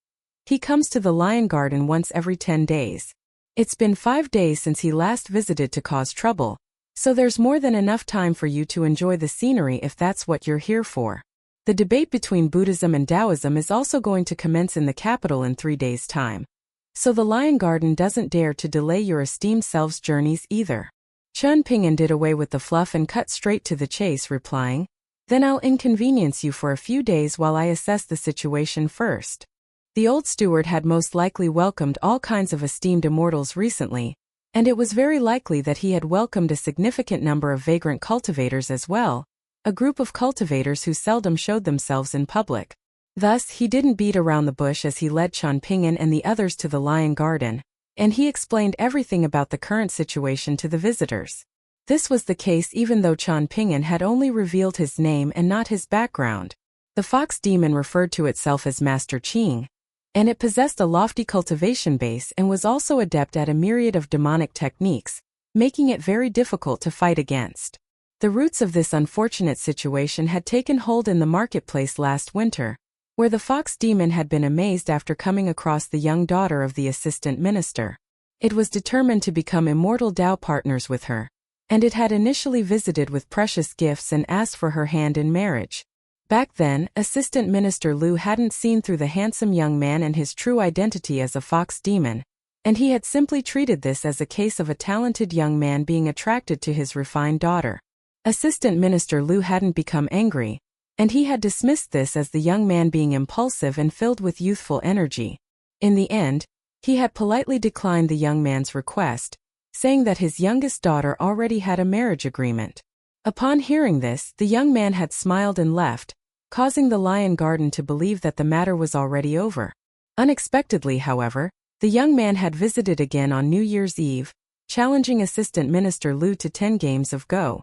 He comes to the Lion Garden once every 10 days. It's been 5 days since he last visited to cause trouble, so there's more than enough time for you to enjoy the scenery if that's what you're here for. The debate between Buddhism and Taoism is also going to commence in the capital in 3 days' time. So the Lion Garden doesn't dare to delay your esteemed selves' journeys either. Chen Ping'an did away with the fluff and cut straight to the chase, replying, "Then I'll inconvenience you for a few days while I assess the situation first." The old steward had most likely welcomed all kinds of esteemed immortals recently, and it was very likely that he had welcomed a significant number of vagrant cultivators as well, a group of cultivators who seldom showed themselves in public. Thus, he didn't beat around the bush as he led Chen Ping'an and the others to the Lion Garden, and he explained everything about the current situation to the visitors. This was the case even though Chen Ping'an had only revealed his name and not his background. The fox demon referred to itself as Master Qing, and it possessed a lofty cultivation base and was also adept at a myriad of demonic techniques, making it very difficult to fight against. The roots of this unfortunate situation had taken hold in the marketplace last winter, where the fox demon had been amazed after coming across the young daughter of the assistant minister. It was determined to become immortal Tao partners with her, and it had initially visited with precious gifts and asked for her hand in marriage. Back then, Assistant Minister Lu hadn't seen through the handsome young man and his true identity as a fox demon, and he had simply treated this as a case of a talented young man being attracted to his refined daughter. Assistant Minister Lu hadn't become angry, and he had dismissed this as the young man being impulsive and filled with youthful energy. In the end, he had politely declined the young man's request, saying that his youngest daughter already had a marriage agreement. Upon hearing this, the young man had smiled and left, causing the Lion Garden to believe that the matter was already over. Unexpectedly, however, the young man had visited again on New Year's Eve, challenging Assistant Minister Lu to 10 games of Go.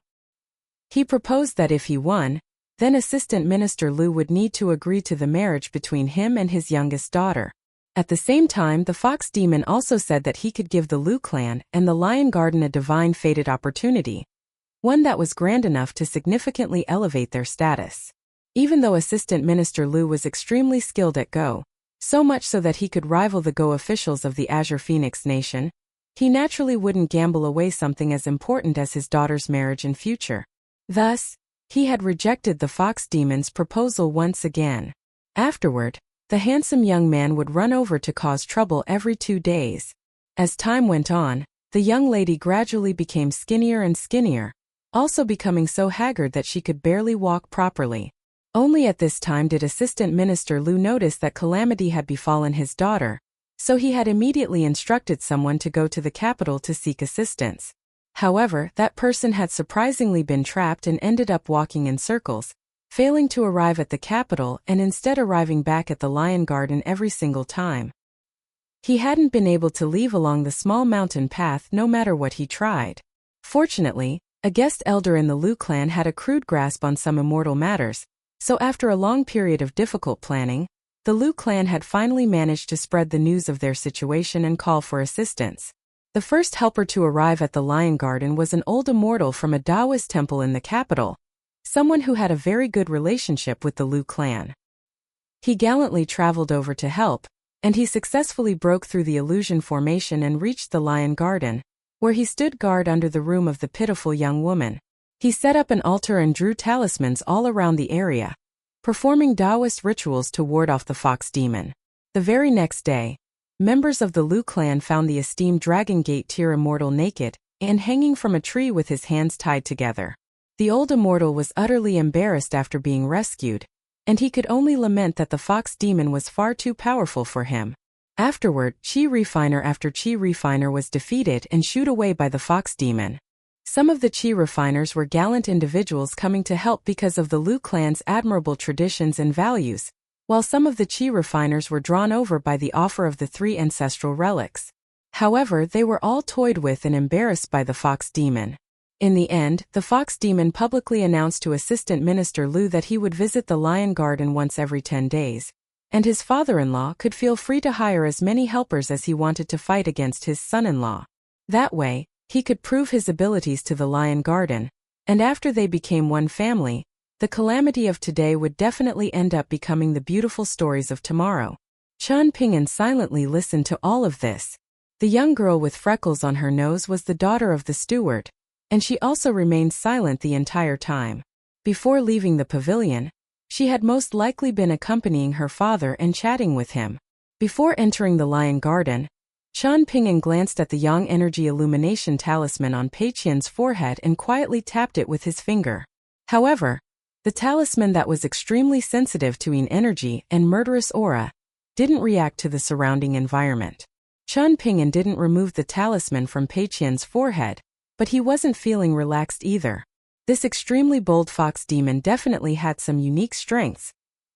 He proposed that if he won, then Assistant Minister Lu would need to agree to the marriage between him and his youngest daughter. At the same time, the fox demon also said that he could give the Lu clan and the Lion Garden a divine fated opportunity, one that was grand enough to significantly elevate their status. Even though Assistant Minister Lu was extremely skilled at Go, so much so that he could rival the Go officials of the Azure Phoenix Nation, he naturally wouldn't gamble away something as important as his daughter's marriage and future. Thus, he had rejected the fox demon's proposal once again. Afterward, the handsome young man would run over to cause trouble every 2 days. As time went on, the young lady gradually became skinnier and skinnier, also becoming so haggard that she could barely walk properly. Only at this time did Assistant Minister Lu notice that calamity had befallen his daughter, so he had immediately instructed someone to go to the capital to seek assistance. However, that person had surprisingly been trapped and ended up walking in circles, failing to arrive at the capital and instead arriving back at the Lion Garden every single time. He hadn't been able to leave along the small mountain path no matter what he tried. Fortunately, a guest elder in the Lu clan had a crude grasp on some immortal matters, so after a long period of difficult planning, the Lu clan had finally managed to spread the news of their situation and call for assistance. The first helper to arrive at the Lion Garden was an old immortal from a Taoist temple in the capital, someone who had a very good relationship with the Lu clan. He gallantly traveled over to help, and he successfully broke through the illusion formation and reached the Lion Garden, where he stood guard under the room of the pitiful young woman. He set up an altar and drew talismans all around the area, performing Taoist rituals to ward off the fox demon. The very next day, members of the Lu clan found the esteemed Dragon Gate tier immortal naked and hanging from a tree with his hands tied together. The old immortal was utterly embarrassed after being rescued, and he could only lament that the fox demon was far too powerful for him. Afterward, Chi Refiner after Chi Refiner was defeated and shooed away by the fox demon. Some of the Chi Refiners were gallant individuals coming to help because of the Lu clan's admirable traditions and values, while some of the Chi Refiners were drawn over by the offer of the 3 ancestral relics. However, they were all toyed with and embarrassed by the fox demon. In the end, the fox demon publicly announced to Assistant Minister Lu that he would visit the Lion Garden once every 10 days, and his father-in-law could feel free to hire as many helpers as he wanted to fight against his son-in-law. That way, he could prove his abilities to the Lion Garden, and after they became one family, the calamity of today would definitely end up becoming the beautiful stories of tomorrow. Chen Ping'an silently listened to all of this, The young girl with freckles on her nose was the daughter of the steward, and she also remained silent the entire time. Before leaving the pavilion, she had most likely been accompanying her father and chatting with him. Before entering the lion garden, Qian Ping'an glanced at the yang energy illumination talisman on Pei Qian's forehead and quietly tapped it with his finger. However, the talisman that was extremely sensitive to yin energy and murderous aura didn't react to the surrounding environment. Qian Ping'an didn't remove the talisman from Pei Qian's forehead, but he wasn't feeling relaxed either. This extremely bold fox demon definitely had some unique strengths.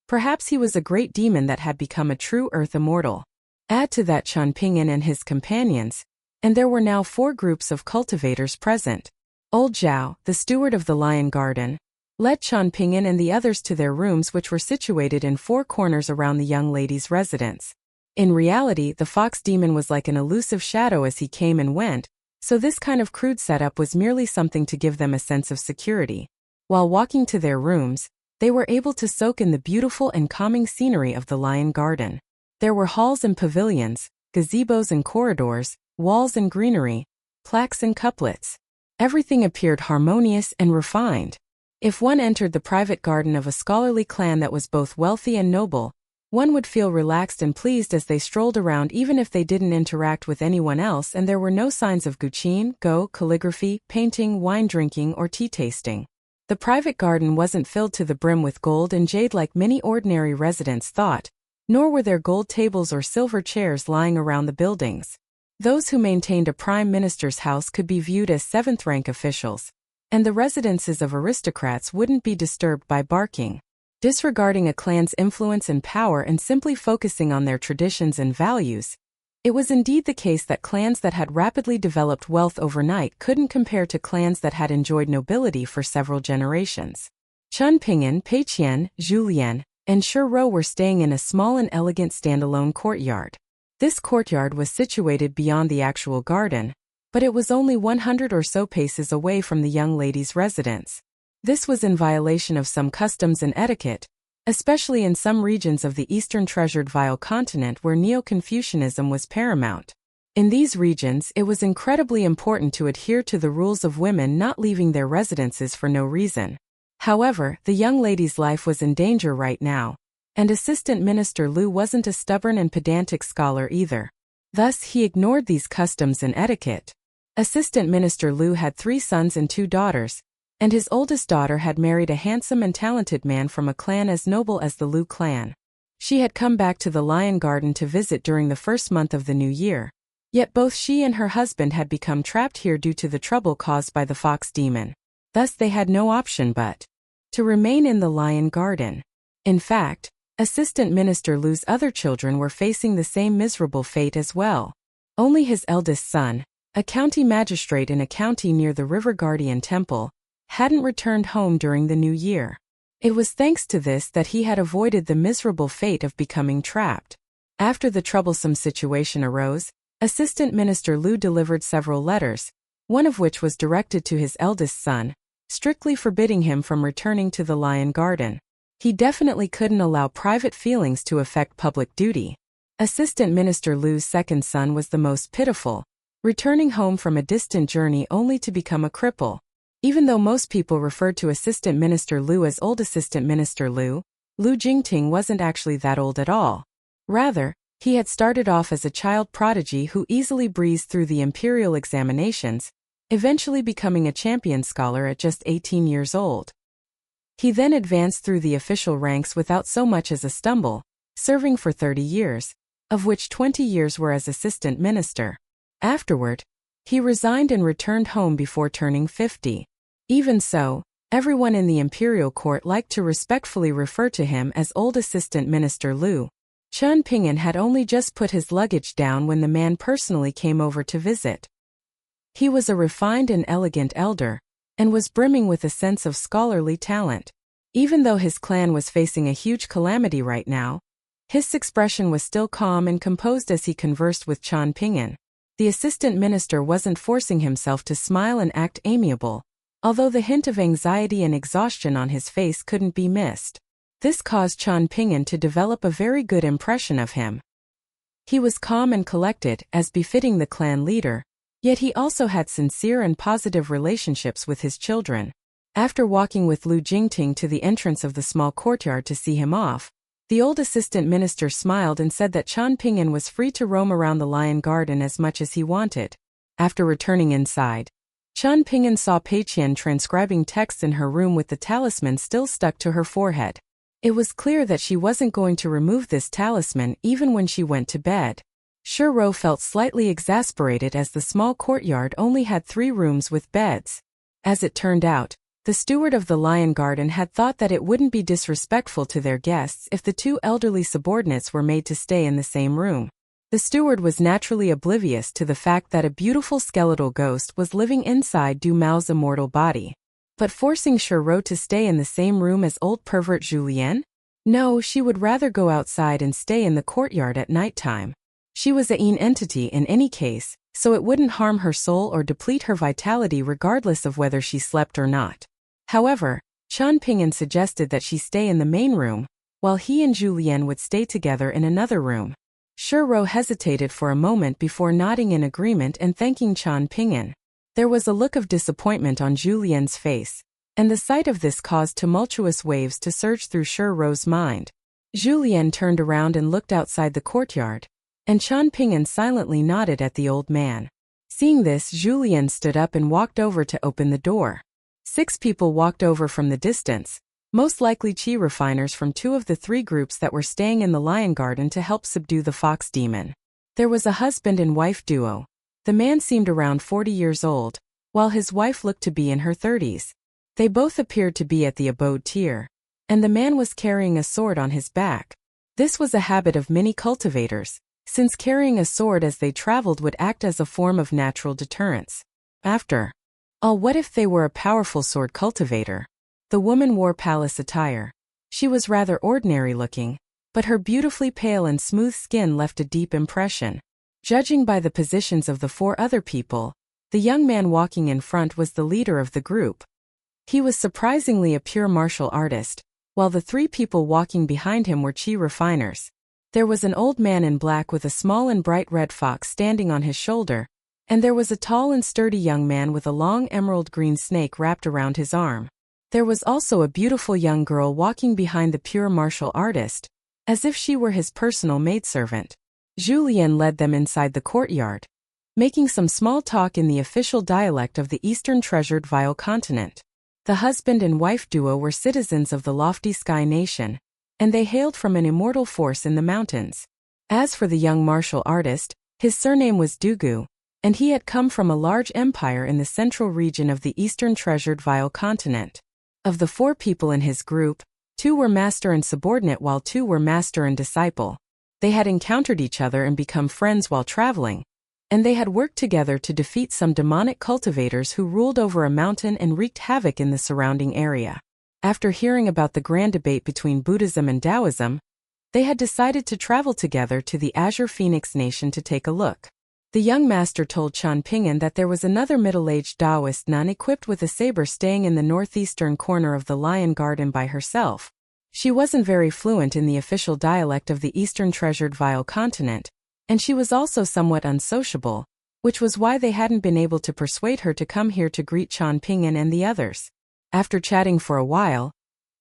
Perhaps he was a great demon that had become a true earth immortal. Add to that Qian Ping'an and his companions, and there were now 4 groups of cultivators present. Old Zhao, the steward of the lion garden, led Qian Ping'an and the others to their rooms, which were situated in 4 corners around the young lady's residence. In reality, the fox demon was like an elusive shadow as he came and went, so this kind of crude setup was merely something to give them a sense of security. While walking to their rooms, they were able to soak in the beautiful and calming scenery of the lion garden. There were halls and pavilions, gazebos and corridors, walls and greenery, plaques and couplets. Everything appeared harmonious and refined. If one entered the private garden of a scholarly clan that was both wealthy and noble, one would feel relaxed and pleased as they strolled around even if they didn't interact with anyone else, and there were no signs of guqin, calligraphy, painting, wine drinking, or tea tasting. The private garden wasn't filled to the brim with gold and jade like many ordinary residents thought, nor were there gold tables or silver chairs lying around the buildings. Those who maintained a prime minister's house could be viewed as 7th-rank officials, and the residences of aristocrats wouldn't be disturbed by barking. Disregarding a clan's influence and power and simply focusing on their traditions and values, it was indeed the case that clans that had rapidly developed wealth overnight couldn't compare to clans that had enjoyed nobility for several generations. Qian Ping'an, Pei Qian, Zhu Lian, and Shi Rou were staying in a small and elegant standalone courtyard. This courtyard was situated beyond the actual garden, but it was only 100 or so paces away from the young lady's residence. This was in violation of some customs and etiquette, especially in some regions of the Eastern Treasured Vile continent where Neo-Confucianism was paramount. In these regions, it was incredibly important to adhere to the rules of women not leaving their residences for no reason. However, the young lady's life was in danger right now, and Assistant Minister Lu wasn't a stubborn and pedantic scholar either. Thus, he ignored these customs and etiquette. Assistant Minister Lu had 3 sons and 2 daughters, and his oldest daughter had married a handsome and talented man from a clan as noble as the Lu clan. She had come back to the lion garden to visit during the first month of the new year, yet both she and her husband had become trapped here due to the trouble caused by the fox demon. Thus they had no option but to remain in the lion garden. In fact, Assistant Minister Lu's other children were facing the same miserable fate as well. Only his eldest son, a county magistrate in a county near the River Guardian Temple, hadn't returned home during the new year. It was thanks to this that he had avoided the miserable fate of becoming trapped. After the troublesome situation arose, Assistant Minister Lu delivered several letters, one of which was directed to his eldest son, strictly forbidding him from returning to the lion garden. He definitely couldn't allow private feelings to affect public duty. Assistant Minister Lu's second son was the most pitiful, returning home from a distant journey only to become a cripple. Even though most people referred to Assistant Minister Lu as Old Assistant Minister Lu, Lu Jingting wasn't actually that old at all. Rather, he had started off as a child prodigy who easily breezed through the imperial examinations, eventually becoming a champion scholar at just 18 years old. He then advanced through the official ranks without so much as a stumble, serving for 30 years, of which 20 years were as assistant minister. Afterward, he resigned and returned home before turning 50. Even so, everyone in the imperial court liked to respectfully refer to him as Old Assistant Minister Lu. Qian Ping'an had only just put his luggage down when the man personally came over to visit. He was a refined and elegant elder, and was brimming with a sense of scholarly talent. Even though his clan was facing a huge calamity right now, his expression was still calm and composed as he conversed with Qian Ping'an. The assistant minister wasn't forcing himself to smile and act amiable, although the hint of anxiety and exhaustion on his face couldn't be missed. This caused Qian Ping'an to develop a very good impression of him. He was calm and collected, as befitting the clan leader, yet he also had sincere and positive relationships with his children. After walking with Lu Jingting to the entrance of the small courtyard to see him off, the old assistant minister smiled and said that Qian Pingyan was free to roam around the lion garden as much as he wanted. After returning inside, Qian Pingyan saw Pei Qian transcribing texts in her room with the talisman still stuck to her forehead. It was clear that she wasn't going to remove this talisman even when she went to bed. Shi Rou felt slightly exasperated as the small courtyard only had 3 rooms with beds. As it turned out, the steward of the lion garden had thought that it wouldn't be disrespectful to their guests if the 2 elderly subordinates were made to stay in the same room. The steward was naturally oblivious to the fact that a beautiful skeletal ghost was living inside Du Mao's immortal body. But forcing Shi Rou to stay in the same room as old pervert Julien? No, she would rather go outside and stay in the courtyard at nighttime. She was a Yin entity in any case, so it wouldn't harm her soul or deplete her vitality regardless of whether she slept or not. However, Qian Pingyan suggested that she stay in the main room, while he and Julien would stay together in another room. Shi Rou hesitated for a moment before nodding in agreement and thanking Qian Pingyan. There was a look of disappointment on Julien's face, and the sight of this caused tumultuous waves to surge through Shi Rou's mind. Julien turned around and looked outside the courtyard, and Qian Pingyan silently nodded at the old man. Seeing this, Julien stood up and walked over to open the door. 6 people walked over from the distance, most likely qi refiners from 2 of the 3 groups that were staying in the lion garden to help subdue the fox demon. There was a husband and wife duo. The man seemed around 40 years old, while his wife looked to be in her 30s. They both appeared to be at the abode tier, and the man was carrying a sword on his back. This was a habit of many cultivators, since carrying a sword as they traveled would act as a form of natural deterrence. After all, what if they were a powerful sword cultivator? The woman wore palace attire. She was rather ordinary looking, but her beautifully pale and smooth skin left a deep impression. Judging by the positions of the 4 other people, the young man walking in front was the leader of the group. He was surprisingly a pure martial artist, while the 3 people walking behind him were qi refiners. There was an old man in black with a small and bright red fox standing on his shoulder, and there was a tall and sturdy young man with a long emerald green snake wrapped around his arm. There was also a beautiful young girl walking behind the pure martial artist, as if she were his personal maidservant. Julien led them inside the courtyard, making some small talk in the official dialect of the Eastern Treasured Vile Continent. The husband and wife duo were citizens of the lofty Sky Nation, and they hailed from an immortal force in the mountains. As for the young martial artist, his surname was Dugu, and he had come from a large empire in the central region of the Eastern Treasured Vile Continent. Of the 4 people in his group, 2 were master and subordinate while 2 were master and disciple. They had encountered each other and become friends while traveling, and they had worked together to defeat some demonic cultivators who ruled over a mountain and wreaked havoc in the surrounding area. After hearing about the grand debate between Buddhism and Taoism, they had decided to travel together to the Azure Phoenix Nation to take a look. The young master told Qian Pingyan that there was another middle-aged Taoist nun equipped with a saber staying in the northeastern corner of the lion garden by herself. She wasn't very fluent in the official dialect of the Eastern Treasured Vile Continent, and she was also somewhat unsociable, which was why they hadn't been able to persuade her to come here to greet Qian Pingyan and the others. After chatting for a while,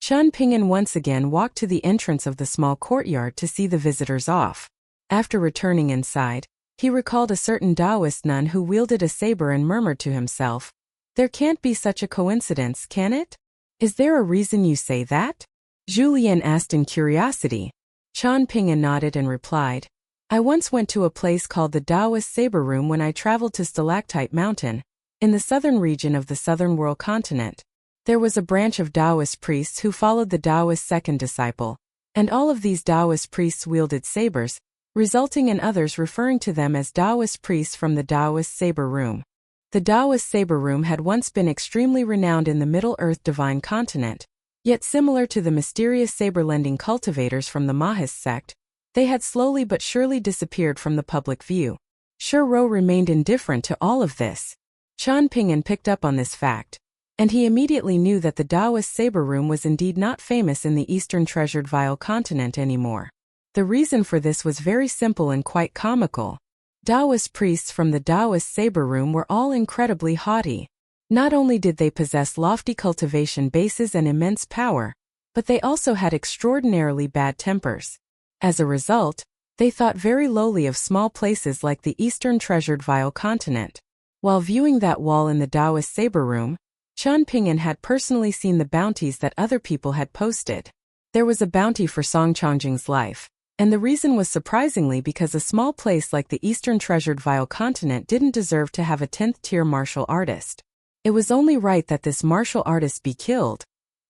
Qian Pingyan once again walked to the entrance of the small courtyard to see the visitors off. After returning inside, he recalled a certain Taoist nun who wielded a saber and murmured to himself, "There can't be such a coincidence, can it? Is there a reason you say that?" Julien asked in curiosity. Qian Pingyan nodded and replied, "I once went to a place called the Taoist Saber Room when I traveled to Stalactite Mountain, in the southern region of the southern world continent. There was a branch of Taoist priests who followed the Taoist second disciple, and all of these Taoist priests wielded sabers, resulting in others referring to them as Taoist priests from the Taoist Saber Room. The Taoist Saber Room had once been extremely renowned in the Middle-earth Divine Continent, yet similar to the mysterious saber-lending cultivators from the Mahis sect, they had slowly but surely disappeared from the public view. Shi Rou remained indifferent to all of this. Qian Pingyan picked up on this fact, and he immediately knew that the Taoist Saber Room was indeed not famous in the Eastern Treasured Vile Continent anymore. The reason for this was very simple and quite comical. Taoist priests from the Taoist saber room were all incredibly haughty. Not only did they possess lofty cultivation bases and immense power, but they also had extraordinarily bad tempers. As a result, they thought very lowly of small places like the Eastern Treasured Vile Continent. While viewing that wall in the Taoist saber room, Qian Pingyan had personally seen the bounties that other people had posted. There was a bounty for Song Chongjing's life, and the reason was surprisingly because a small place like the Eastern Treasured Vile Continent didn't deserve to have a 10th-tier martial artist. It was only right that this martial artist be killed,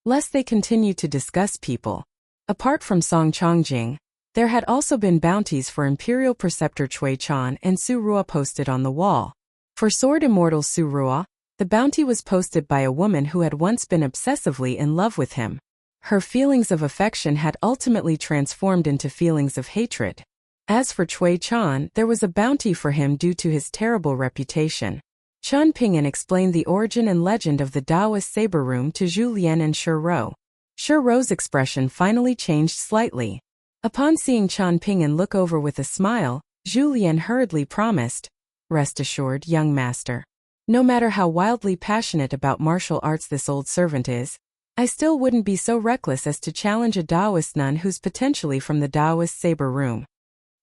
lest they continue to disgust people. Apart from Song Chongjing, there had also been bounties for Imperial Preceptor Cui Chan and Su Ruo posted on the wall. For Sword Immortal Su Ruo, the bounty was posted by a woman who had once been obsessively in love with him. Her feelings of affection had ultimately transformed into feelings of hatred. As for Cui Chan, there was a bounty for him due to his terrible reputation. Qian Pingyan explained the origin and legend of the Taoist saber room to Zhu Lian and Shi Rou. Shi Rou's expression finally changed slightly. Upon seeing Qian Pingyan look over with a smile, Zhu Lian hurriedly promised, "Rest assured, young master. No matter how wildly passionate about martial arts this old servant is, I still wouldn't be so reckless as to challenge a Taoist nun who's potentially from the Taoist saber room.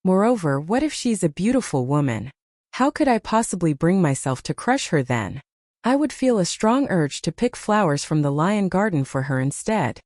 Moreover, what if she's a beautiful woman? How could I possibly bring myself to crush her then? I would feel a strong urge to pick flowers from the lion garden for her instead.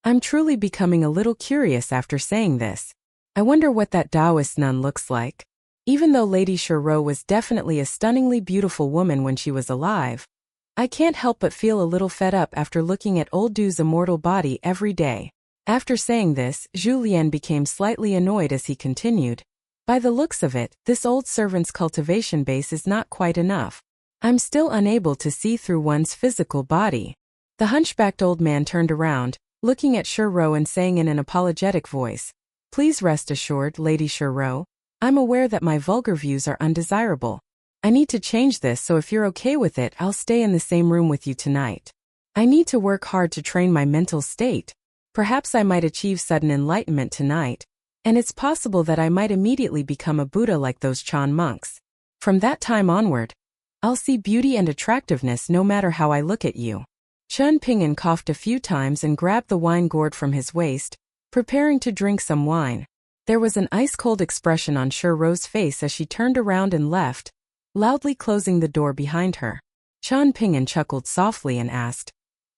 I'm truly becoming a little curious after saying this. I wonder what that Taoist nun looks like." Even though Lady Shi Rou was definitely a stunningly beautiful woman when she was alive, I can't help but feel a little fed up after looking at old Du's immortal body every day. After saying this, Zhu Lian became slightly annoyed as he continued, "By the looks of it, this old servant's cultivation base is not quite enough. I'm still unable to see through one's physical body." The hunchbacked old man turned around, looking at Shi Rou and saying in an apologetic voice, "Please rest assured, Lady Shi Rou, I'm aware that my vulgar views are undesirable. I need to change this, so if you're okay with it, I'll stay in the same room with you tonight. I need to work hard to train my mental state. Perhaps I might achieve sudden enlightenment tonight, and it's possible that I might immediately become a Buddha like those Chan monks. From that time onward, I'll see beauty and attractiveness no matter how I look at you." Qian Pingyan coughed a few times and grabbed the wine gourd from his waist, preparing to drink some wine. There was an ice-cold expression on Shi Rou's face as she turned around and left, loudly closing the door behind her. Qian Pingyan chuckled softly and asked,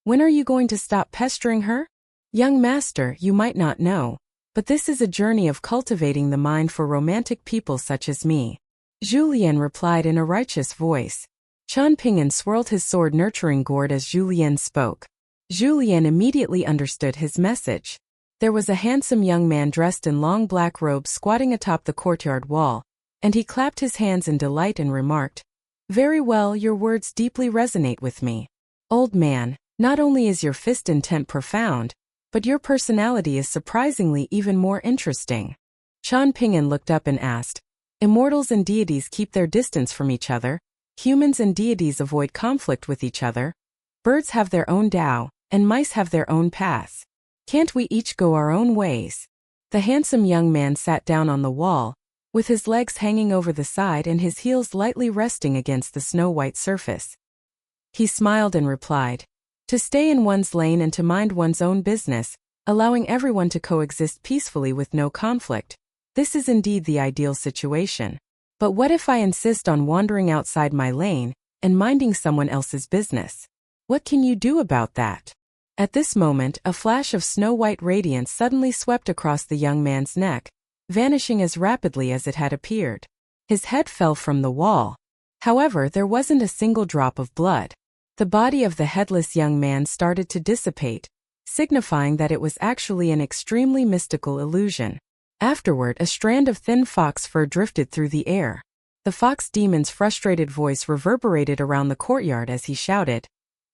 "When are you going to stop pestering her? Young master, you might not know, but this is a journey of cultivating the mind for romantic people such as me." Zhu Lian replied in a righteous voice. Qian Pingyan swirled his sword nurturing gourd as Zhu Lian spoke. Zhu Lian immediately understood his message. There was a handsome young man dressed in long black robes squatting atop the courtyard wall, and he clapped his hands in delight and remarked, "Very well, your words deeply resonate with me. Old man, not only is your fist intent profound, but your personality is surprisingly even more interesting." Qian Pingyan looked up and asked, "Immortals and deities keep their distance from each other, humans and deities avoid conflict with each other, birds have their own Tao, and mice have their own paths. Can't we each go our own ways?" The handsome young man sat down on the wall, with his legs hanging over the side and his heels lightly resting against the snow-white surface. He smiled and replied, "To stay in one's lane and to mind one's own business, allowing everyone to coexist peacefully with no conflict. This is indeed the ideal situation. But what if I insist on wandering outside my lane and minding someone else's business? What can you do about that?" At this moment, a flash of snow-white radiance suddenly swept across the young man's neck, vanishing as rapidly as it had appeared. His head fell from the wall. However, there wasn't a single drop of blood. The body of the headless young man started to dissipate, signifying that it was actually an extremely mystical illusion. Afterward, a strand of thin fox fur drifted through the air. The fox demon's frustrated voice reverberated around the courtyard as he shouted,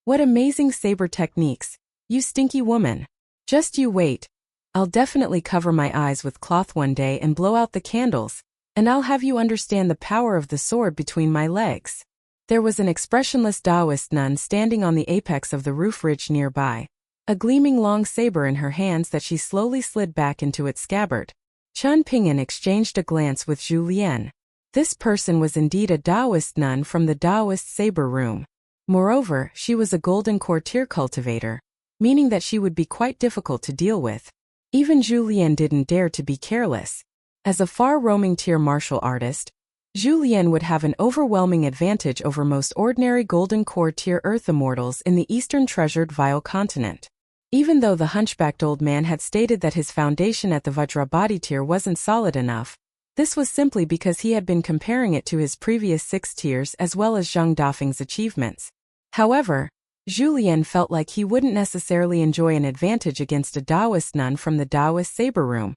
"What amazing saber techniques, you stinky woman. Just you wait. I'll definitely cover my eyes with cloth one day and blow out the candles, and I'll have you understand the power of the sword between my legs." There was an expressionless Taoist nun standing on the apex of the roof ridge nearby, a gleaming long saber in her hands that she slowly slid back into its scabbard. Chen Ping'an exchanged a glance with Zhu Lian. This person was indeed a Taoist nun from the Taoist saber room. Moreover, she was a golden courtier cultivator, meaning that she would be quite difficult to deal with. Even Zhu Lian didn't dare to be careless. As a far-roaming tier martial artist, Zhu Lian would have an overwhelming advantage over most ordinary golden core tier earth immortals in the eastern treasured Vile continent. Even though the hunchbacked old man had stated that his foundation at the Vajrabadi tier wasn't solid enough, this was simply because he had been comparing it to his previous 6 tiers as well as Zhang Dafeng's achievements. However, Zhu Lian felt like he wouldn't necessarily enjoy an advantage against a Taoist nun from the Taoist saber room,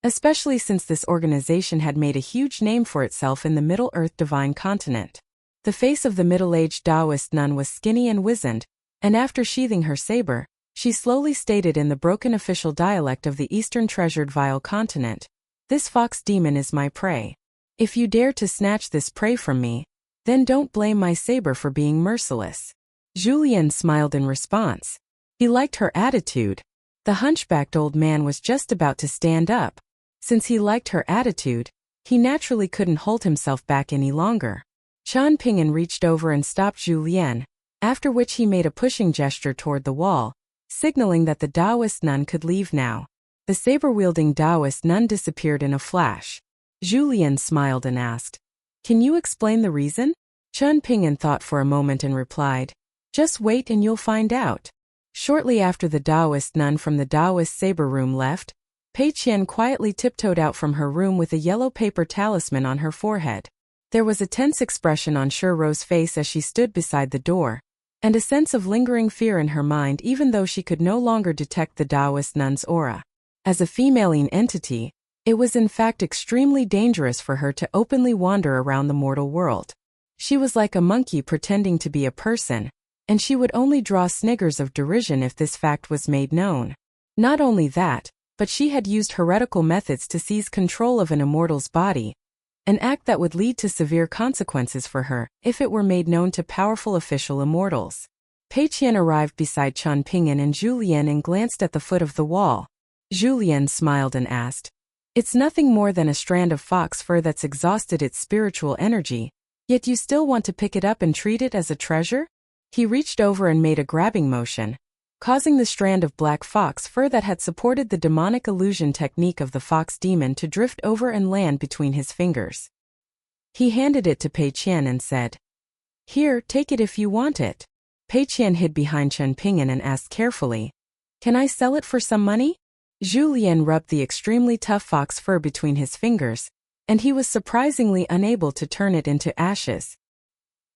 especially since this organization had made a huge name for itself in the Middle Earth Divine Continent. The face of the middle-aged Taoist nun was skinny and wizened, and after sheathing her saber, she slowly stated in the broken official dialect of the Eastern Treasured Vile Continent, "This fox demon is my prey. If you dare to snatch this prey from me, then don't blame my saber for being merciless." Zhu Lian smiled in response. He liked her attitude. The hunchbacked old man was just about to stand up. Since he liked her attitude, he naturally couldn't hold himself back any longer. Chen Ping'an reached over and stopped Zhu Lian, after which he made a pushing gesture toward the wall, signaling that the Taoist nun could leave now. The saber-wielding Taoist nun disappeared in a flash. Zhu Lian smiled and asked, "Can you explain the reason?" Chen Ping'an thought for a moment and replied, "Just wait and you'll find out." Shortly after the Taoist nun from the Taoist saber room left, Pei Qian quietly tiptoed out from her room with a yellow paper talisman on her forehead. There was a tense expression on Shuro's face as she stood beside the door, and a sense of lingering fear in her mind even though she could no longer detect the Taoist nun's aura. As a femaline entity, it was in fact extremely dangerous for her to openly wander around the mortal world. She was like a monkey pretending to be a person, and she would only draw sniggers of derision if this fact was made known. Not only that, but she had used heretical methods to seize control of an immortal's body, an act that would lead to severe consequences for her if it were made known to powerful official immortals. Pei Qian arrived beside Chen Ping'an and Zhu Lian and glanced at the foot of the wall. Zhu Lian smiled and asked, "It's nothing more than a strand of fox fur that's exhausted its spiritual energy, yet you still want to pick it up and treat it as a treasure?" He reached over and made a grabbing motion, causing the strand of black fox fur that had supported the demonic illusion technique of the fox demon to drift over and land between his fingers. He handed it to Pei Qian and said, "Here, take it if you want it." Pei Qian hid behind Chen Ping'an and asked carefully, "Can I sell it for some money?" Zhu Lian rubbed the extremely tough fox fur between his fingers, and he was surprisingly unable to turn it into ashes.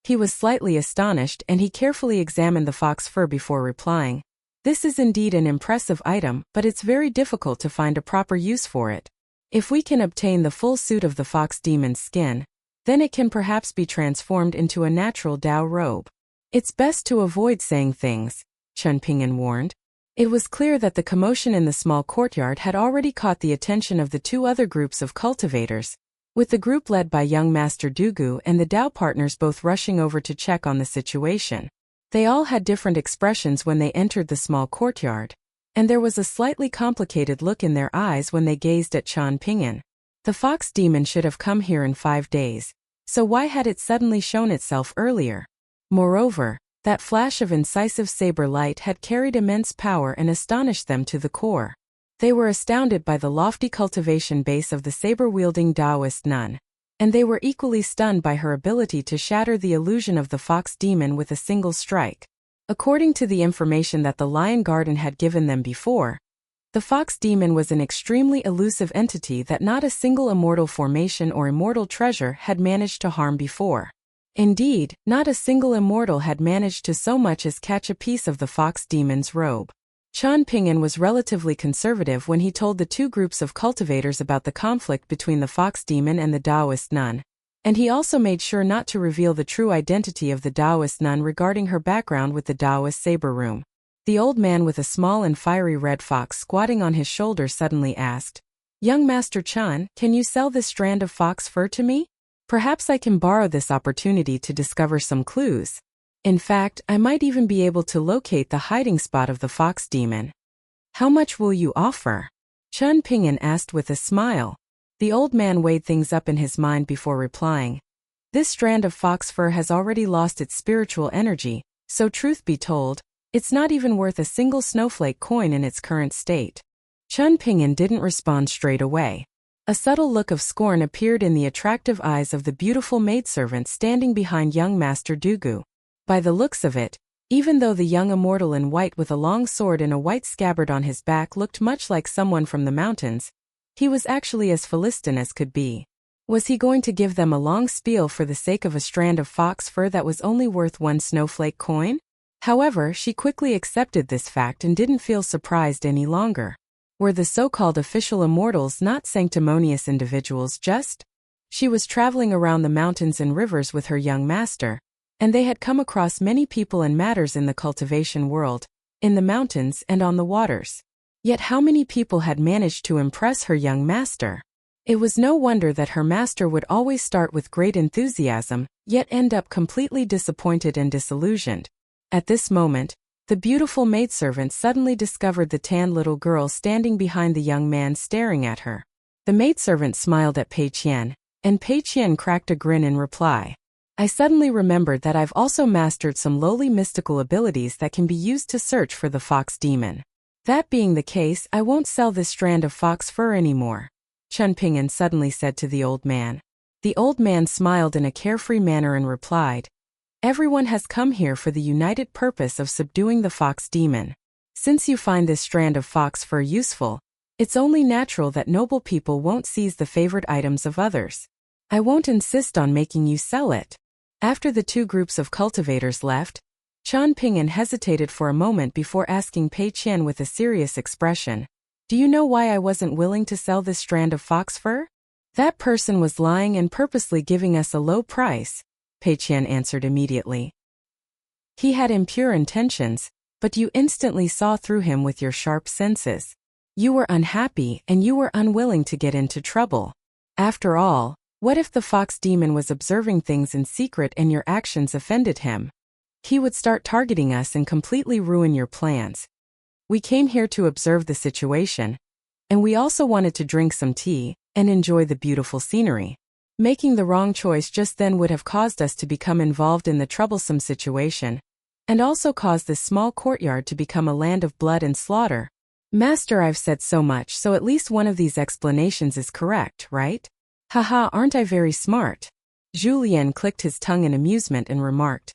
He was slightly astonished and he carefully examined the fox fur before replying, "This is indeed an impressive item, but it's very difficult to find a proper use for it. If we can obtain the full suit of the fox demon's skin, then it can perhaps be transformed into a natural Dao robe." "It's best to avoid saying things," Chen Ping'an warned. It was clear that the commotion in the small courtyard had already caught the attention of the 2 other groups of cultivators, with the group led by young Master Dugu and the Dao partners both rushing over to check on the situation. They all had different expressions when they entered the small courtyard, and there was a slightly complicated look in their eyes when they gazed at Chen Ping'an. The fox demon should have come here in 5 days, so why had it suddenly shown itself earlier? Moreover, that flash of incisive saber light had carried immense power and astonished them to the core. They were astounded by the lofty cultivation base of the saber-wielding Taoist nun, and they were equally stunned by her ability to shatter the illusion of the fox demon with a single strike. According to the information that the Lion Garden had given them before, the fox demon was an extremely elusive entity that not a single immortal formation or immortal treasure had managed to harm before. Indeed, not a single immortal had managed to so much as catch a piece of the fox demon's robe. Chen Ping'an was relatively conservative when he told the 2 groups of cultivators about the conflict between the fox demon and the Taoist nun, and he also made sure not to reveal the true identity of the Taoist nun regarding her background with the Taoist saber room. The old man with a small and fiery red fox squatting on his shoulder suddenly asked, "Young Master Chen, can you sell this strand of fox fur to me? Perhaps I can borrow this opportunity to discover some clues. In fact, I might even be able to locate the hiding spot of the fox demon." "How much will you offer?" Chen Ping'an asked with a smile. The old man weighed things up in his mind before replying. This strand of fox fur has already lost its spiritual energy, so truth be told, it's not even worth a single snowflake coin in its current state. Chun Ping'an didn't respond straight away. A subtle look of scorn appeared in the attractive eyes of the beautiful maidservant standing behind young Master Dugu. By the looks of it, even though the young immortal in white with a long sword and a white scabbard on his back looked much like someone from the mountains, he was actually as Philistine as could be. Was he going to give them a long spiel for the sake of a strand of fox fur that was only worth one snowflake coin? However, she quickly accepted this fact and didn't feel surprised any longer. Were the so-called official immortals not sanctimonious individuals just? She was traveling around the mountains and rivers with her young master, and they had come across many people and matters in the cultivation world, in the mountains and on the waters. Yet how many people had managed to impress her young master? It was no wonder that her master would always start with great enthusiasm, yet end up completely disappointed and disillusioned. At this moment, the beautiful maidservant suddenly discovered the tanned little girl standing behind the young man staring at her. The maidservant smiled at Pei Qian, and Pei Qian cracked a grin in reply. I suddenly remembered that I've also mastered some lowly mystical abilities that can be used to search for the fox demon. That being the case, I won't sell this strand of fox fur anymore, Chun Ping'an suddenly said to the old man. The old man smiled in a carefree manner and replied, Everyone has come here for the united purpose of subduing the fox demon. Since you find this strand of fox fur useful, it's only natural that noble people won't seize the favored items of others. I won't insist on making you sell it. After the two groups of cultivators left, Chun Ping'an hesitated for a moment before asking Pei Qian with a serious expression, Do you know why I wasn't willing to sell this strand of fox fur? That person was lying and purposely giving us a low price, Pei Qian answered immediately. He had impure intentions, but you instantly saw through him with your sharp senses. You were unhappy and you were unwilling to get into trouble. After all, what if the fox demon was observing things in secret and your actions offended him? He would start targeting us and completely ruin your plans. We came here to observe the situation, and we also wanted to drink some tea and enjoy the beautiful scenery. Making the wrong choice just then would have caused us to become involved in the troublesome situation, and also caused this small courtyard to become a land of blood and slaughter. Master, I've said so much, so at least one of these explanations is correct, right? Haha, aren't I very smart? Zhu Lian clicked his tongue in amusement and remarked.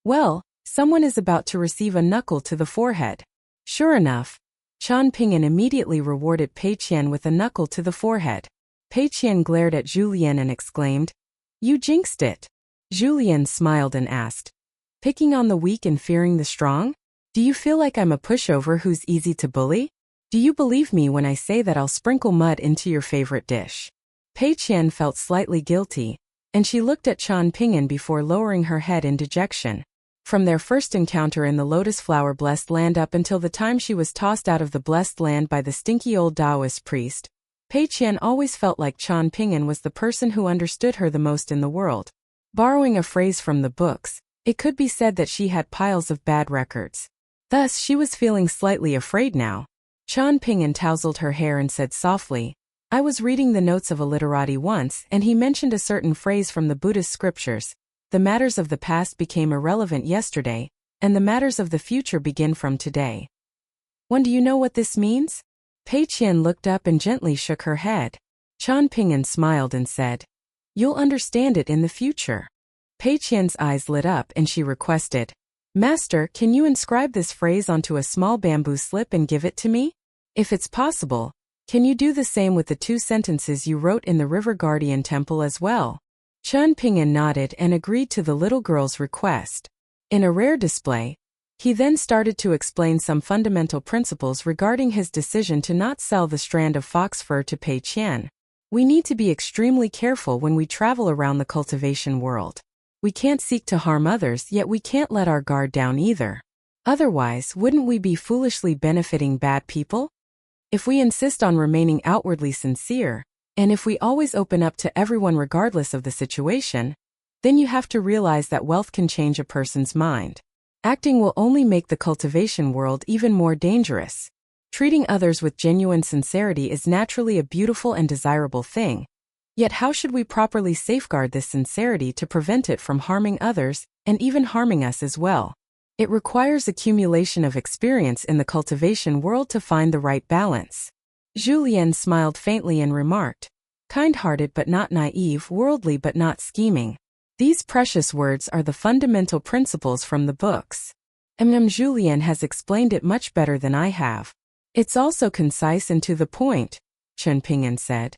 Well, someone is about to receive a knuckle to the forehead. Sure enough, Chun Ping'an immediately rewarded Pei Qian with a knuckle to the forehead. Pei Qian glared at Zhu Lian and exclaimed, You jinxed it. Zhu Lian smiled and asked, Picking on the weak and fearing the strong? Do you feel like I'm a pushover who's easy to bully? Do you believe me when I say that I'll sprinkle mud into your favorite dish? Pei Qian felt slightly guilty, and she looked at Chun Ping'an before lowering her head in dejection. From their first encounter in the lotus flower blessed land up until the time she was tossed out of the blessed land by the stinky old Taoist priest, Pei Qian always felt like Chun Ping'an was the person who understood her the most in the world. Borrowing a phrase from the books, it could be said that she had piles of bad records. Thus, she was feeling slightly afraid now. Chun Ping'an tousled her hair and said softly, I was reading the notes of a literati once, and he mentioned a certain phrase from the Buddhist scriptures. The matters of the past became irrelevant yesterday, and the matters of the future begin from today. Do you know what this means? Pei Qian looked up and gently shook her head. Chun Ping'an smiled and said, You'll understand it in the future. Pei Qian's eyes lit up and she requested, Master, can you inscribe this phrase onto a small bamboo slip and give it to me? If it's possible, can you do the same with the 2 sentences you wrote in the River Guardian Temple as well? Chun Ping'an nodded and agreed to the little girl's request. In a rare display, he then started to explain some fundamental principles regarding his decision to not sell the strand of fox fur to Pei Qian. We need to be extremely careful when we travel around the cultivation world. We can't seek to harm others, yet we can't let our guard down either. Otherwise, wouldn't we be foolishly benefiting bad people? If we insist on remaining outwardly sincere, and if we always open up to everyone regardless of the situation, then you have to realize that wealth can change a person's mind. Acting will only make the cultivation world even more dangerous. Treating others with genuine sincerity is naturally a beautiful and desirable thing, Yet how should we properly safeguard this sincerity to prevent it from harming others, and even harming us as well? It requires accumulation of experience in the cultivation world to find the right balance. Julien smiled faintly and remarked, kind-hearted but not naive, worldly but not scheming. These precious words are the fundamental principles from the books. Julien has explained it much better than I have. It's also concise and to the point, Chen Ping'an said.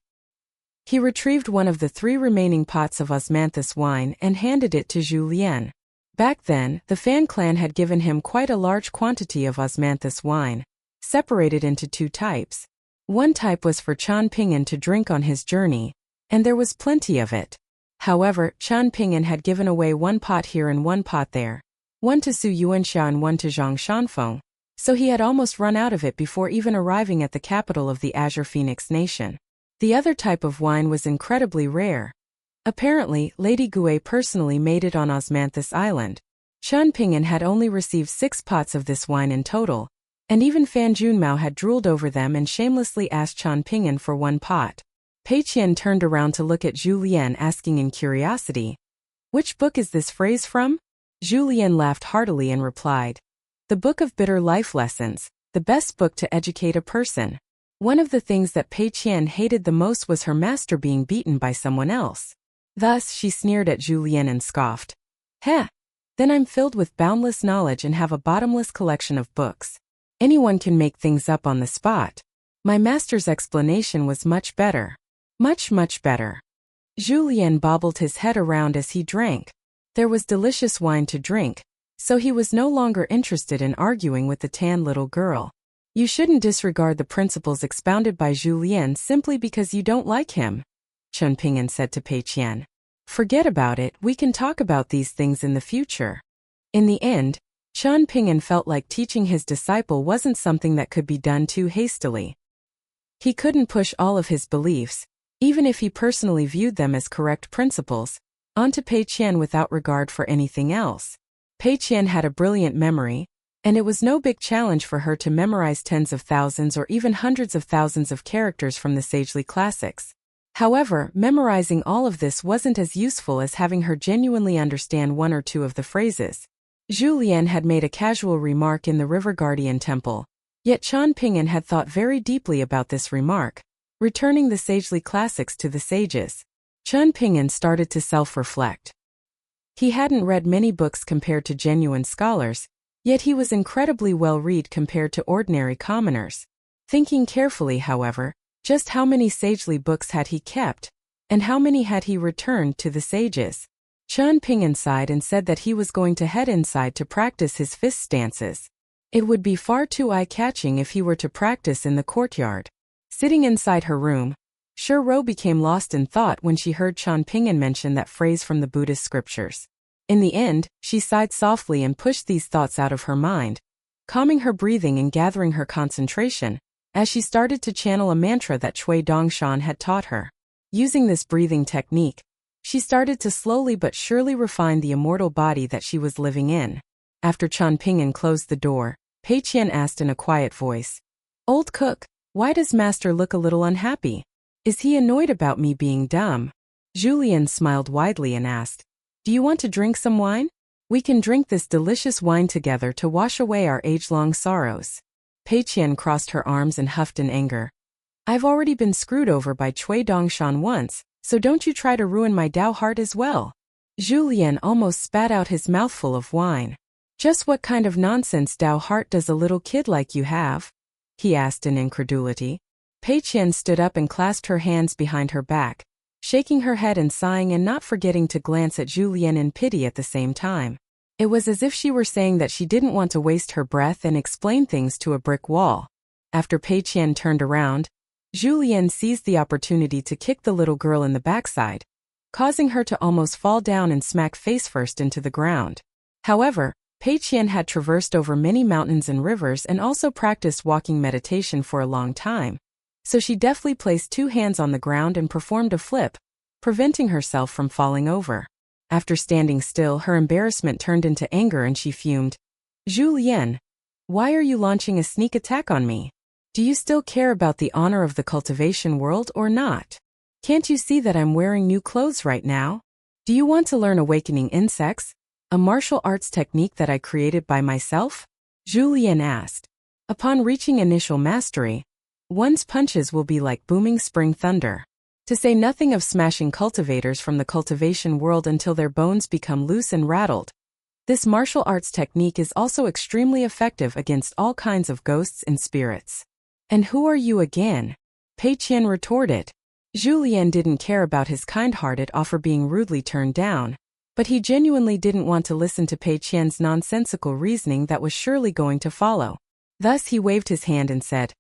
He retrieved one of the 3 remaining pots of osmanthus wine and handed it to Julien. Back then, the Fan clan had given him quite a large quantity of osmanthus wine, separated into 2 types. One type was for Chen Ping'an to drink on his journey, and there was plenty of it. However, Chen Ping'an had given away 1 pot here and 1 pot there, one to Su Yuanxia and one to Zhang Shanfeng, so he had almost run out of it before even arriving at the capital of the Azure Phoenix Nation. The other type of wine was incredibly rare. Apparently, Lady Gui personally made it on Osmanthus Island. Chen Ping'an had only received 6 pots of this wine in total, and even Fan Junmao had drooled over them and shamelessly asked Chen Ping'an for 1 pot. Pei Qian turned around to look at Julien, asking in curiosity, "Which book is this phrase from?" Julien laughed heartily and replied, "The Book of Bitter Life Lessons, the best book to educate a person." One of the things that Pei Qian hated the most was her master being beaten by someone else. Thus, she sneered at Julien and scoffed, "Heh! Then I'm filled with boundless knowledge and have a bottomless collection of books. Anyone can make things up on the spot. My master's explanation was much better. Much better." Julien bobbled his head around as he drank. There was delicious wine to drink, so he was no longer interested in arguing with the tan little girl. You shouldn't disregard the principles expounded by Julien simply because you don't like him, Chen Ping'an said to Pei Qian. Forget about it, we can talk about these things in the future. In the end, Chen Ping'an felt like teaching his disciple wasn't something that could be done too hastily. He couldn't push all of his beliefs, even if he personally viewed them as correct principles, onto Pei Qian without regard for anything else. Pei Qian had a brilliant memory, and it was no big challenge for her to memorize tens of thousands or even hundreds of thousands of characters from the sagely classics. However, memorizing all of this wasn't as useful as having her genuinely understand 1 or 2 of the phrases. Julien had made a casual remark in the River Guardian Temple, yet Chen Ping'an had thought very deeply about this remark, returning the sagely classics to the sages. Chen Ping'an started to self-reflect. He hadn't read many books compared to genuine scholars, yet he was incredibly well-read compared to ordinary commoners. Thinking carefully, however, just how many sagely books had he kept, and how many had he returned to the sages? Chen Ping'an sighed and said that he was going to head inside to practice his fist stances. It would be far too eye-catching if he were to practice in the courtyard. Sitting inside her room, Ro became lost in thought when she heard Chen Ping'an mention that phrase from the Buddhist scriptures. In the end, she sighed softly and pushed these thoughts out of her mind, calming her breathing and gathering her concentration, as she started to channel a mantra that Cui Dongshan had taught her. Using this breathing technique, she started to slowly but surely refine the immortal body that she was living in. After Chen Ping'an closed the door, Pei Qian asked in a quiet voice, "Old cook, why does master look a little unhappy? Is he annoyed about me being dumb?" Julien smiled widely and asked, "Do you want to drink some wine? We can drink this delicious wine together to wash away our age-long sorrows." Pei Qian crossed her arms and huffed in anger. "I've already been screwed over by Cui Dongshan once, so don't you try to ruin my Dao heart as well." Julien almost spat out his mouthful of wine. "Just what kind of nonsense Dao heart does a little kid like you have?" he asked in incredulity. Pei Qian stood up and clasped her hands behind her back, shaking her head and sighing and not forgetting to glance at Julien in pity at the same time. It was as if she were saying that she didn't want to waste her breath and explain things to a brick wall. After Pei Qian turned around, Julien seized the opportunity to kick the little girl in the backside, causing her to almost fall down and smack face first into the ground. However, Pei Qian had traversed over many mountains and rivers and also practiced walking meditation for a long time, so she deftly placed 2 hands on the ground and performed a flip, preventing herself from falling over. After standing still, her embarrassment turned into anger and she fumed, "Julien, why are you launching a sneak attack on me? Do you still care about the honor of the cultivation world or not?" Can't you see that I'm wearing new clothes right now? Do you want to learn awakening insects, a martial arts technique that I created by myself? Julien asked. Upon reaching initial mastery, one's punches will be like booming spring thunder. To say nothing of smashing cultivators from the cultivation world until their bones become loose and rattled. This martial arts technique is also extremely effective against all kinds of ghosts and spirits. And who are you again? Pei Qian retorted. Julien didn't care about his kind-hearted offer being rudely turned down, but he genuinely didn't want to listen to Pei Qian's nonsensical reasoning that was surely going to follow. Thus he waved his hand and said,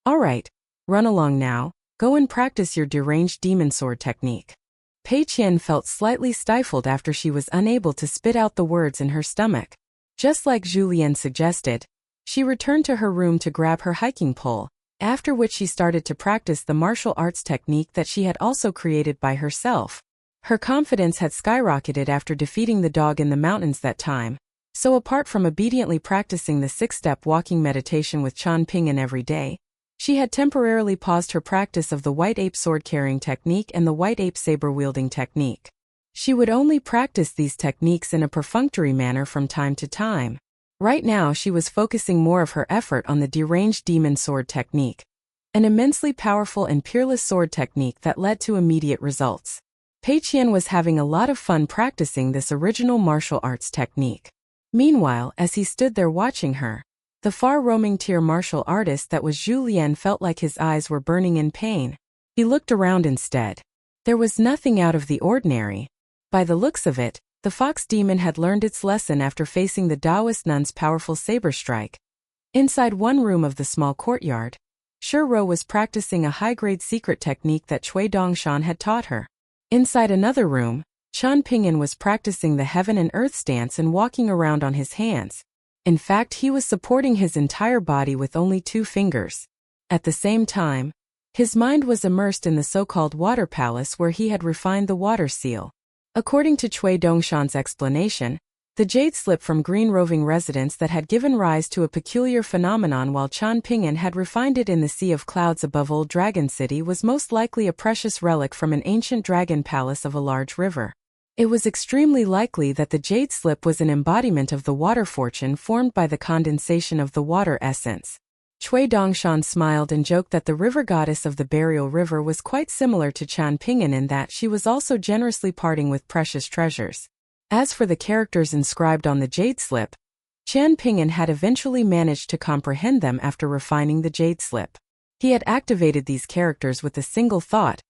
"All right, run along now, go and practice your deranged demon sword technique." Pei Qian felt slightly stifled after she was unable to spit out the words in her stomach. Just like Julien suggested, she returned to her room to grab her hiking pole, after which she started to practice the martial arts technique that she had also created by herself. Her confidence had skyrocketed after defeating the dog in the mountains that time, so apart from obediently practicing the 6-step walking meditation with Chan Ping'an every day, she had temporarily paused her practice of the white ape sword-carrying technique and the white ape saber-wielding technique. She would only practice these techniques in a perfunctory manner from time to time. Right now she was focusing more of her effort on the deranged demon sword technique, an immensely powerful and peerless sword technique that led to immediate results. Pei Qian was having a lot of fun practicing this original martial arts technique. Meanwhile, as he stood there watching her, the far-roaming tier martial artist that was Julien felt like his eyes were burning in pain. He looked around instead. There was nothing out of the ordinary. By the looks of it, the fox demon had learned its lesson after facing the Taoist nun's powerful saber strike. Inside one room of the small courtyard, Shiro was practicing a high-grade secret technique that Cui Dongshan had taught her. Inside another room, Chan Ping'an was practicing the heaven and earth stance and walking around on his hands. In fact, he was supporting his entire body with only 2 fingers. At the same time, his mind was immersed in the so-called water palace where he had refined the water seal. According to Cui Dongshan's explanation, the jade slip from green roving residents that had given rise to a peculiar phenomenon while Chan Ping'an had refined it in the sea of clouds above Old Dragon City was most likely a precious relic from an ancient dragon palace of a large river. It was extremely likely that the jade slip was an embodiment of the water fortune formed by the condensation of the water essence. Cui Dongshan smiled and joked that the river goddess of the burial river was quite similar to Chan Ping'an in that she was also generously parting with precious treasures. As for the characters inscribed on the jade slip, Chan Ping'an had eventually managed to comprehend them after refining the jade slip. He had activated these characters with a single thought,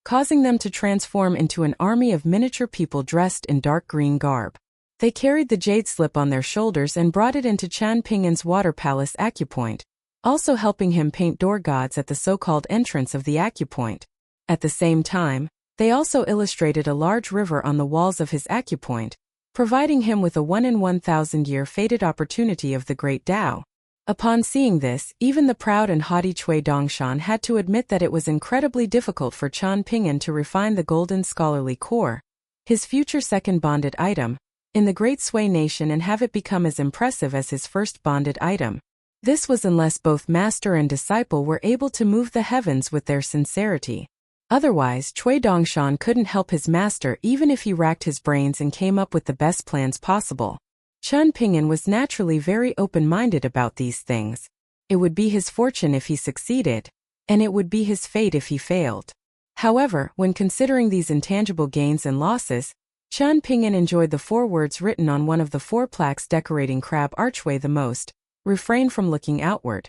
causing them to transform into an army of miniature people dressed in dark green garb. They carried the jade slip on their shoulders and brought it into Chan Ping'an's water palace acupoint, also helping him paint door gods at the so-called entrance of the acupoint. At the same time, they also illustrated a large river on the walls of his acupoint, providing him with a 1 in 1,000-year fated opportunity of the great Tao. Upon seeing this, even the proud and haughty Cui Dongshan had to admit that it was incredibly difficult for Chan Ping'an to refine the golden scholarly core, his future second bonded item, in the Great Sui nation and have it become as impressive as his first bonded item. This was unless both master and disciple were able to move the heavens with their sincerity. Otherwise, Cui Dongshan couldn't help his master even if he racked his brains and came up with the best plans possible. Chan Ping'an was naturally very open-minded about these things. It would be his fortune if he succeeded, and it would be his fate if he failed. However, when considering these intangible gains and losses, Chan Ping'an enjoyed the 4 words written on one of the 4 plaques decorating Crab Archway the most: refrain from looking outward.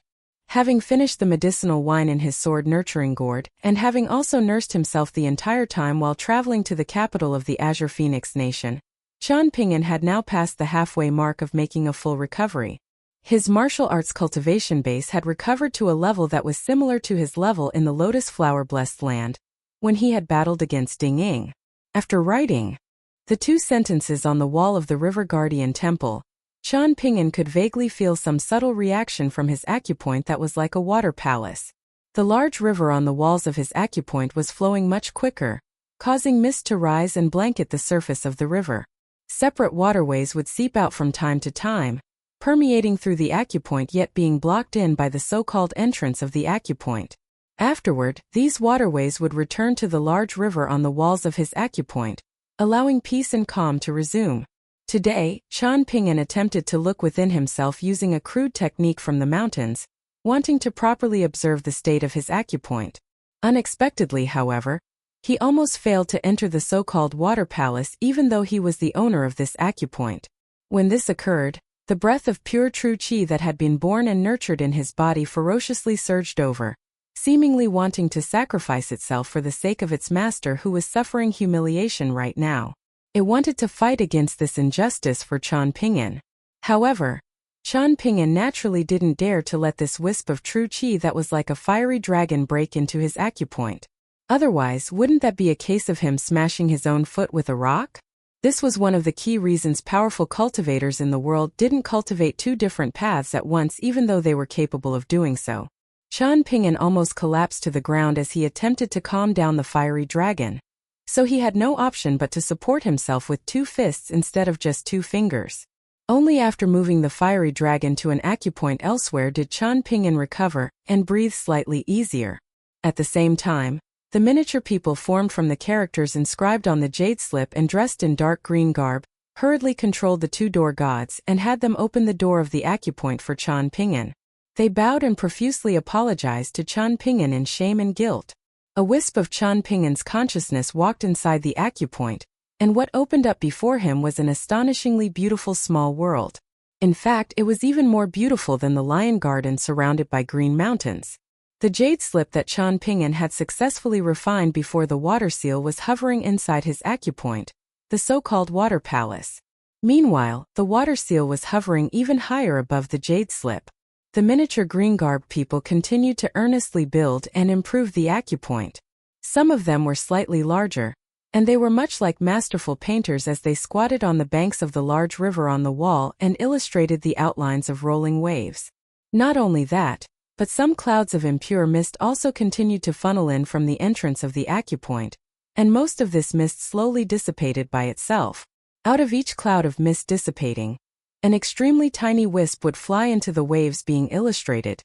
Having finished the medicinal wine in his sword-nurturing gourd, and having also nursed himself the entire time while traveling to the capital of the Azure Phoenix Nation, Chan Ping'an had now passed the halfway mark of making a full recovery. His martial arts cultivation base had recovered to a level that was similar to his level in the Lotus Flower-blessed land, when he had battled against Ding Ying. After writing the 2 sentences on the wall of the River Guardian Temple, Chan Ping'an could vaguely feel some subtle reaction from his acupoint that was like a water palace. The large river on the walls of his acupoint was flowing much quicker, causing mist to rise and blanket the surface of the river. Separate waterways would seep out from time to time, permeating through the acupoint yet being blocked in by the so-called entrance of the acupoint. Afterward, these waterways would return to the large river on the walls of his acupoint, allowing peace and calm to resume. Today, Qian Ping'an attempted to look within himself using a crude technique from the mountains, wanting to properly observe the state of his acupoint. Unexpectedly, however, he almost failed to enter the so-called water palace even though he was the owner of this acupoint. When this occurred, the breath of pure true qi that had been born and nurtured in his body ferociously surged over, seemingly wanting to sacrifice itself for the sake of its master who was suffering humiliation right now. It wanted to fight against this injustice for Qian Ping'an. However, Qian Ping'an naturally didn't dare to let this wisp of true qi that was like a fiery dragon break into his acupoint. Otherwise, wouldn't that be a case of him smashing his own foot with a rock? This was one of the key reasons powerful cultivators in the world didn't cultivate two different paths at once even though they were capable of doing so. Qian Ping'an almost collapsed to the ground as he attempted to calm down the fiery dragon. So he had no option but to support himself with two fists instead of just two fingers. Only after moving the fiery dragon to an acupoint elsewhere did Qian Ping'an recover and breathe slightly easier. At the same time, the miniature people formed from the characters inscribed on the jade slip and dressed in dark green garb, hurriedly controlled the two door gods and had them open the door of the acupoint for Qian Ping'an. They bowed and profusely apologized to Qian Ping'an in shame and guilt. A wisp of Qian Ping'an's consciousness walked inside the acupoint, and what opened up before him was an astonishingly beautiful small world. In fact, it was even more beautiful than the lion garden surrounded by green mountains. The jade slip that Qian Ping'an had successfully refined before the water seal was hovering inside his acupoint, the so-called water palace. Meanwhile, the water seal was hovering even higher above the jade slip. The miniature green garb people continued to earnestly build and improve the acupoint. Some of them were slightly larger, and they were much like masterful painters as they squatted on the banks of the large river on the wall and illustrated the outlines of rolling waves. Not only that, but some clouds of impure mist also continued to funnel in from the entrance of the acupoint, and most of this mist slowly dissipated by itself. Out of each cloud of mist dissipating, an extremely tiny wisp would fly into the waves being illustrated,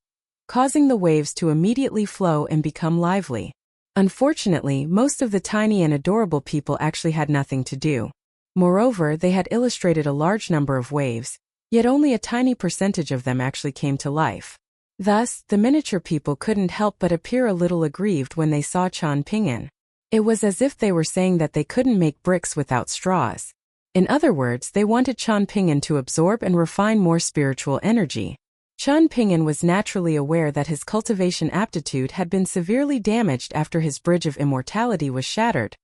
causing the waves to immediately flow and become lively. Unfortunately, most of the tiny and adorable people actually had nothing to do. Moreover, they had illustrated a large number of waves, yet only a tiny percentage of them actually came to life. Thus, the miniature people couldn't help but appear a little aggrieved when they saw Qian Ping'an. It was as if they were saying that they couldn't make bricks without straws. In other words, they wanted Qian Ping'an to absorb and refine more spiritual energy. Qian Ping'an was naturally aware that his cultivation aptitude had been severely damaged after his bridge of immortality was shattered,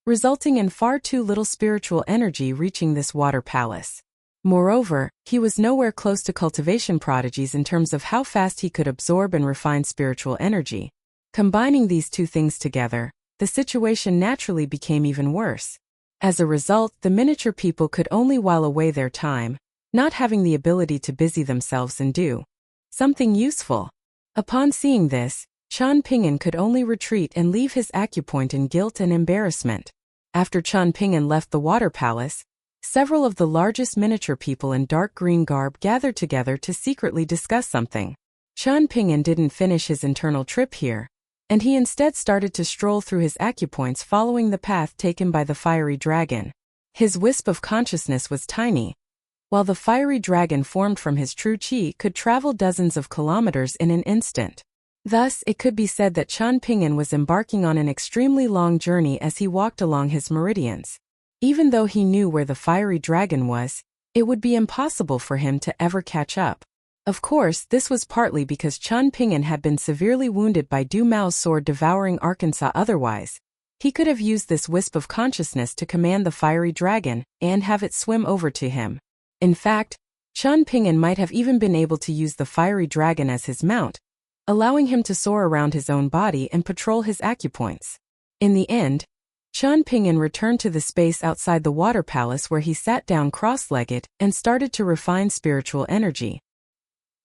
resulting in far too little spiritual energy reaching this water palace. Moreover, he was nowhere close to cultivation prodigies in terms of how fast he could absorb and refine spiritual energy. Combining these two things together, the situation naturally became even worse. As a result, the miniature people could only while away their time, not having the ability to busy themselves and do something useful. Upon seeing this, Qian Ping'an could only retreat and leave his acupoint in guilt and embarrassment. After Qian Ping'an left the water palace, several of the largest miniature people in dark green garb gathered together to secretly discuss something. Qian Ping'an didn't finish his internal trip here, and he instead started to stroll through his acupoints following the path taken by the fiery dragon. His wisp of consciousness was tiny, while the fiery dragon formed from his true qi could travel dozens of kilometers in an instant. Thus, it could be said that Qian Ping'an was embarking on an extremely long journey as he walked along his meridians. Even though he knew where the fiery dragon was, it would be impossible for him to ever catch up. Of course, this was partly because Qian Ping'an had been severely wounded by Du Mao's sword devouring Arkansas. Otherwise, he could have used this wisp of consciousness to command the fiery dragon and have it swim over to him. In fact, Qian Ping'an might have even been able to use the fiery dragon as his mount, allowing him to soar around his own body and patrol his acupoints. In the end, Qian Ping'an returned to the space outside the water palace where he sat down cross-legged and started to refine spiritual energy.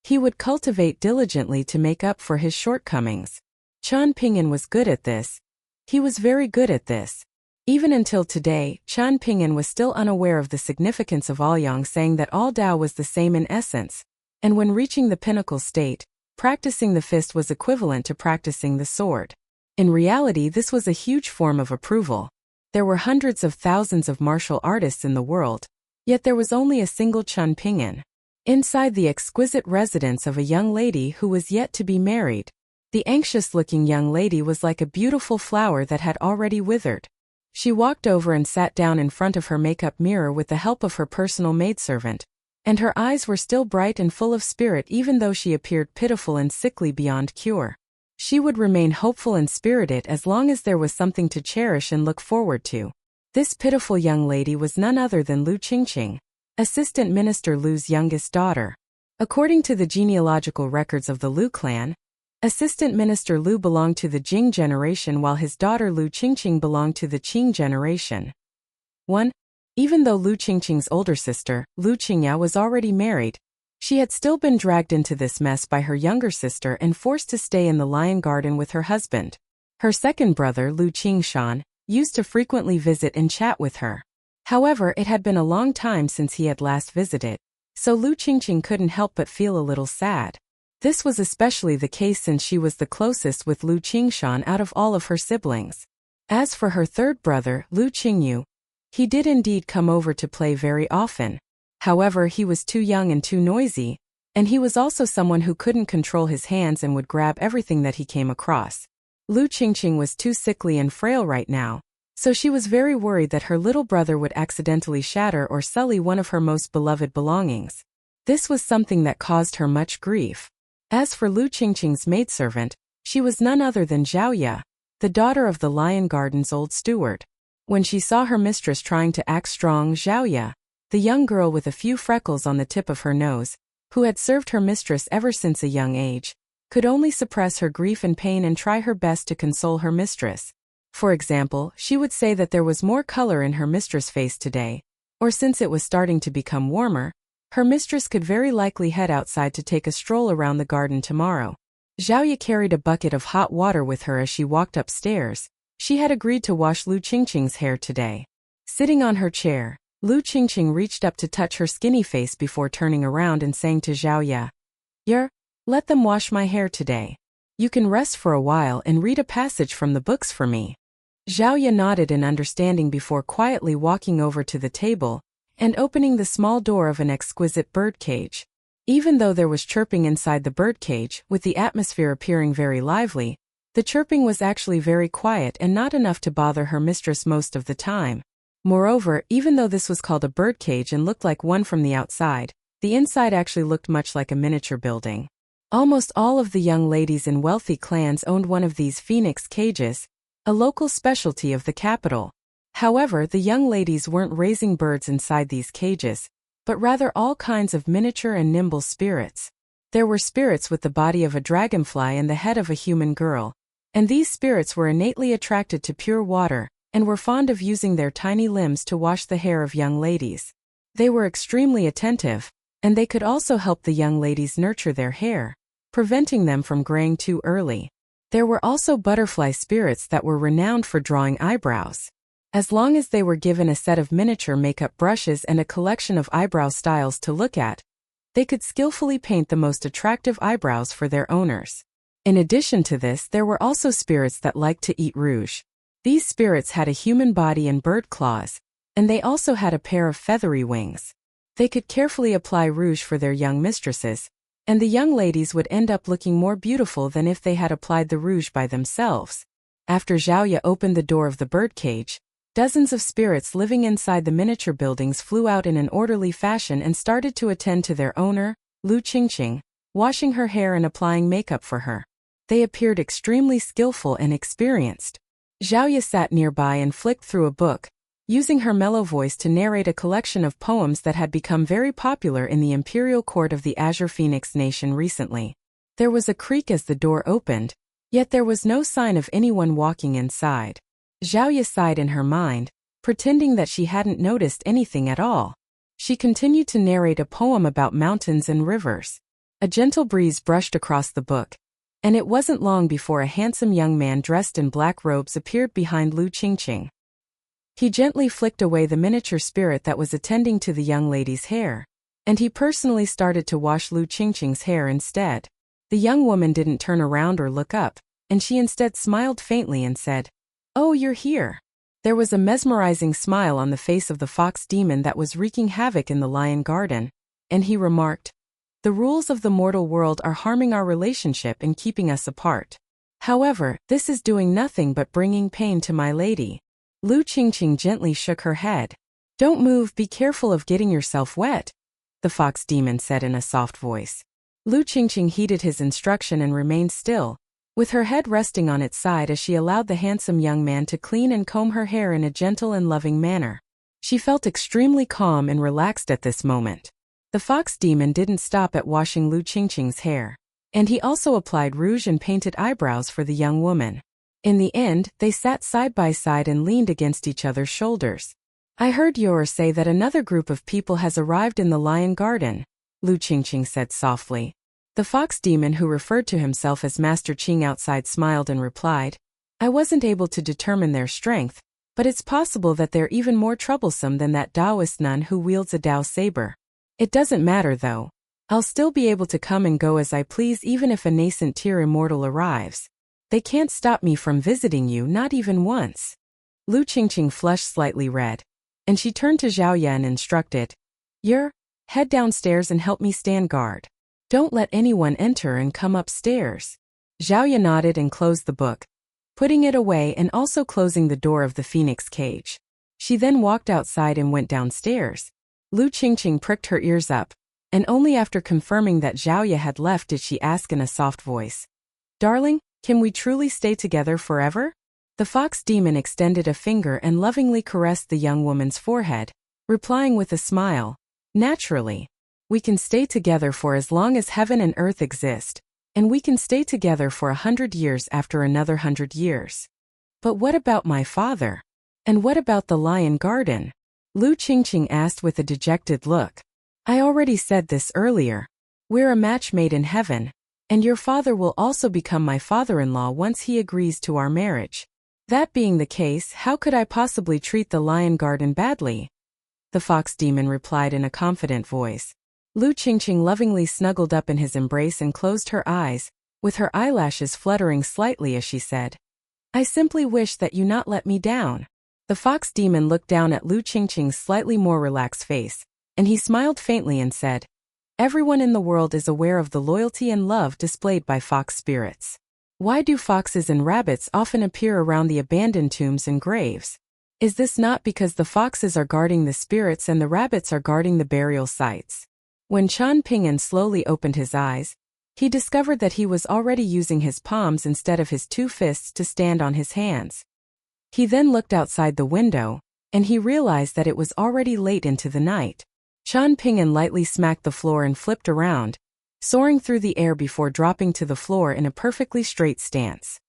He would cultivate diligently to make up for his shortcomings. Qian Ping'an was good at this. He was very good at this. Even until today, Qian Ping'an was still unaware of the significance of Ouyang saying that all Tao was the same in essence, and when reaching the pinnacle state, Practicing the fist was equivalent to practicing the sword. In reality, this was a huge form of approval. There were hundreds of thousands of martial artists in the world, yet there was only a single Chun Ping'an. Inside the exquisite residence of a young lady who was yet to be married, the anxious-looking young lady was like a beautiful flower that had already withered. She walked over and sat down in front of her makeup mirror with the help of her personal maidservant, and her eyes were still bright and full of spirit even though she appeared pitiful and sickly beyond cure. She would remain hopeful and spirited as long as there was something to cherish and look forward to. This pitiful young lady was none other than Lu Qingqing, Assistant Minister Lu's youngest daughter. According to the genealogical records of the Lu clan, Assistant Minister Lu belonged to the Jing generation while his daughter Lu Qingqing belonged to the Qing generation. 1. Even though Lu Qingqing's older sister, Lu Qingya, was already married, she had still been dragged into this mess by her younger sister and forced to stay in the lion garden with her husband. Her second brother, Lu Qingshan, used to frequently visit and chat with her. However, it had been a long time since he had last visited, so Lu Qingqing couldn't help but feel a little sad. This was especially the case since she was the closest with Lu Qingshan out of all of her siblings. As for her third brother, Lu Qingyu, he did indeed come over to play very often. However, he was too young and too noisy, and he was also someone who couldn't control his hands and would grab everything that he came across. Lu Qingqing was too sickly and frail right now, so she was very worried that her little brother would accidentally shatter or sully one of her most beloved belongings. This was something that caused her much grief. As for Lu Qingqing's maidservant, she was none other than Zhaoya, the daughter of the Lion Garden's old steward. When she saw her mistress trying to act strong, Zhaoya, the young girl with a few freckles on the tip of her nose, who had served her mistress ever since a young age, could only suppress her grief and pain and try her best to console her mistress. For example, she would say that there was more color in her mistress' face today, or since it was starting to become warmer, her mistress could very likely head outside to take a stroll around the garden tomorrow. Zhaoya carried a bucket of hot water with her as she walked upstairs. She had agreed to wash Lu Qingqing's hair today. Sitting on her chair, Lu Qingqing reached up to touch her skinny face before turning around and saying to Zhaoya, let them wash my hair today. You can rest for a while and read a passage from the books for me." Zhaoya nodded in understanding before quietly walking over to the table and opening the small door of an exquisite birdcage. Even though there was chirping inside the birdcage, with the atmosphere appearing very lively, the chirping was actually very quiet and not enough to bother her mistress most of the time. Moreover, even though this was called a birdcage and looked like one from the outside, the inside actually looked much like a miniature building. Almost all of the young ladies in wealthy clans owned one of these phoenix cages, a local specialty of the capital. However, the young ladies weren't raising birds inside these cages, but rather all kinds of miniature and nimble spirits. There were spirits with the body of a dragonfly and the head of a human girl, and these spirits were innately attracted to pure water, and were fond of using their tiny limbs to wash the hair of young ladies. They were extremely attentive, and they could also help the young ladies nurture their hair, preventing them from graying too early. There were also butterfly spirits that were renowned for drawing eyebrows. As long as they were given a set of miniature makeup brushes and a collection of eyebrow styles to look at, they could skillfully paint the most attractive eyebrows for their owners. In addition to this, there were also spirits that liked to eat rouge. These spirits had a human body and bird claws, and they also had a pair of feathery wings. They could carefully apply rouge for their young mistresses, and the young ladies would end up looking more beautiful than if they had applied the rouge by themselves. After Zhaoya opened the door of the birdcage, dozens of spirits living inside the miniature buildings flew out in an orderly fashion and started to attend to their owner, Lu Qingqing, washing her hair and applying makeup for her. They appeared extremely skillful and experienced. Zhaoya sat nearby and flicked through a book, using her mellow voice to narrate a collection of poems that had become very popular in the imperial court of the Azure Phoenix Nation recently. There was a creak as the door opened, yet there was no sign of anyone walking inside. Zhaoya sighed in her mind, pretending that she hadn't noticed anything at all. She continued to narrate a poem about mountains and rivers. A gentle breeze brushed across the book, and it wasn't long before a handsome young man dressed in black robes appeared behind Lu Qingqing. He gently flicked away the miniature spirit that was attending to the young lady's hair, and he personally started to wash Lu Qingqing's hair instead. The young woman didn't turn around or look up, and she instead smiled faintly and said, "Oh, you're here." There was a mesmerizing smile on the face of the fox demon that was wreaking havoc in the lion garden, and he remarked, "The rules of the mortal world are harming our relationship and keeping us apart. However, this is doing nothing but bringing pain to my lady." Lu Qingqing gently shook her head. "Don't move, be careful of getting yourself wet," the fox demon said in a soft voice. Lu Qingqing heeded his instruction and remained still, with her head resting on its side as she allowed the handsome young man to clean and comb her hair in a gentle and loving manner. She felt extremely calm and relaxed at this moment. The fox demon didn't stop at washing Lu Qingqing's hair, and he also applied rouge and painted eyebrows for the young woman. In the end, they sat side by side and leaned against each other's shoulders. "I heard Yor say that another group of people has arrived in the lion garden," Lu Qingqing said softly. The fox demon, who referred to himself as Master Qing outside, smiled and replied, "I wasn't able to determine their strength, but it's possible that they're even more troublesome than that Taoist nun who wields a Tao saber. It doesn't matter though. I'll still be able to come and go as I please even if a nascent tier immortal arrives. They can't stop me from visiting you, not even once." Lu Qingqing flushed slightly red, and she turned to Zhao Ye and instructed, "Head downstairs and help me stand guard. Don't let anyone enter and come upstairs." Zhao Ye nodded and closed the book, putting it away and also closing the door of the phoenix cage. She then walked outside and went downstairs. Lu Qingqing pricked her ears up, and only after confirming that Zhao Ye had left did she ask in a soft voice, "Darling, can we truly stay together forever?" The fox demon extended a finger and lovingly caressed the young woman's forehead, replying with a smile, "Naturally. We can stay together for as long as heaven and earth exist, and we can stay together for 100 years after another 100 years. But what about my father? And what about the lion garden?" Lu Qingqing asked with a dejected look. "I already said this earlier. We're a match made in heaven, and your father will also become my father-in-law once he agrees to our marriage. That being the case, how could I possibly treat the lion garden badly?" the fox demon replied in a confident voice. Lu Qingqing lovingly snuggled up in his embrace and closed her eyes, with her eyelashes fluttering slightly as she said, "I simply wish that you not let me down." The fox demon looked down at Lu Qingqing's slightly more relaxed face, and he smiled faintly and said, "Everyone in the world is aware of the loyalty and love displayed by fox spirits. Why do foxes and rabbits often appear around the abandoned tombs and graves? Is this not because the foxes are guarding the spirits and the rabbits are guarding the burial sites?" When Chen Ping'an slowly opened his eyes, he discovered that he was already using his palms instead of his two fists to stand on his hands. He then looked outside the window, and he realized that it was already late into the night. Chen Ping'an lightly smacked the floor and flipped around, soaring through the air before dropping to the floor in a perfectly straight stance.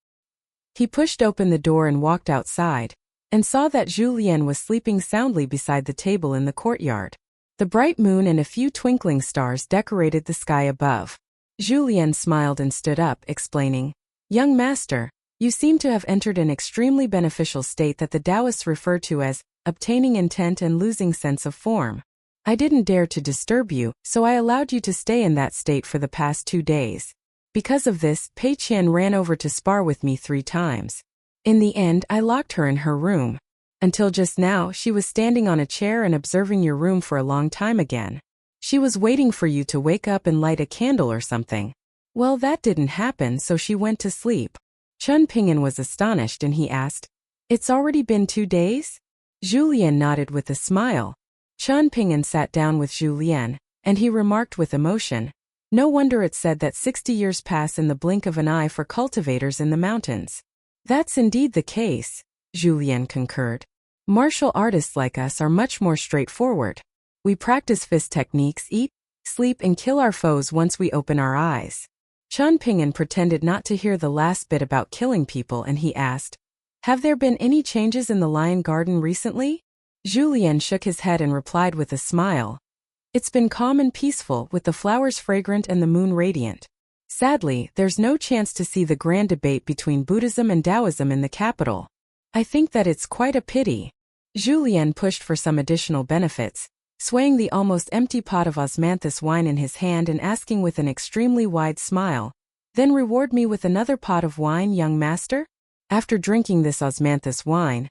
He pushed open the door and walked outside, and saw that Zhu Lian was sleeping soundly beside the table in the courtyard. The bright moon and a few twinkling stars decorated the sky above. Zhu Lian smiled and stood up, explaining, "Young master, you seem to have entered an extremely beneficial state that the Taoists refer to as obtaining intent and losing sense of form. I didn't dare to disturb you, so I allowed you to stay in that state for the past 2 days. Because of this, Pei Qian ran over to spar with me 3 times. In the end, I locked her in her room. Until just now, she was standing on a chair and observing your room for a long time again. She was waiting for you to wake up and light a candle or something. Well, that didn't happen, so she went to sleep." Chen Ping'an was astonished and he asked, "It's already been 2 days?" Zhu Lian nodded with a smile. Chen Ping'an sat down with Zhu Lian, and he remarked with emotion, "No wonder it's said that 60 years pass in the blink of an eye for cultivators in the mountains." "That's indeed the case," Zhu Lian concurred. "Martial artists like us are much more straightforward. We practice fist techniques, eat, sleep and kill our foes once we open our eyes." Chen Ping'an pretended not to hear the last bit about killing people and he asked, "Have there been any changes in the lion garden recently?" Zhu Lian shook his head and replied with a smile, "It's been calm and peaceful, with the flowers fragrant and the moon radiant. Sadly, there's no chance to see the grand debate between Buddhism and Taoism in the capital. I think that it's quite a pity." Zhu Lian pushed for some additional benefits, swaying the almost empty pot of osmanthus wine in his hand and asking with an extremely wide smile, Then reward me with another pot of wine, young master? After drinking this osmanthus wine,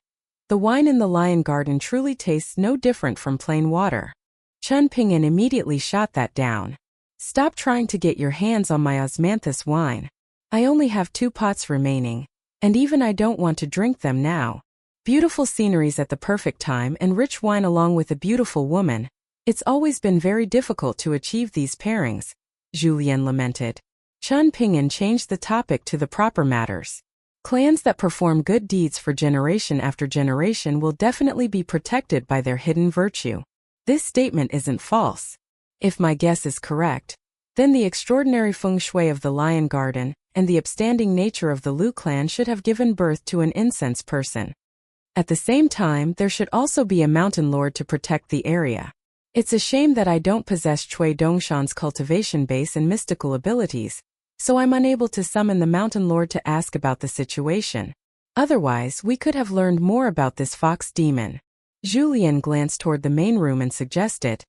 the wine in the lion garden truly tastes no different from plain water. Chun Ping'an immediately shot that down. Stop trying to get your hands on my osmanthus wine. I only have 2 pots remaining, and even I don't want to drink them now. Beautiful sceneries at the perfect time and rich wine along with a beautiful woman. It's always been very difficult to achieve these pairings, Julien lamented. Chun Ping'an changed the topic to the proper matters. Clans that perform good deeds for generation after generation will definitely be protected by their hidden virtue. This statement isn't false. If my guess is correct, then the extraordinary feng shui of the lion garden and the upstanding nature of the Lu clan should have given birth to an incense person. At the same time, there should also be a mountain lord to protect the area. It's a shame that I don't possess Chui Dongshan's cultivation base and mystical abilities, so I'm unable to summon the mountain lord to ask about the situation. Otherwise, we could have learned more about this fox demon. Julien glanced toward the main room and suggested,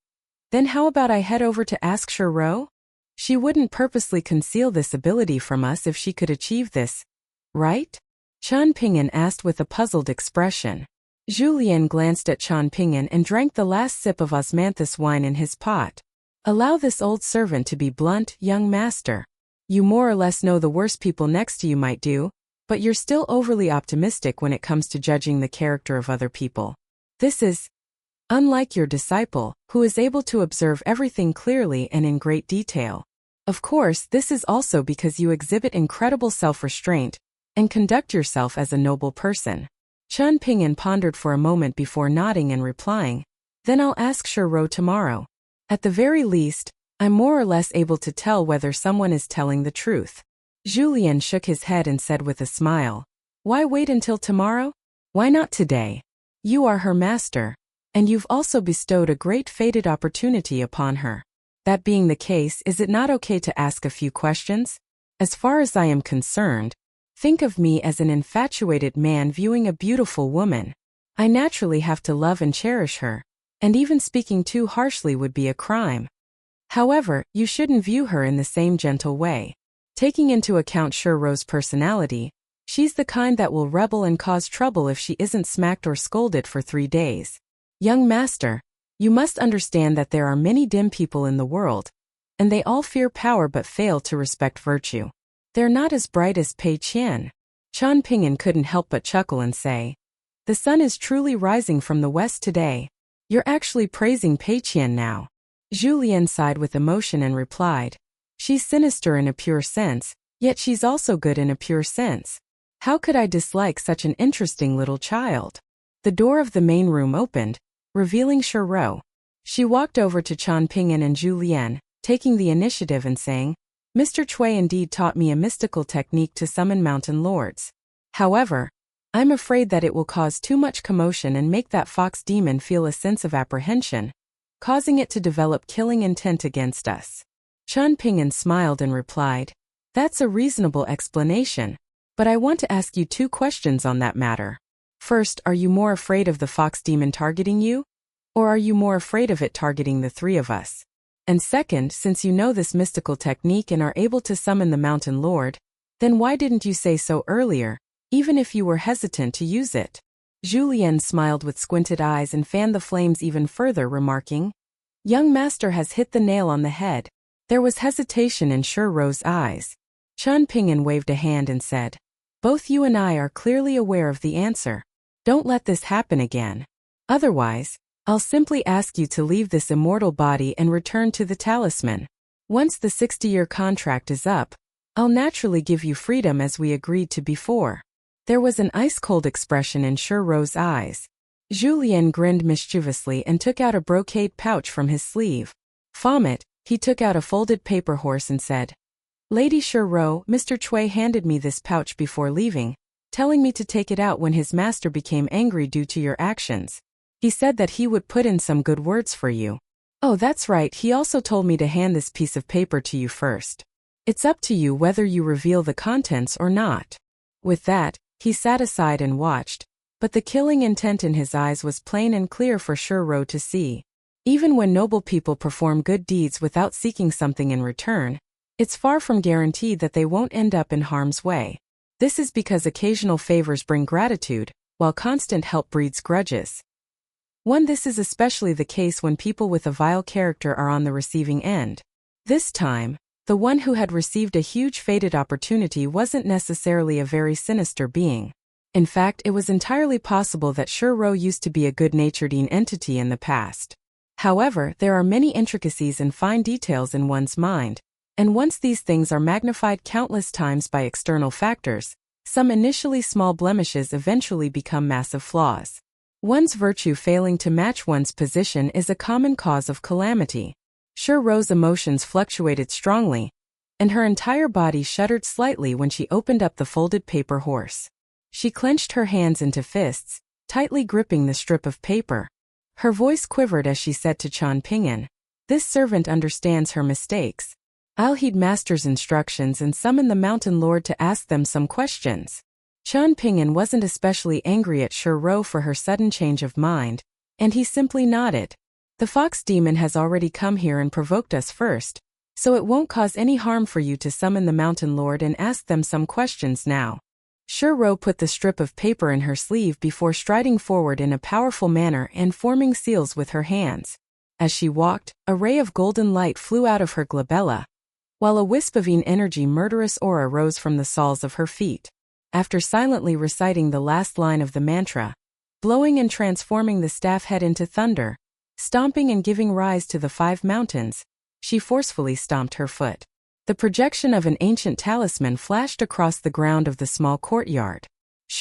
then how about I head over to ask Shiro? She wouldn't purposely conceal this ability from us if she could achieve this, right? Chun Ping'an asked with a puzzled expression. Julien glanced at Chun Ping'an and drank the last sip of osmanthus wine in his pot. Allow this old servant to be blunt, young master. You more or less know the worst people next to you might do, but you're still overly optimistic when it comes to judging the character of other people. This is unlike your disciple, who is able to observe everything clearly and in great detail. Of course, this is also because you exhibit incredible self-restraint and conduct yourself as a noble person. Chun Ping'an pondered for a moment before nodding and replying, then I'll ask Shiro tomorrow. At the very least, I'm more or less able to tell whether someone is telling the truth. Julien shook his head and said with a smile, why wait until tomorrow? Why not today? You are her master, and you've also bestowed a great fated opportunity upon her. That being the case, is it not okay to ask a few questions? As far as I am concerned, think of me as an infatuated man viewing a beautiful woman. I naturally have to love and cherish her, and even speaking too harshly would be a crime. However, you shouldn't view her in the same gentle way. Taking into account Shiro's personality, she's the kind that will rebel and cause trouble if she isn't smacked or scolded for 3 days. Young master, you must understand that there are many dim people in the world, and they all fear power but fail to respect virtue. They're not as bright as Pei Qian. Chun Ping'an couldn't help but chuckle and say, the sun is truly rising from the west today. You're actually praising Pei Qian now. Julien sighed with emotion and replied, she's sinister in a pure sense, yet she's also good in a pure sense. How could I dislike such an interesting little child? The door of the main room opened, revealing Shiro. She walked over to Chun Ping'an and Julien, taking the initiative and saying, Mr. Chui indeed taught me a mystical technique to summon mountain lords. However, I'm afraid that it will cause too much commotion and make that fox demon feel a sense of apprehension, causing it to develop killing intent against us. Chun Ping'an smiled and replied, that's a reasonable explanation, but I want to ask you 2 questions on that matter. First, are you more afraid of the fox demon targeting you? Or are you more afraid of it targeting the 3 of us? And second, since you know this mystical technique and are able to summon the mountain lord, then why didn't you say so earlier, even if you were hesitant to use it? Julien smiled with squinted eyes and fanned the flames even further, remarking, young master has hit the nail on the head. There was hesitation in Shiro's eyes. Chun Ping'an waved a hand and said, both you and I are clearly aware of the answer. Don't let this happen again. Otherwise, I'll simply ask you to leave this immortal body and return to the talisman. Once the 60-year contract is up, I'll naturally give you freedom as we agreed to before. There was an ice-cold expression in Shiro's eyes. Julien grinned mischievously and took out a brocade pouch from his sleeve. From it, he took out a folded paper horse and said, Lady Shiro, Mr. Chui handed me this pouch before leaving, telling me to take it out when his master became angry due to your actions. He said that he would put in some good words for you. Oh, that's right, he also told me to hand this piece of paper to you first. It's up to you whether you reveal the contents or not. With that, he sat aside and watched, but the killing intent in his eyes was plain and clear for Shiro to see. Even when noble people perform good deeds without seeking something in return, It's far from guaranteed that they won't end up in harm's way. This is because occasional favors bring gratitude, while constant help breeds grudges. This is especially the case when people with a vile character are on the receiving end. This time, the one who had received a huge fated opportunity wasn't necessarily a very sinister being. In fact, it was entirely possible that Ro used to be a good-natured entity in the past. However, there are many intricacies and fine details in one's mind, and once these things are magnified countless times by external factors, some initially small blemishes eventually become massive flaws. One's virtue failing to match one's position is a common cause of calamity. Ro's emotions fluctuated strongly, and her entire body shuddered slightly when she opened up the folded paper horse. She clenched her hands into fists, tightly gripping the strip of paper. Her voice quivered as she said to Qian Ping'an, "This servant understands her mistakes. I'll heed master's instructions and summon the mountain lord to ask them some questions." Qian Ping'an wasn't especially angry at Ro for her sudden change of mind, and he simply nodded. "The fox demon has already come here and provoked us first, so it won't cause any harm for you to summon the mountain lord and ask them some questions now." Ro put the strip of paper in her sleeve before striding forward in a powerful manner and forming seals with her hands. As she walked, a ray of golden light flew out of her glabella, while a wisp of energy murderous aura rose from the soles of her feet. After silently reciting the last line of the mantra, blowing and transforming the staff head into thunder, stomping and giving rise to the 5 mountains, she forcefully stomped her foot. The projection of an ancient talisman flashed across the ground of the small courtyard.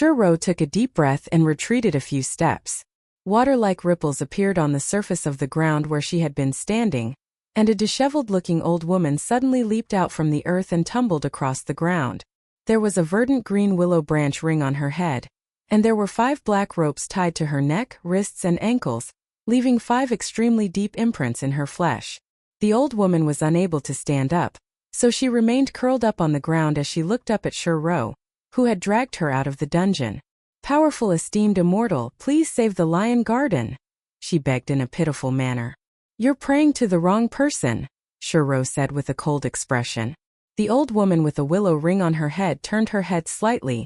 Ro took a deep breath and retreated a few steps. Water-like ripples appeared on the surface of the ground where she had been standing, and a disheveled-looking old woman suddenly leaped out from the earth and tumbled across the ground. There was a verdant green willow branch ring on her head, and there were 5 black ropes tied to her neck, wrists and ankles, leaving 5 extremely deep imprints in her flesh. The old woman was unable to stand up, so she remained curled up on the ground as she looked up at Ro, who had dragged her out of the dungeon. "Powerful esteemed immortal, please save the lion garden," she begged in a pitiful manner. "You're praying to the wrong person," Ro said with a cold expression. The old woman with a willow ring on her head turned her head slightly,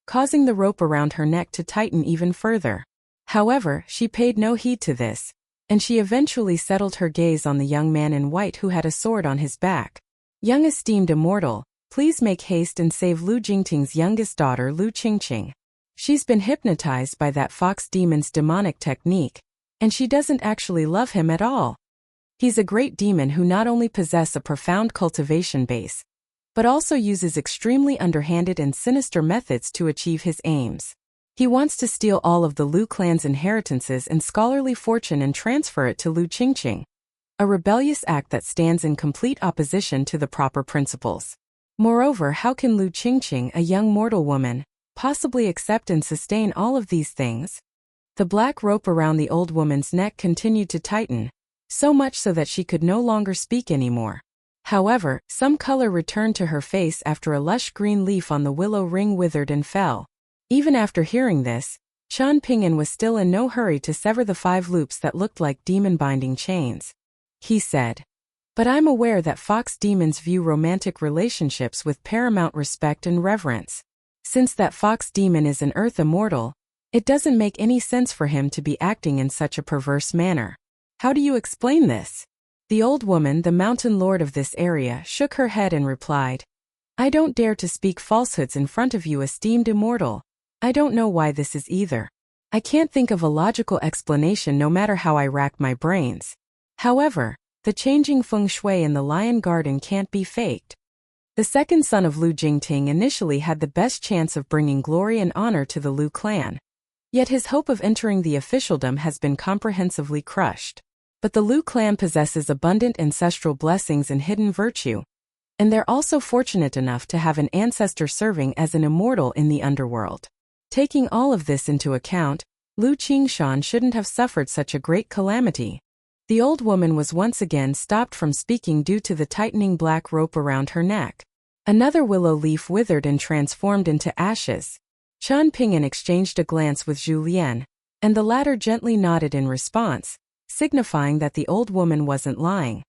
causing the rope around her neck to tighten even further. However, she paid no heed to this, and she eventually settled her gaze on the young man in white who had a sword on his back. "Young esteemed immortal, please make haste and save Lu Jingting's youngest daughter Lu Qingqing. She's been hypnotized by that fox demon's demonic technique, and she doesn't actually love him at all. He's a great demon who not only possesses a profound cultivation base, but also uses extremely underhanded and sinister methods to achieve his aims. He wants to steal all of the Lu clan's inheritances and scholarly fortune and transfer it to Lu Qingqing, a rebellious act that stands in complete opposition to the proper principles. Moreover, how can Lu Qingqing, a young mortal woman, possibly accept and sustain all of these things?" The black rope around the old woman's neck continued to tighten, so much so that she could no longer speak anymore. However, some color returned to her face after a lush green leaf on the willow ring withered and fell. Even after hearing this, Qian Ping'an was still in no hurry to sever the 5 loops that looked like demon-binding chains. He said, "But I'm aware that fox demons view romantic relationships with paramount respect and reverence. Since that fox demon is an earth immortal, it doesn't make any sense for him to be acting in such a perverse manner. How do you explain this?" The old woman, the mountain lord of this area, shook her head and replied, "I don't dare to speak falsehoods in front of you, esteemed immortal. I don't know why this is either. I can't think of a logical explanation no matter how I rack my brains. However, the changing feng shui in the lion garden can't be faked. The second son of Lu Jingting initially had the best chance of bringing glory and honor to the Lu clan. Yet his hope of entering the officialdom has been comprehensively crushed. But the Lu clan possesses abundant ancestral blessings and hidden virtue, and they're also fortunate enough to have an ancestor serving as an immortal in the underworld. Taking all of this into account, Lu Qingshan shouldn't have suffered such a great calamity." The old woman was once again stopped from speaking due to the tightening black rope around her neck. Another willow leaf withered and transformed into ashes. Qian Ping'an exchanged a glance with Zhu Lian, and the latter gently nodded in response, signifying that the old woman wasn't lying.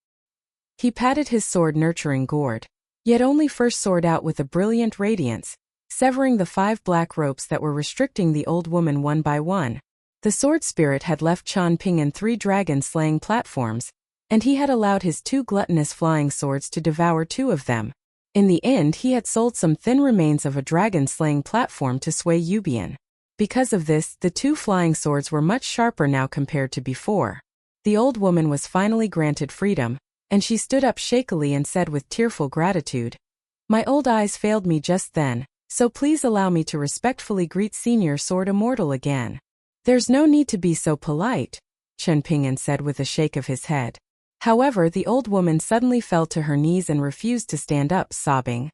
He patted his sword nurturing gourd. Yet only first soared out with a brilliant radiance, severing the 5 black ropes that were restricting the old woman one by one. The sword spirit had left Qian Ping'an 3 dragon-slaying platforms, and he had allowed his 2 gluttonous flying swords to devour 2 of them. In the end, he had sold some thin remains of a dragon-slaying platform to Sui Yubian. Because of this, the 2 flying swords were much sharper now compared to before. The old woman was finally granted freedom, and she stood up shakily and said with tearful gratitude, "My old eyes failed me just then, so please allow me to respectfully greet Senior Sword Immortal again." "There's no need to be so polite," Qian Ping'an said with a shake of his head. However, the old woman suddenly fell to her knees and refused to stand up, sobbing,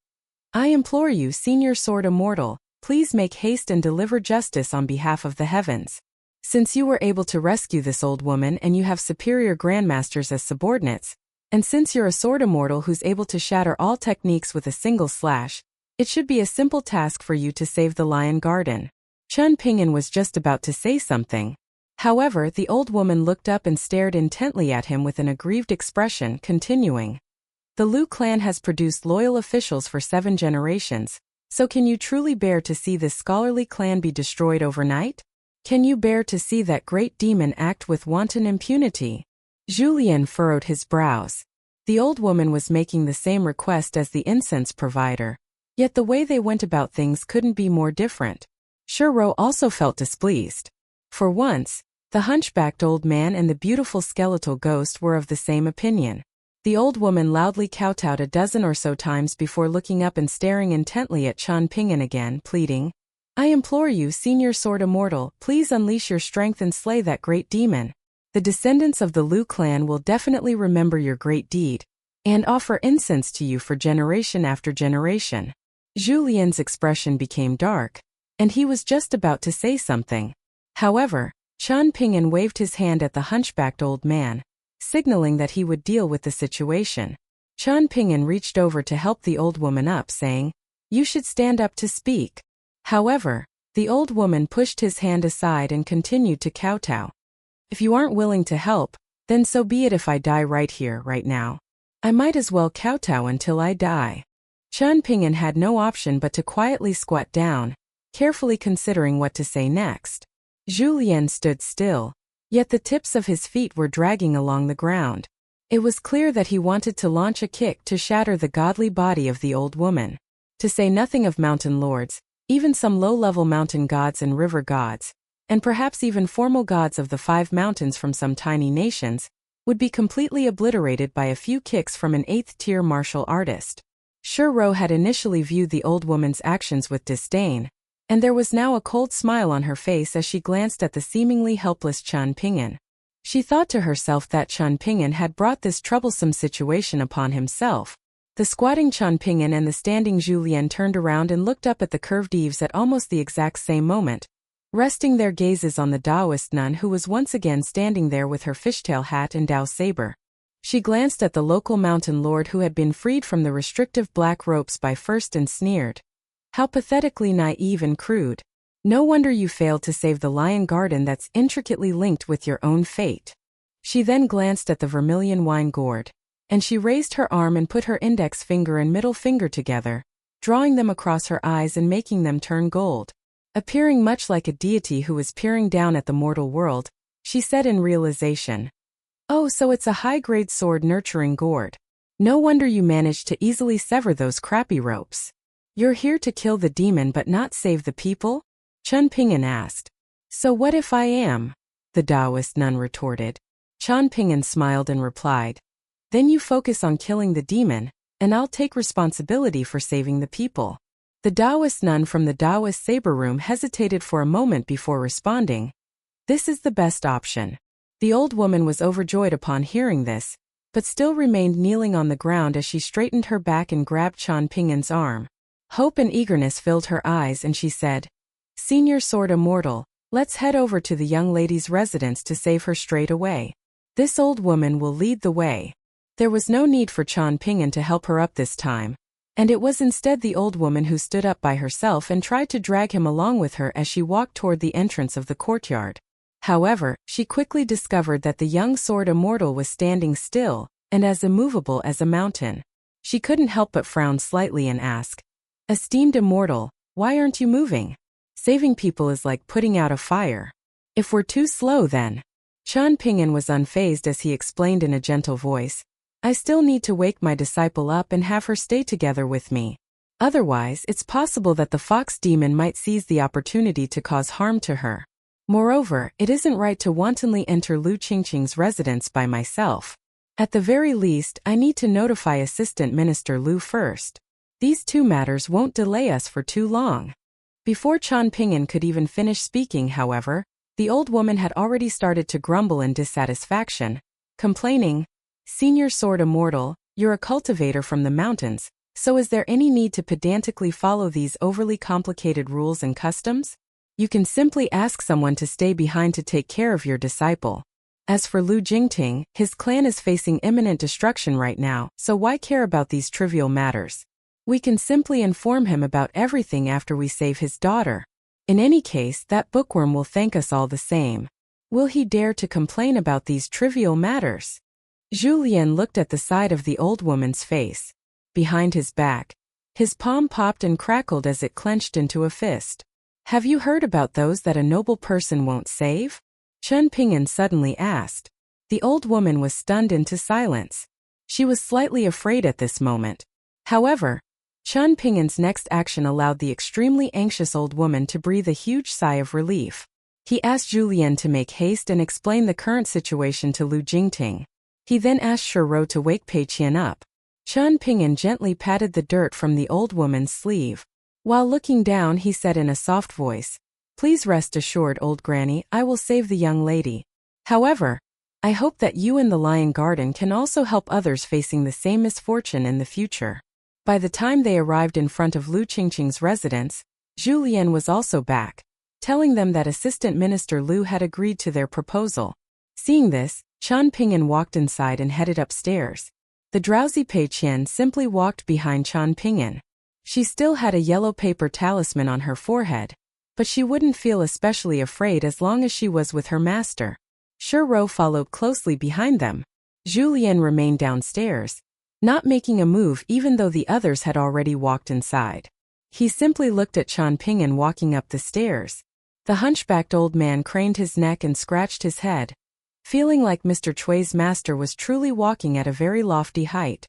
"I implore you, Senior Sword Immortal, please make haste and deliver justice on behalf of the heavens. Since you were able to rescue this old woman and you have superior grandmasters as subordinates, and since you're a sword immortal who's able to shatter all techniques with a single slash, it should be a simple task for you to save the Lion Garden." Qian Ping'an was just about to say something. However, the old woman looked up and stared intently at him with an aggrieved expression, continuing, "The Liu clan has produced loyal officials for 7 generations, so can you truly bear to see this scholarly clan be destroyed overnight? Can you bear to see that great demon act with wanton impunity?" Julien furrowed his brows. The old woman was making the same request as the incense provider, yet the way they went about things couldn't be more different. Shiro also felt displeased. For once, the hunchbacked old man and the beautiful skeletal ghost were of the same opinion. The old woman loudly kowtowed a dozen or so times before looking up and staring intently at Qian Ping'an again, pleading, "I implore you, Senior Sword Immortal, please unleash your strength and slay that great demon. The descendants of the Liu clan will definitely remember your great deed, and offer incense to you for generation after generation." Julien's expression became dark, and he was just about to say something. However, Qian Ping'an waved his hand at the hunchbacked old man, signaling that he would deal with the situation. Qian Ping'an reached over to help the old woman up, saying, "You should stand up to speak." However, the old woman pushed his hand aside and continued to kowtow. "If you aren't willing to help, then so be it. If I die right here, right now, I might as well kowtow until I die." Qian Ping'an had no option but to quietly squat down, carefully considering what to say next. Julien stood still, yet the tips of his feet were dragging along the ground. It was clear that he wanted to launch a kick to shatter the godly body of the old woman. To say nothing of mountain lords, even some low-level mountain gods and river gods, and perhaps even formal gods of the 5 mountains from some tiny nations, would be completely obliterated by a few kicks from an 8th-tier martial artist. Shiro had initially viewed the old woman's actions with disdain, and there was now a cold smile on her face as she glanced at the seemingly helpless Qian Ping'an. She thought to herself that Qian Ping'an had brought this troublesome situation upon himself. The squatting Qian Ping'an and the standing Julien turned around and looked up at the curved eaves at almost the exact same moment, resting their gazes on the Taoist nun who was once again standing there with her fishtail hat and Dao saber. She glanced at the local mountain lord who had been freed from the restrictive black ropes by first and sneered, "How pathetically naive and crude. No wonder you failed to save the Lion Garden that's intricately linked with your own fate." She then glanced at the vermilion wine gourd, and she raised her arm and put her index finger and middle finger together, drawing them across her eyes and making them turn gold. Appearing much like a deity who was peering down at the mortal world, she said in realization, "Oh, so it's a high-grade sword-nurturing gourd. No wonder you managed to easily sever those crappy ropes. You're here to kill the demon but not save the people?" Qian Ping'an asked. "So what if I am?" the Taoist nun retorted. Qian Ping'an smiled and replied, "Then you focus on killing the demon, and I'll take responsibility for saving the people." The Taoist nun from the Taoist saber room hesitated for a moment before responding, "This is the best option." The old woman was overjoyed upon hearing this, but still remained kneeling on the ground as she straightened her back and grabbed Qian Ping'an's arm. Hope and eagerness filled her eyes and she said, "Senior Sword Immortal, let's head over to the young lady's residence to save her straight away. This old woman will lead the way." There was no need for Qian Ping'an to help her up this time, and it was instead the old woman who stood up by herself and tried to drag him along with her as she walked toward the entrance of the courtyard. However, she quickly discovered that the young sword immortal was standing still, and as immovable as a mountain. She couldn't help but frown slightly and ask, "Esteemed immortal, why aren't you moving? Saving people is like putting out a fire. If we're too slow then." Qian Pingyan was unfazed as he explained in a gentle voice, "I still need to wake my disciple up and have her stay together with me. Otherwise, it's possible that the fox demon might seize the opportunity to cause harm to her. Moreover, it isn't right to wantonly enter Lu Qingqing's residence by myself. At the very least, I need to notify Assistant Minister Lu first. These two matters won't delay us for too long." Before Qian Pingyan could even finish speaking, however, the old woman had already started to grumble in dissatisfaction, complaining, "Senior Sword Immortal, you're a cultivator from the mountains, so is there any need to pedantically follow these overly complicated rules and customs? You can simply ask someone to stay behind to take care of your disciple. As for Lu Jingting, his clan is facing imminent destruction right now, so why care about these trivial matters? We can simply inform him about everything after we save his daughter. In any case, that bookworm will thank us all the same. Will he dare to complain about these trivial matters?" Zhu Lian looked at the side of the old woman's face. Behind his back, his palm popped and crackled as it clenched into a fist. "Have you heard about those that a noble person won't save?" Qian Pingyan suddenly asked. The old woman was stunned into silence. She was slightly afraid at this moment. However, Qian Pingyan's next action allowed the extremely anxious old woman to breathe a huge sigh of relief. He asked Zhu Lian to make haste and explain the current situation to Lu Jingting. He then asked Shiro to wake Pei Qian up. Qian Pingyan gently patted the dirt from the old woman's sleeve. While looking down, he said in a soft voice, "Please rest assured, old granny, I will save the young lady. However, I hope that you in the Lion Garden can also help others facing the same misfortune in the future." By the time they arrived in front of Lu Qingqing's residence, Zhu Lian was also back, telling them that Assistant Minister Lu had agreed to their proposal. Seeing this, Qian Pingyan walked inside and headed upstairs. The drowsy Pei Qian simply walked behind Qian Pingyan. She still had a yellow paper talisman on her forehead, but she wouldn't feel especially afraid as long as she was with her master. Shiro followed closely behind them. Zhu Lian remained downstairs, not making a move even though the others had already walked inside. He simply looked at Qian Pingyan walking up the stairs. The hunchbacked old man craned his neck and scratched his head, feeling like Mr. Chui's master was truly walking at a very lofty height.